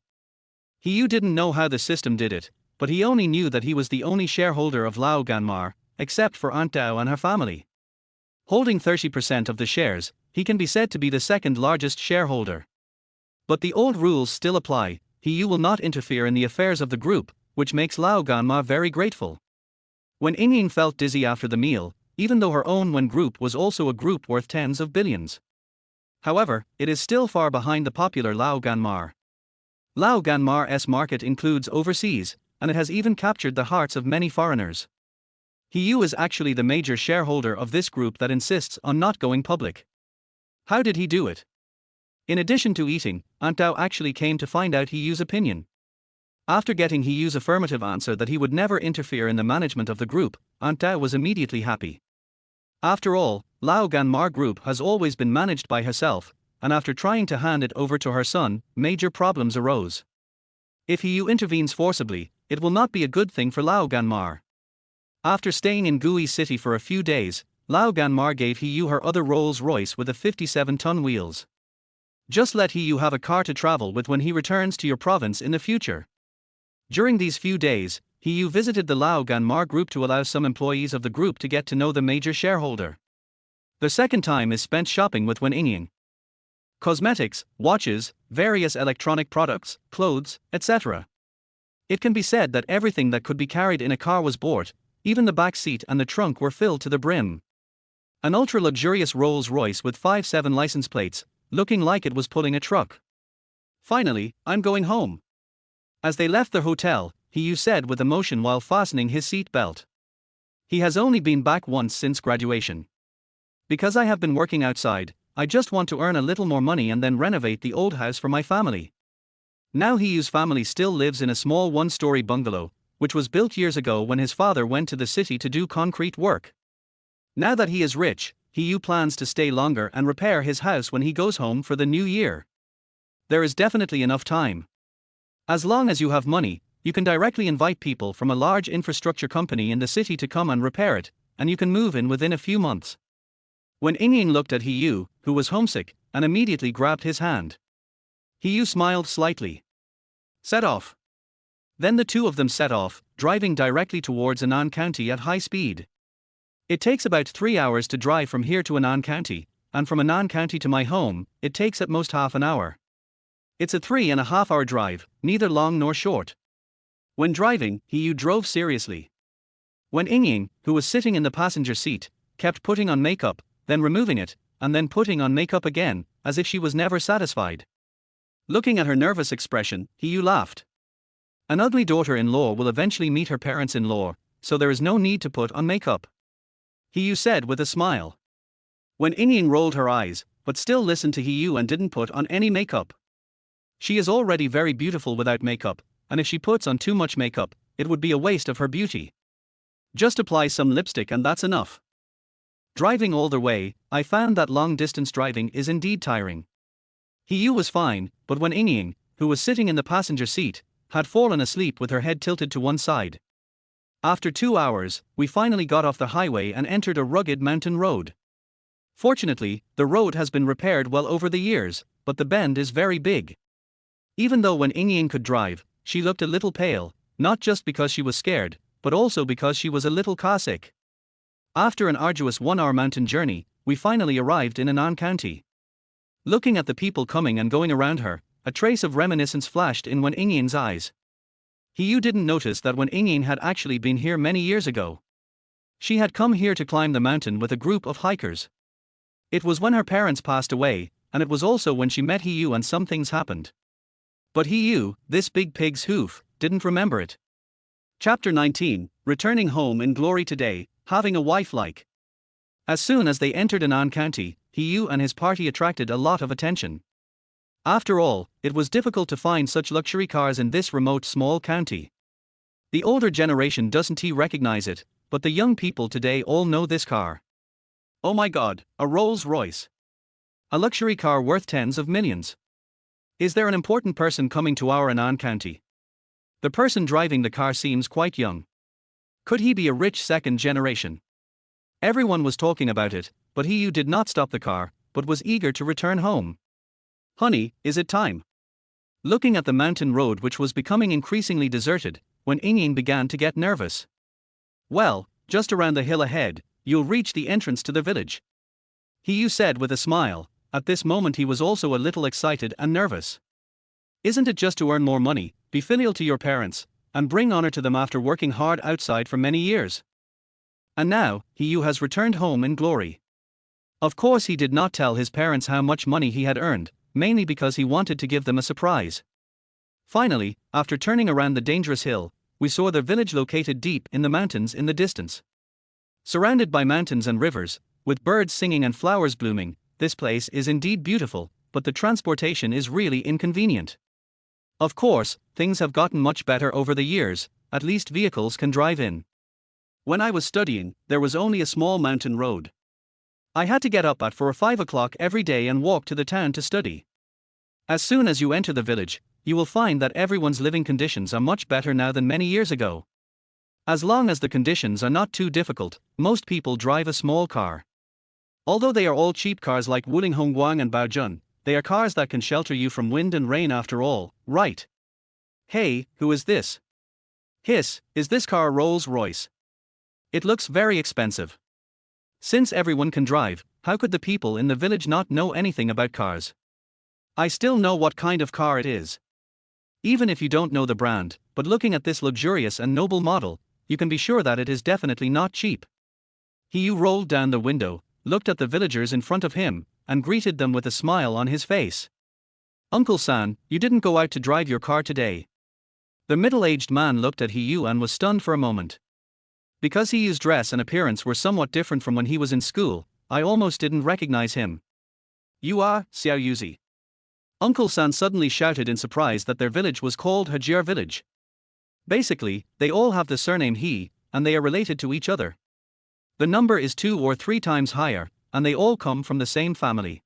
He Yu didn't know how the system did it, but he only knew that he was the only shareholder of Lao Ganmar, except for Aunt Dao and her family. Holding 30% of the shares, he can be said to be the second largest shareholder. But the old rules still apply. He Yu will not interfere in the affairs of the group, which makes Lao Ganmar very grateful. When Ying felt dizzy after the meal, even though her own Wen group was also a group worth tens of billions. However, it is still far behind the popular Lao Ganmar. Lao Ganmar's market includes overseas, and it has even captured the hearts of many foreigners. He Yu is actually the major shareholder of this group that insists on not going public. How did he do it? In addition to eating, Aunt Dao actually came to find out He Yu's opinion. After getting He Yu's affirmative answer that he would never interfere in the management of the group, Aunt Dao was immediately happy. After all, Lao Ganmar Group has always been managed by herself, and after trying to hand it over to her son, major problems arose. If He Yu intervenes forcibly, it will not be a good thing for Lao Ganmar. After staying in Gui City for a few days, Lao Ganmar gave He Yu her other Rolls-Royce with a 57-ton wheels. Just let He Yu have a car to travel with when he returns to your province in the future. During these few days, He Yu visited the Lao Ganmar Group to allow some employees of the group to get to know the major shareholder. The second time is spent shopping with Wen Ying. Cosmetics, watches, various electronic products, clothes, etc. It can be said that everything that could be carried in a car was bought, even the back seat and the trunk were filled to the brim. An ultra-luxurious Rolls-Royce with 5/7 license plates, looking like it was pulling a truck. Finally, I'm going home. As they left the hotel, He Yu said with emotion while fastening his seat belt. He has only been back once since graduation. Because I have been working outside, I just want to earn a little more money and then renovate the old house for my family. Now He Yu's family still lives in a small one-story bungalow, which was built years ago when his father went to the city to do concrete work. Now that he is rich, He Yu plans to stay longer and repair his house when he goes home for the new year. There is definitely enough time. As long as you have money, you can directly invite people from a large infrastructure company in the city to come and repair it, and you can move in within a few months. When Ying looked at He Yu, who was homesick, and immediately grabbed his hand. He Yu smiled slightly. Set off. Then the two of them set off, driving directly towards Annan County at high speed. It takes about 3 hours to drive from here to Annan County, and from Annan County to my home, it takes at most half an hour. It's a 3.5-hour drive, neither long nor short. When driving, He Yu drove seriously. When Ying, who was sitting in the passenger seat, kept putting on makeup, then removing it, and then putting on makeup again, as if she was never satisfied. Looking at her nervous expression, He Yu laughed. An ugly daughter-in-law will eventually meet her parents-in-law, so there is no need to put on makeup. He Yu said with a smile. When Ying rolled her eyes, but still listened to He Yu and didn't put on any makeup. She is already very beautiful without makeup, and if she puts on too much makeup, it would be a waste of her beauty. Just apply some lipstick and that's enough. Driving all the way, I found that long-distance driving is indeed tiring. He Yu was fine, but when Ying, who was sitting in the passenger seat, had fallen asleep with her head tilted to one side. After 2 hours, we finally got off the highway and entered a rugged mountain road. Fortunately, the road has been repaired well over the years, but the bend is very big. Even though when Ying could drive, she looked a little pale, not just because she was scared, but also because she was a little carsick. After an arduous 1-hour mountain journey, we finally arrived in Annan County. Looking at the people coming and going around her, a trace of reminiscence flashed in Wen Ying's eyes. He Yu didn't notice that Wen Ying had actually been here many years ago. She had come here to climb the mountain with a group of hikers. It was when her parents passed away, and it was also when she met He Yu and some things happened. But He Yu, this big pig's hoof, didn't remember it. Chapter 19, Returning Home in Glory Today, Having a Wife Like. As soon as they entered Annan County, Hiyu and his party attracted a lot of attention. After all, it was difficult to find such luxury cars in this remote small county. The older generation doesn't recognize it, but the young people today all know this car. Oh my god, a Rolls-Royce. A luxury car worth tens of millions. Is there an important person coming to our Annan County? The person driving the car seems quite young. Could he be a rich second generation? Everyone was talking about it, but Hiyu did not stop the car, but was eager to return home. Honey, is it time? Looking at the mountain road which was becoming increasingly deserted, when Ingyin began to get nervous. Well, just around the hill ahead, you'll reach the entrance to the village. Hiyu said with a smile. At this moment he was also a little excited and nervous. Isn't it just to earn more money, be filial to your parents, and bring honor to them after working hard outside for many years? And now, Hiyu has returned home in glory. Of course he did not tell his parents how much money he had earned, mainly because he wanted to give them a surprise. Finally, after turning around the dangerous hill, we saw the village located deep in the mountains in the distance. Surrounded by mountains and rivers, with birds singing and flowers blooming, this place is indeed beautiful, but the transportation is really inconvenient. Of course, things have gotten much better over the years, at least vehicles can drive in. When I was studying, there was only a small mountain road. I had to get up at 4 or 5 o'clock every day and walk to the town to study. As soon as you enter the village, you will find that everyone's living conditions are much better now than many years ago. As long as the conditions are not too difficult, most people drive a small car. Although they are all cheap cars like Wuling Hongguang and Baojun, they are cars that can shelter you from wind and rain after all, right? Hey, who is this? Hiss, is this car a Rolls-Royce? It looks very expensive. Since everyone can drive, how could the people in the village not know anything about cars? I still know what kind of car it is. Even if you don't know the brand, but looking at this luxurious and noble model, you can be sure that it is definitely not cheap. Hiyu rolled down the window, looked at the villagers in front of him, and greeted them with a smile on his face. Uncle San, you didn't go out to drive your car today. The middle-aged man looked at Hiyu and was stunned for a moment. Because Hiyu's dress and appearance were somewhat different from when he was in school, I almost didn't recognize him. You are, Xiao Yuzi. Uncle San suddenly shouted in surprise that their village was called Hajir village. Basically, they all have the surname He, and they are related to each other. The number is 2 or 3 times higher, and they all come from the same family.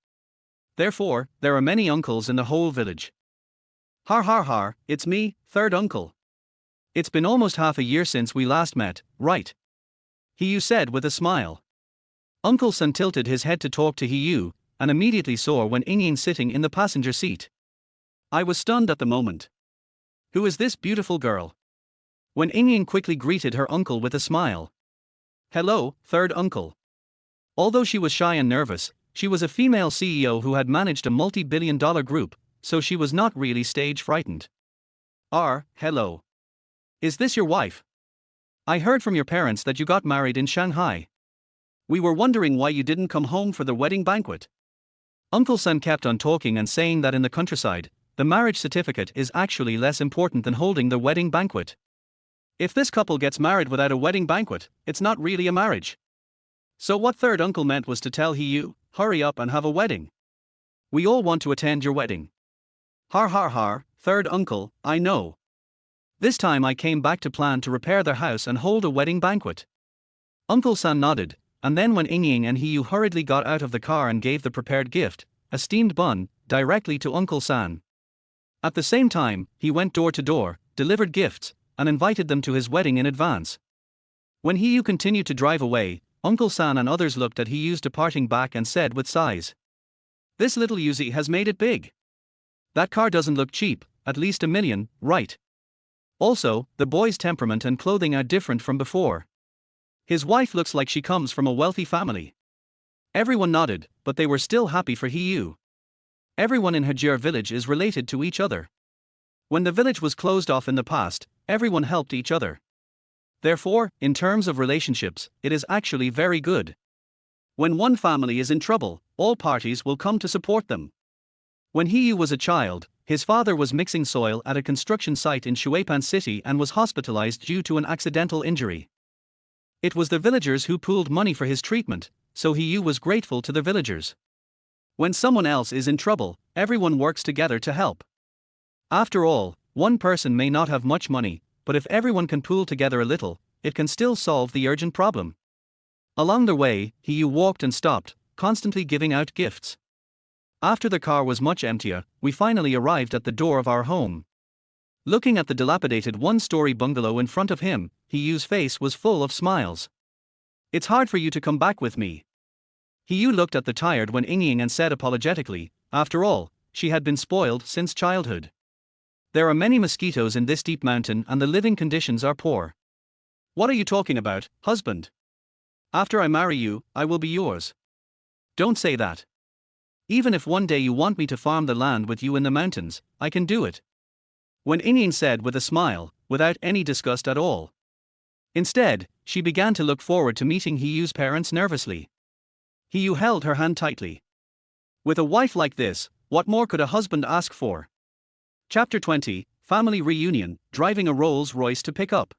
Therefore, there are many uncles in the whole village. Har har har, it's me, third uncle. It's been almost half a year since we last met, right? Hiyu said with a smile. Uncle San tilted his head to talk to Hiyu, and immediately saw when Ingyin sitting in the passenger seat. I was stunned at the moment. Who is this beautiful girl? When Ingyin quickly greeted her uncle with a smile. Hello, third uncle. Although she was shy and nervous, she was a female CEO who had managed a multi-billion-dollar group, so she was not really stage frightened. Hello. Is this your wife? I heard from your parents that you got married in Shanghai. We were wondering why you didn't come home for the wedding banquet. Uncle San kept on talking and saying that in the countryside, the marriage certificate is actually less important than holding the wedding banquet. If this couple gets married without a wedding banquet, it's not really a marriage. So what third uncle meant was to tell Hiyu, hurry up and have a wedding. We all want to attend your wedding. Har har har, third uncle, I know. This time I came back to plan to repair their house and hold a wedding banquet. Uncle San nodded, and then when Ingyin and Hiyu hurriedly got out of the car and gave the prepared gift, a steamed bun, directly to Uncle San. At the same time, he went door to door, delivered gifts, and invited them to his wedding in advance. When Hiyu continued to drive away, Uncle San and others looked at Hiyu's departing back and said with sighs. This little Yuzi has made it big. That car doesn't look cheap, at least $1 million, right? Also, the boy's temperament and clothing are different from before. His wife looks like she comes from a wealthy family. Everyone nodded, but they were still happy for Hiyu. Everyone in Hajir village is related to each other. When the village was closed off in the past, everyone helped each other. Therefore, in terms of relationships, it is actually very good. When one family is in trouble, all parties will come to support them. When Hiyu was a child, His father was mixing soil at a construction site in Shuepan City and was hospitalized due to an accidental injury. It was the villagers who pooled money for his treatment, so Hiyu was grateful to the villagers. When someone else is in trouble, everyone works together to help. After all, one person may not have much money, but if everyone can pool together a little, it can still solve the urgent problem. Along the way, Hiyu walked and stopped, constantly giving out gifts. After the car was much emptier, we finally arrived at the door of our home. Looking at the dilapidated one-story bungalow in front of him, Hiyu's face was full of smiles. "It's hard for you to come back with me." Hiyu looked at the tired Wen Yingying and said apologetically, after all, she had been spoiled since childhood. There are many mosquitoes in this deep mountain and the living conditions are poor. "What are you talking about, husband? After I marry you, I will be yours." "Don't say that. Even if one day you want me to farm the land with you in the mountains, I can do it," Wen Yingying said with a smile, without any disgust at all. Instead, she began to look forward to meeting Hiyu's parents nervously. Hiyu held her hand tightly. With a wife like this, what more could a husband ask for? Chapter 20, Family Reunion, driving a Rolls-Royce to pick up.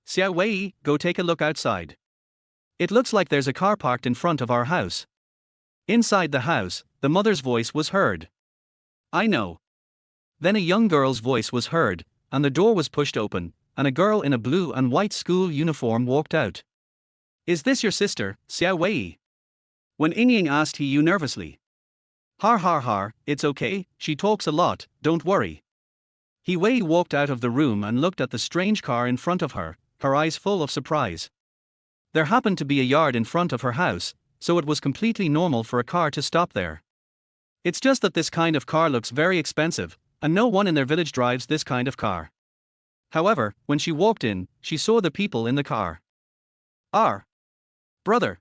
"Xiao Wei, go take a look outside. It looks like there's a car parked in front of our house." Inside the house, the mother's voice was heard. "I know." Then a young girl's voice was heard, and the door was pushed open, and a girl in a blue and white school uniform walked out. "Is this your sister, Xiao Wei?" Wen Yingying asked Hiyu nervously. Har har har, it's okay, she talks a lot, don't worry." He Wei walked out of the room and looked at the strange car in front of her eyes full of surprise. There happened to be a yard in front of her house, so it was completely normal for a car to stop there. It's just that this kind of car looks very expensive, and no one in their village drives this kind of car. However, when she walked in, she saw the people in the car. "Our brother!"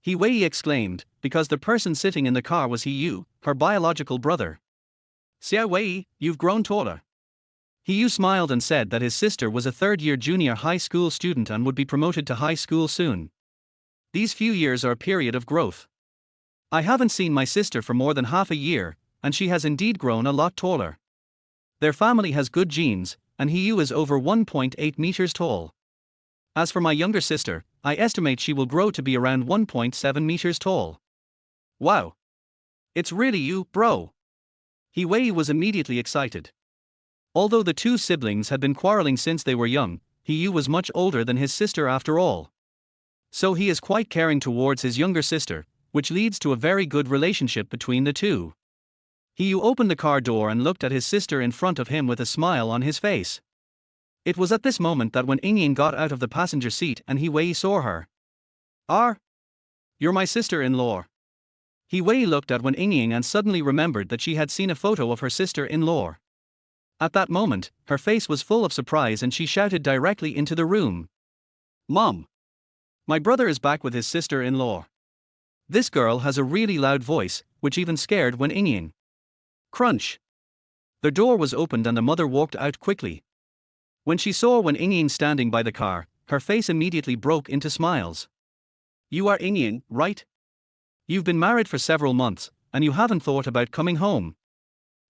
He Wei exclaimed, because the person sitting in the car was Hiyu, her biological brother. "Xiao Wei, you've grown taller." Hiyu smiled and said that his sister was a third-year junior high school student and would be promoted to high school soon. These few years are a period of growth. I haven't seen my sister for more than half a year, and she has indeed grown a lot taller. Their family has good genes, and Hiyu is over 1.8 meters tall. As for my younger sister, I estimate she will grow to be around 1.7 meters tall. "Wow! It's really you, bro!" He Wei was immediately excited. Although the two siblings had been quarreling since they were young, Hiyu was much older than his sister after all. So he is quite caring towards his younger sister, which leads to a very good relationship between the two. Hiyu opened the car door and looked at his sister in front of him with a smile on his face. It was at this moment that Wen Yingying got out of the passenger seat and He Wei saw her. You're my sister-in-law." He Wei looked at Wen Yingying and suddenly remembered that she had seen a photo of her sister-in-law. At that moment, her face was full of surprise and she shouted directly into the room. "Mom! My brother is back with his sister-in-law. This girl has a really loud voice, which even scared Wen Yingying." Crunch! The door was opened and the mother walked out quickly. When she saw Wen Yingying standing by the car, her face immediately broke into smiles. "You are Yingying, right? You've been married for several months, and you haven't thought about coming home.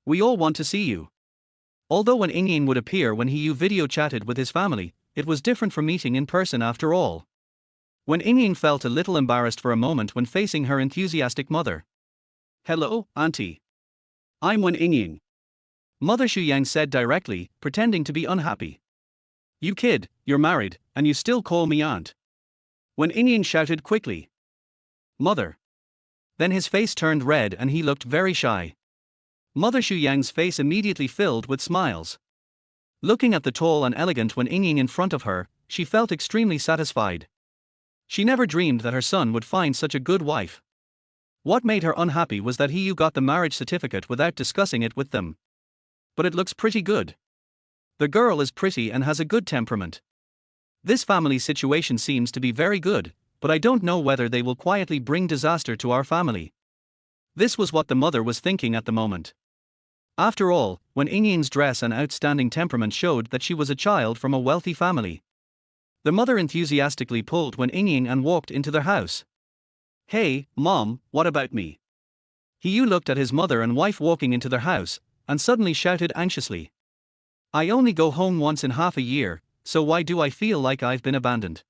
We all want to see you." Although Wen Yingying would appear when Hiyu video chatted with his family, it was different from meeting in person after all. Wen Yingying felt a little embarrassed for a moment when facing her enthusiastic mother. "Hello, Auntie. I'm Wen Yingying," Mother Shuyang said directly, pretending to be unhappy. "You kid, you're married, and you still call me aunt," Wen Yingying shouted quickly. "Mother." Then his face turned red and he looked very shy. Mother Shuyang's face immediately filled with smiles. Looking at the tall and elegant Wen Yingying in front of her, she felt extremely satisfied. She never dreamed that her son would find such a good wife. What made her unhappy was that Hiyu got the marriage certificate without discussing it with them. But it looks pretty good. The girl is pretty and has a good temperament. This family situation seems to be very good, but I don't know whether they will quietly bring disaster to our family. This was what the mother was thinking at the moment. After all, Wen Yingying's dress and outstanding temperament showed that she was a child from a wealthy family. The mother enthusiastically pulled Wen Yingying and walked into their house. "Hey, Mom, what about me?" Hiyu looked at his mother and wife walking into their house, and suddenly shouted anxiously. I only go home once in half a year, so why do I feel like I've been abandoned?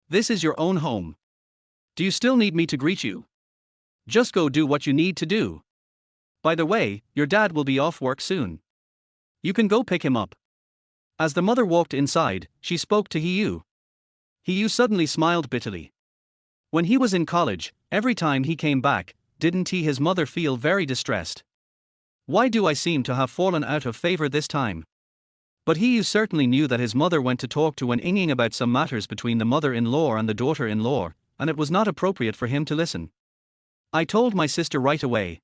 This is your own home. Do you still need me to greet you? Just go do what you need to do. By the way, your dad will be off work soon. You can go pick him up. As the mother walked inside, she spoke to Hiyu. Hiyu suddenly smiled bitterly. When he was in college, every time he came back, didn't his mother feel very distressed? Why do I seem to have fallen out of favor this time? But Hiyu certainly knew that his mother went to talk to Wen Yingying about some matters between the mother-in-law and the daughter-in-law, and it was not appropriate for him to listen. I told my sister right away.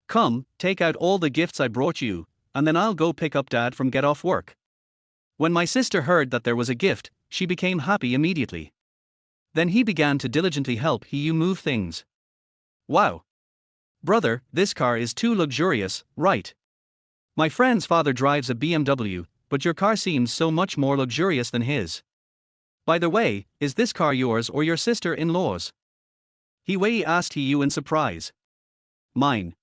Come, take out all the gifts I brought you, and then I'll go pick up Dad from get off work. When my sister heard that there was a gift, she became happy immediately. Then he began to diligently help Hiyu move things. Wow! Brother, this car is too luxurious, right? My friend's father drives a BMW, but your car seems so much more luxurious than his. By the way, is this car yours or your sister-in-law's? Hiwei asked Hiyu in surprise. Mine.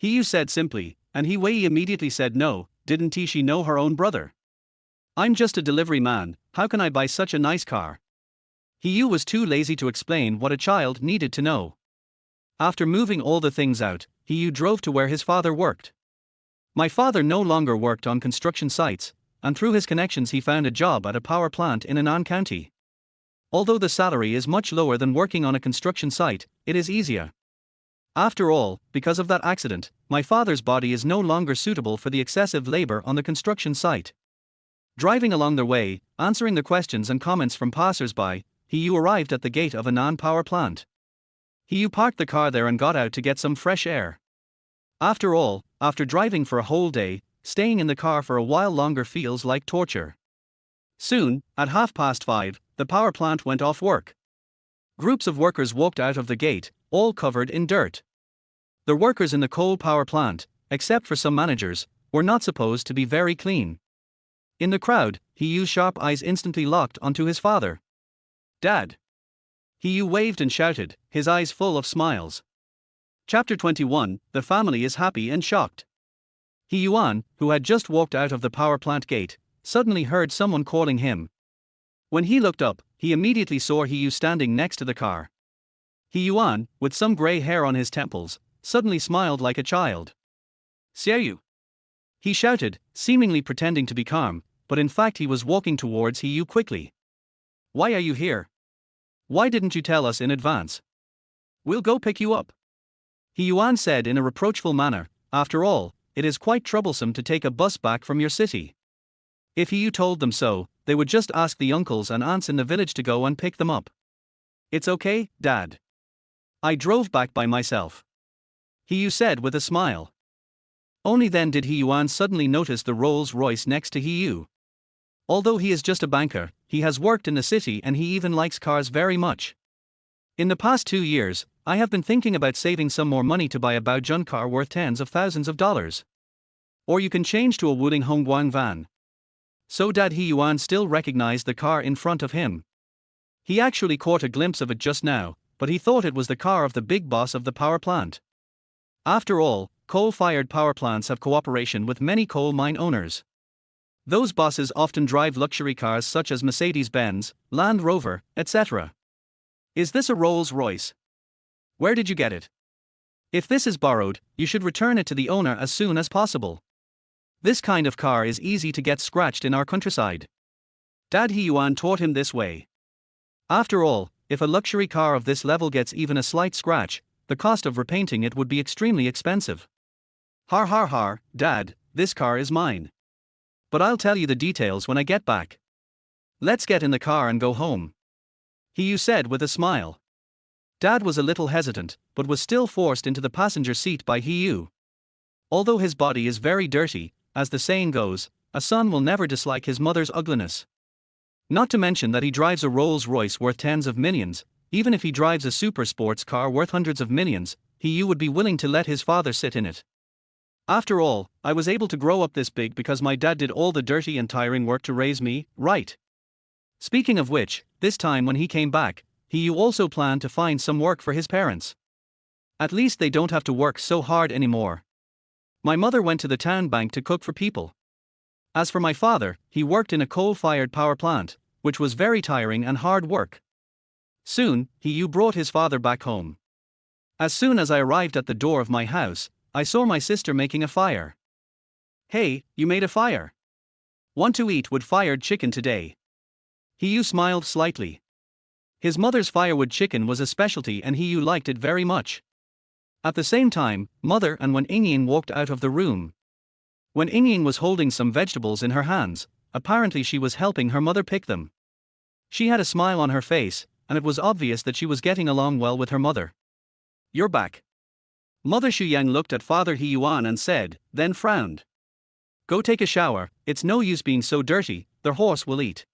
Hiyu said simply, and Hiwei immediately said no, didn't she know her own brother? I'm just a delivery man, how can I buy such a nice car? Hiyu was too lazy to explain what a child needed to know. After moving all the things out, Hiyu drove to where his father worked. My father no longer worked on construction sites, and through his connections he found a job at a power plant in Annan County. Although the salary is much lower than working on a construction site, it is easier. After all, because of that accident, my father's body is no longer suitable for the excessive labor on the construction site. Driving along their way, answering the questions and comments from passers-by, Hiyu arrived at the gate of Annan power plant. Hiyu parked the car there and got out to get some fresh air. After all, after driving for a whole day, staying in the car for a while longer feels like torture. Soon, at 5:30, the power plant went off work. Groups of workers walked out of the gate, all covered in dirt. The workers in the coal power plant, except for some managers, were not supposed to be very clean. In the crowd, Hiyu's sharp eyes instantly locked onto his father. Dad! Hiyu waved and shouted, his eyes full of smiles. Chapter 21, The family is happy and shocked. Hiyuan, who had just walked out of the power plant gate, suddenly heard someone calling him. When he looked up, he immediately saw Hiyu standing next to the car. Hiyuan, with some gray hair on his temples, suddenly smiled like a child. Xiaoyu! He shouted, seemingly pretending to be calm, but in fact he was walking towards Hiyu quickly. Why are you here? Why didn't you tell us in advance? We'll go pick you up. Hiyuan said in a reproachful manner, after all, it is quite troublesome to take a bus back from your city. If Hiyu told them so, they would just ask the uncles and aunts in the village to go and pick them up. It's okay, Dad. I drove back by myself. Hiyu said with a smile. Only then did Hiyuan suddenly notice the Rolls-Royce next to Hiyu. Although he is just a banker, he has worked in the city and he even likes cars very much. In the past 2 years, I have been thinking about saving some more money to buy a Baojun car worth tens of thousands of dollars. Or you can change to a Wuling Hongguang van. So Dad Hiyuan still recognized the car in front of him. He actually caught a glimpse of it just now, but he thought it was the car of the big boss of the power plant. After all, coal-fired power plants have cooperation with many coal mine owners. Those bosses often drive luxury cars such as Mercedes-Benz, Land Rover, etc. Is this a Rolls-Royce? Where did you get it? If this is borrowed, you should return it to the owner as soon as possible. This kind of car is easy to get scratched in our countryside. Dad Hiyuan taught him this way. After all, if a luxury car of this level gets even a slight scratch, the cost of repainting it would be extremely expensive. Har har har, Dad, this car is mine. But I'll tell you the details when I get back. Let's get in the car and go home. Hiyu said with a smile. Dad was a little hesitant, but was still forced into the passenger seat by Hiyu. Although his body is very dirty, as the saying goes, a son will never dislike his mother's ugliness. Not to mention that he drives a Rolls-Royce worth tens of millions. Even if he drives a super sports car worth hundreds of millions, Hiyu would be willing to let his father sit in it. After all, I was able to grow up this big because my dad did all the dirty and tiring work to raise me, right? Speaking of which, this time when he came back, Hiyu also planned to find some work for his parents. At least they don't have to work so hard anymore. My mother went to the town bank to cook for people. As for my father, he worked in a coal-fired power plant, which was very tiring and hard work. Soon, he brought his father back home. As soon as I arrived at the door of my house, I saw my sister making a fire. Hey, you made a fire. Want to eat wood fired chicken today? He smiled slightly. His mother's firewood chicken was a specialty and he liked it very much. At the same time, mother and Wen Ying walked out of the room. Wen Ying was holding some vegetables in her hands, apparently she was helping her mother pick them. She had a smile on her face, and it was obvious that she was getting along well with her mother. You're back. Mother Shuyang looked at Father He Yuan and said, then frowned. Go take a shower, it's no use being so dirty, the horse will eat.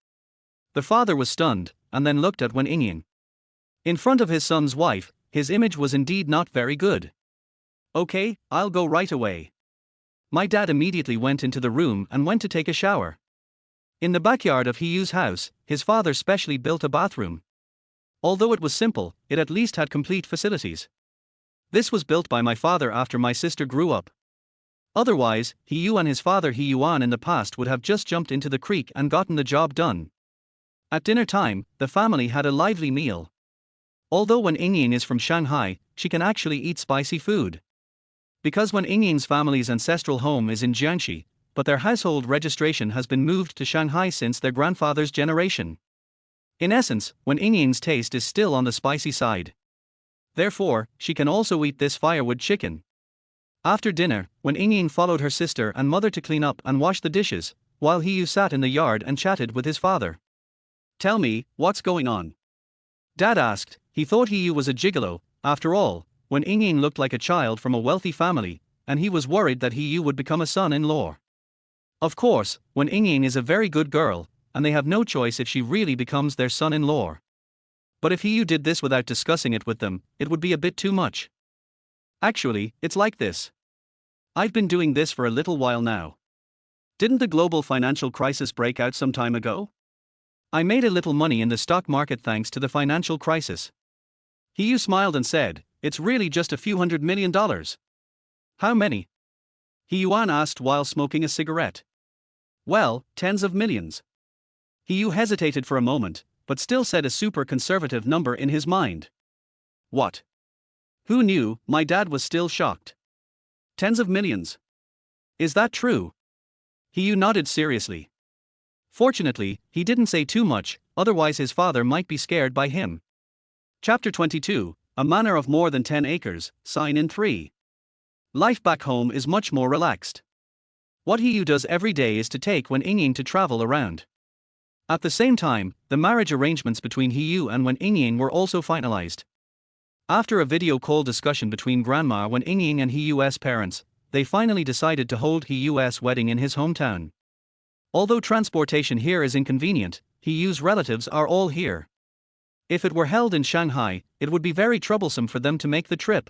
The father was stunned, and then looked at Wen Ying. In front of his son's wife, his image was indeed not very good. Okay, I'll go right away. My dad immediately went into the room and went to take a shower. In the backyard of He Yu's house, his father specially built a bathroom. Although it was simple, it at least had complete facilities. This was built by my father after my sister grew up. Otherwise, He Yu and his father He Yuan in the past would have just jumped into the creek and gotten the job done. At dinner time, the family had a lively meal. Although Wen Ying is from Shanghai, she can actually eat spicy food. Because Wen Ying's family's ancestral home is in Jiangxi, but their household registration has been moved to Shanghai since their grandfather's generation. In essence, Wen Ying's taste is still on the spicy side. Therefore, she can also eat this firewood chicken. After dinner, Wen Ying followed her sister and mother to clean up and wash the dishes, while He Yu sat in the yard and chatted with his father. Tell me, what's going on? Dad asked. He thought He Yu was a gigolo. After all, Wen Ying looked like a child from a wealthy family, and he was worried that He Yu would become a son-in-law. Of course, Wen Ying is a very good girl, and they have no choice if she really becomes their son-in-law. But if He Yu did this without discussing it with them, it would be a bit too much. Actually, it's like this. I've been doing this for a little while now. Didn't the global financial crisis break out some time ago? I made a little money in the stock market thanks to the financial crisis. He Yu smiled and said, it's really just a few $100 million. How many? He Yuan asked while smoking a cigarette. Well, tens of millions. He Yu hesitated for a moment, but still said a super conservative number in his mind. What? Who knew? My dad was still shocked. Tens of millions. Is that true? He Yu nodded seriously. Fortunately, he didn't say too much, otherwise his father might be scared by him. Chapter 22, A Manor of More Than 10 Acres, Sign in 3. Life back home is much more relaxed. What He Yu does every day is to take Wen Ying to travel around. At the same time, the marriage arrangements between He Yu and Wen Ying were also finalized. After a video call discussion between Grandma Wen Ying and He Yu's parents, they finally decided to hold He Yu's wedding in his hometown. Although transportation here is inconvenient, He Yu's relatives are all here. If it were held in Shanghai, it would be very troublesome for them to make the trip.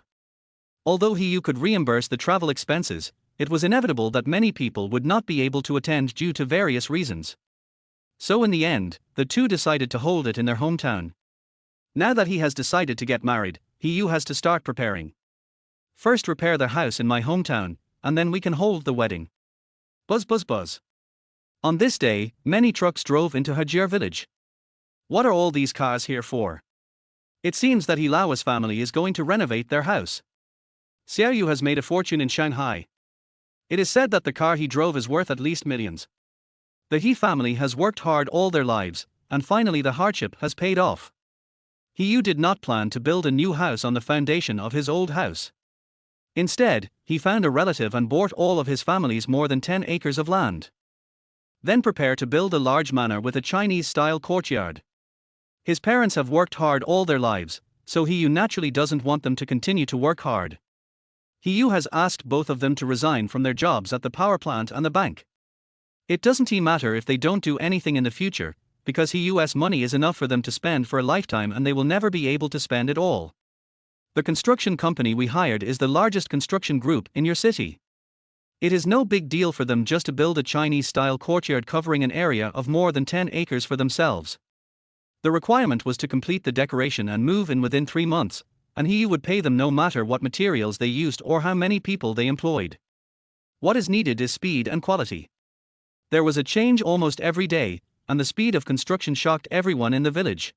Although He Yu could reimburse the travel expenses, it was inevitable that many people would not be able to attend due to various reasons. So in the end, the two decided to hold it in their hometown. Now that he has decided to get married, He Yu has to start preparing. First repair their house in my hometown, and then we can hold the wedding. Buzz buzz buzz. On this day, many trucks drove into Hajir village. What are all these cars here for? It seems that He Lau's family is going to renovate their house. Xiao Yu has made a fortune in Shanghai. It is said that the car he drove is worth at least millions. The He family has worked hard all their lives, and finally the hardship has paid off. He Yu did not plan to build a new house on the foundation of his old house. Instead, he found a relative and bought all of his family's more than 10 acres of land. Then prepare to build a large manor with a Chinese-style courtyard. His parents have worked hard all their lives, so He Yu naturally doesn't want them to continue to work hard. He Yu has asked both of them to resign from their jobs at the power plant and the bank. It doesn't matter if they don't do anything in the future, because He Yu's money is enough for them to spend for a lifetime and they will never be able to spend it all. The construction company we hired is the largest construction group in your city. It is no big deal for them just to build a Chinese-style courtyard covering an area of more than 10 acres for themselves. The requirement was to complete the decoration and move in within 3 months, and He Yu would pay them no matter what materials they used or how many people they employed. What is needed is speed and quality. There was a change almost every day, and the speed of construction shocked everyone in the village.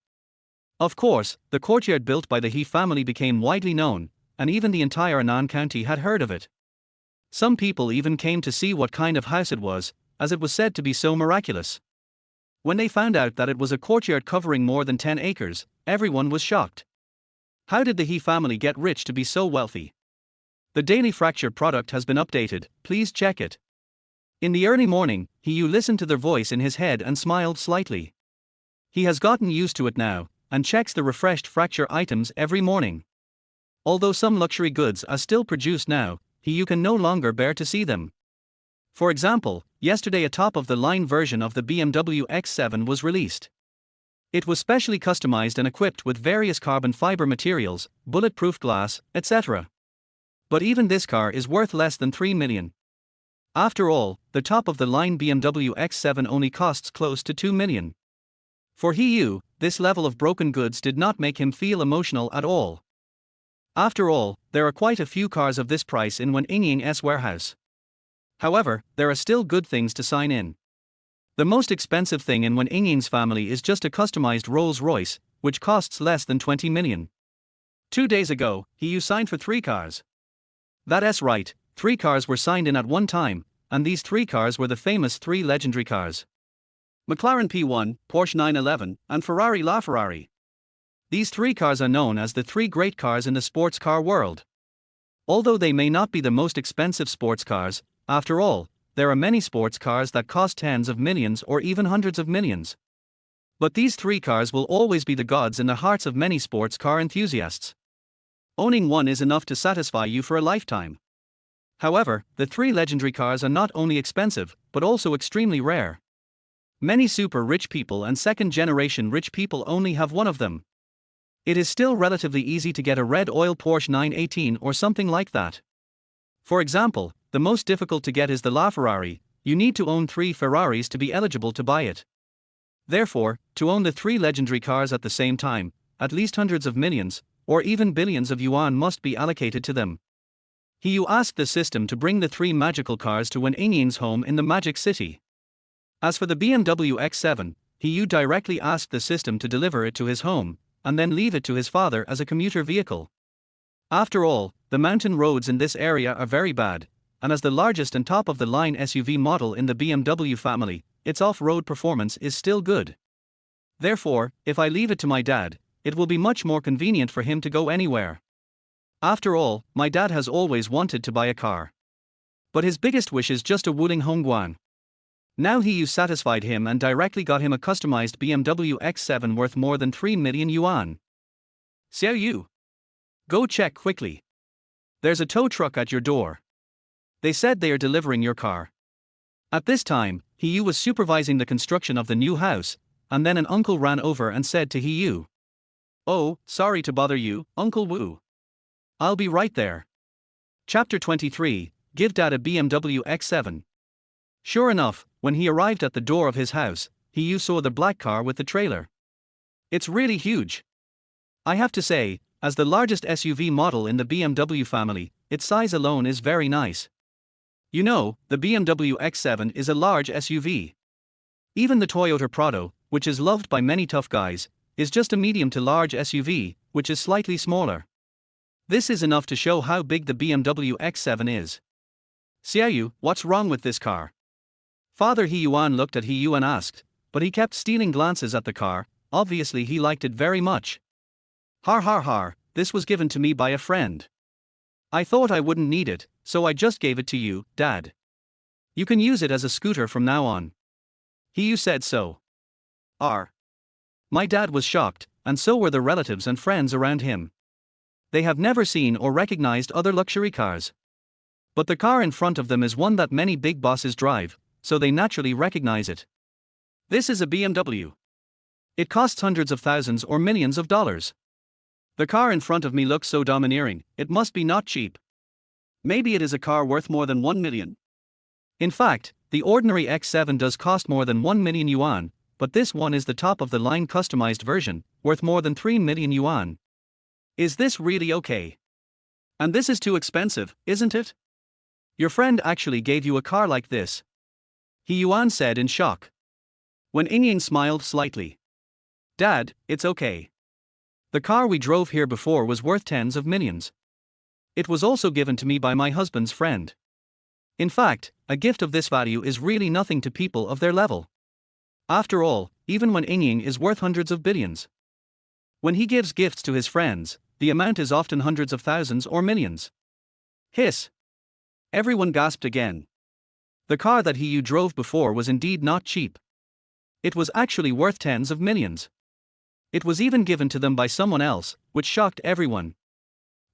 Of course, the courtyard built by the He family became widely known, and even the entire Annan County had heard of it. Some people even came to see what kind of house it was, as it was said to be so miraculous. When they found out that it was a courtyard covering more than 10 acres, everyone was shocked. How did the He family get rich to be so wealthy? The daily fracture product has been updated, please check it. In the early morning, He listened to their voice in his head and smiled slightly. He has gotten used to it now, and checks the refreshed fracture items every morning. Although some luxury goods are still produced now, He can no longer bear to see them. For example, yesterday a top-of-the-line version of the BMW X7 was released. It was specially customized and equipped with various carbon fiber materials, bulletproof glass, etc. But even this car is worth less than 3 million. After all, the top-of-the-line BMW X7 only costs close to 2 million. For this level of broken goods did not make him feel emotional at all. After all, there are quite a few cars of this price in Wan Ying's warehouse. However, there are still good things to sign in. The most expensive thing in Wan Ying's family is just a customized Rolls-Royce, which costs less than 20 million. 2 days ago, He signed for 3 cars. That's right, 3 cars were signed in at one time, and these 3 cars were the famous 3 legendary cars: McLaren P1, Porsche 911, and Ferrari LaFerrari. These 3 cars are known as the 3 great cars in the sports car world. Although they may not be the most expensive sports cars, after all, there are many sports cars that cost tens of millions or even hundreds of millions. But these 3 cars will always be the gods in the hearts of many sports car enthusiasts. Owning one is enough to satisfy you for a lifetime. However, the 3 legendary cars are not only expensive, but also extremely rare. Many super rich people and second-generation rich people only have one of them. It is still relatively easy to get a red oil Porsche 918 or something like that. For example, the most difficult to get is the LaFerrari. You need to own 3 Ferraris to be eligible to buy it. Therefore, to own the 3 legendary cars at the same time, at least hundreds of millions, or even billions of yuan must be allocated to them. He asked the system to bring the 3 magical cars to Wan Ying's home in the Magic City. As for the BMW X7, He directly asked the system to deliver it to his home, and then leave it to his father as a commuter vehicle. After all, the mountain roads in this area are very bad, and as the largest and top-of-the-line SUV model in the BMW family, its off-road performance is still good. Therefore, if I leave it to my dad, it will be much more convenient for him to go anywhere. After all, my dad has always wanted to buy a car. But his biggest wish is just a Wuling Hongguan. Now He satisfied him and directly got him a customized BMW X7 worth more than 3 million yuan. Xiao Yu. Go check quickly. There's a tow truck at your door. They said they are delivering your car. At this time, He was supervising the construction of the new house, and then an uncle ran over and said to He, "Oh, sorry to bother you, Uncle Wu. I'll be right there." Chapter 23, Give Dad a BMW X7. Sure enough, when he arrived at the door of his house, He saw the black car with the trailer. It's really huge. I have to say, as the largest SUV model in the BMW family, its size alone is very nice. You know, the BMW X7 is a large SUV. Even the Toyota Prado, which is loved by many tough guys, is just a medium to large SUV, which is slightly smaller. This is enough to show how big the BMW X7 is. Xiaoyu, what's wrong with this car? Father He Yuan looked at He Yu and asked, but he kept stealing glances at the car. Obviously he liked it very much. Har har har, this was given to me by a friend. I thought I wouldn't need it, so I just gave it to you, Dad. You can use it as a scooter from now on. He said so. My dad was shocked, and so were the relatives and friends around him. They have never seen or recognized other luxury cars. But the car in front of them is one that many big bosses drive, so they naturally recognize it. This is a BMW. It costs hundreds of thousands or millions of dollars. The car in front of me looks so domineering, it must be not cheap. Maybe it is a car worth more than 1 million. In fact, the ordinary X7 does cost more than 1 million yuan, but this one is the top-of-the-line customized version, worth more than 3 million yuan. Is this really okay? And this is too expensive, isn't it? Your friend actually gave you a car like this? He Yuan said in shock. Wen Yingying smiled slightly. Dad, it's okay. The car we drove here before was worth tens of millions. It was also given to me by my husband's friend. In fact, a gift of this value is really nothing to people of their level. After all, even Wen Yingying is worth hundreds of billions. When he gives gifts to his friends, the amount is often hundreds of thousands or millions. Hiss. Everyone gasped again. The car that He Yu drove before was indeed not cheap. It was actually worth tens of millions. It was even given to them by someone else, which shocked everyone.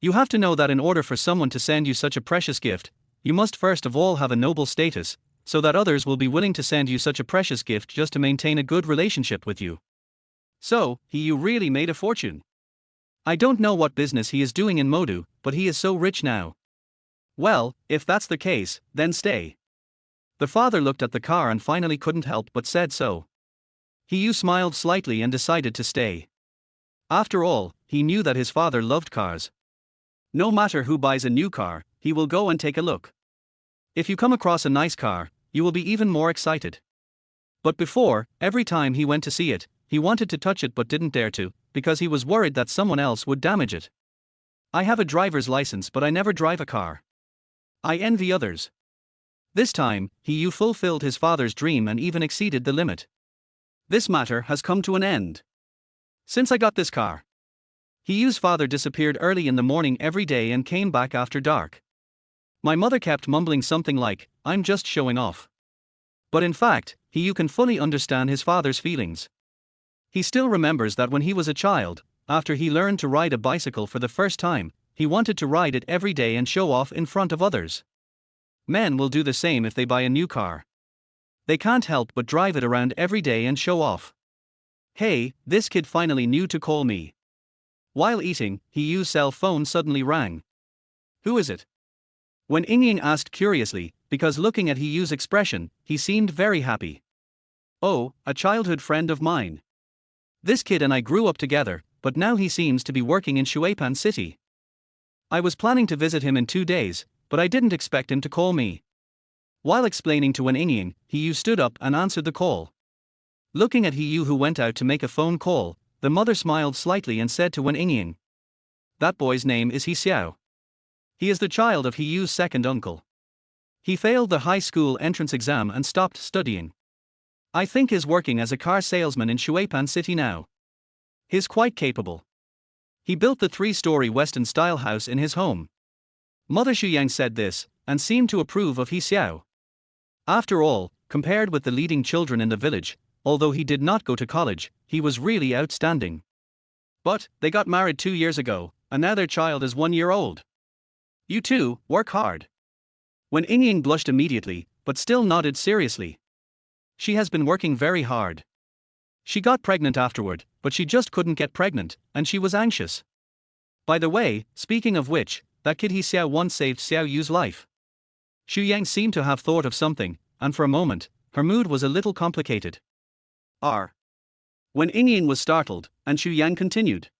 You have to know that in order for someone to send you such a precious gift, you must first of all have a noble status, so that others will be willing to send you such a precious gift just to maintain a good relationship with you. So, He Yu really made a fortune. I don't know what business he is doing in Modu, but he is so rich now. Well, if that's the case, then stay. The father looked at the car and finally couldn't help but said so. He Yu smiled slightly and decided to stay. After all, he knew that his father loved cars. No matter who buys a new car, he will go and take a look. If you come across a nice car, you will be even more excited. But before, every time he went to see it, he wanted to touch it but didn't dare to, because he was worried that someone else would damage it. I have a driver's license but I never drive a car. I envy others. This time, He Yu fulfilled his father's dream and even exceeded the limit. This matter has come to an end. Since I got this car. He Yu's father disappeared early in the morning every day and came back after dark. My mother kept mumbling something like, "I'm just showing off." But in fact, He Yu can fully understand his father's feelings. He still remembers that when he was a child, after he learned to ride a bicycle for the first time, he wanted to ride it every day and show off in front of others. Men will do the same if they buy a new car. They can't help but drive it around every day and show off. Hey, this kid finally knew to call me. While eating, He Yu's cell phone suddenly rang. Who is it? Wen Yingying asked curiously, because looking at He Yu's expression, he seemed very happy. Oh, a childhood friend of mine. This kid and I grew up together, but now he seems to be working in Shuipan City. I was planning to visit him in 2 days, but I didn't expect him to call me. While explaining to Wen Yingying, He Yu stood up and answered the call. Looking at He Yu who went out to make a phone call, the mother smiled slightly and said to Wen Yingying, "That boy's name is He Xiao. He is the child of He Yu's second uncle. He failed the high school entrance exam and stopped studying. I think he's working as a car salesman in Shuipan City now. He's quite capable. He built the 3-story Western-style house in his home." Mother Xuyang said this, and seemed to approve of He Xiao. After all, compared with the leading children in the village, although he did not go to college, he was really outstanding. But, they got married 2 years ago, and now their child is 1 year old. You too, work hard. Wen Yingying blushed immediately, but still nodded seriously. She has been working very hard. She got pregnant afterward, but she just couldn't get pregnant, and she was anxious. By the way, speaking of which, that kid He Xiao once saved Xiao Yu's life. Xu Yang seemed to have thought of something, and for a moment, her mood was a little complicated. Wen Yingying was startled, and Xu Yang continued.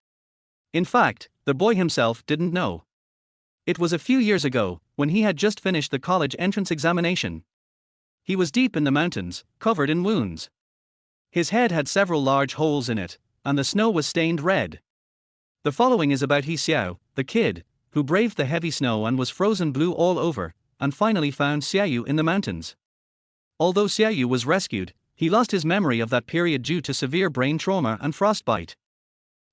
In fact, the boy himself didn't know. It was a few years ago, when he had just finished the college entrance examination. He was deep in the mountains, covered in wounds. His head had several large holes in it, and the snow was stained red. The following is about He Xiao, the kid, who braved the heavy snow and was frozen blue all over, and finally found Xiaoyu in the mountains. Although Xiaoyu was rescued, he lost his memory of that period due to severe brain trauma and frostbite.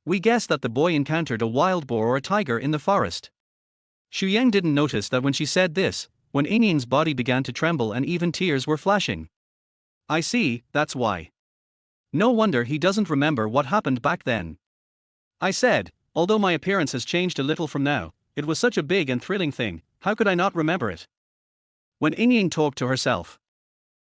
We guess that the boy encountered a wild boar or a tiger in the forest. Xu Yang didn't notice that when she said this, when Yingying's body began to tremble and even tears were flashing. I see, that's why. No wonder he doesn't remember what happened back then. I said, although my appearance has changed a little from now, it was such a big and thrilling thing, how could I not remember it? When Yingying talked to herself.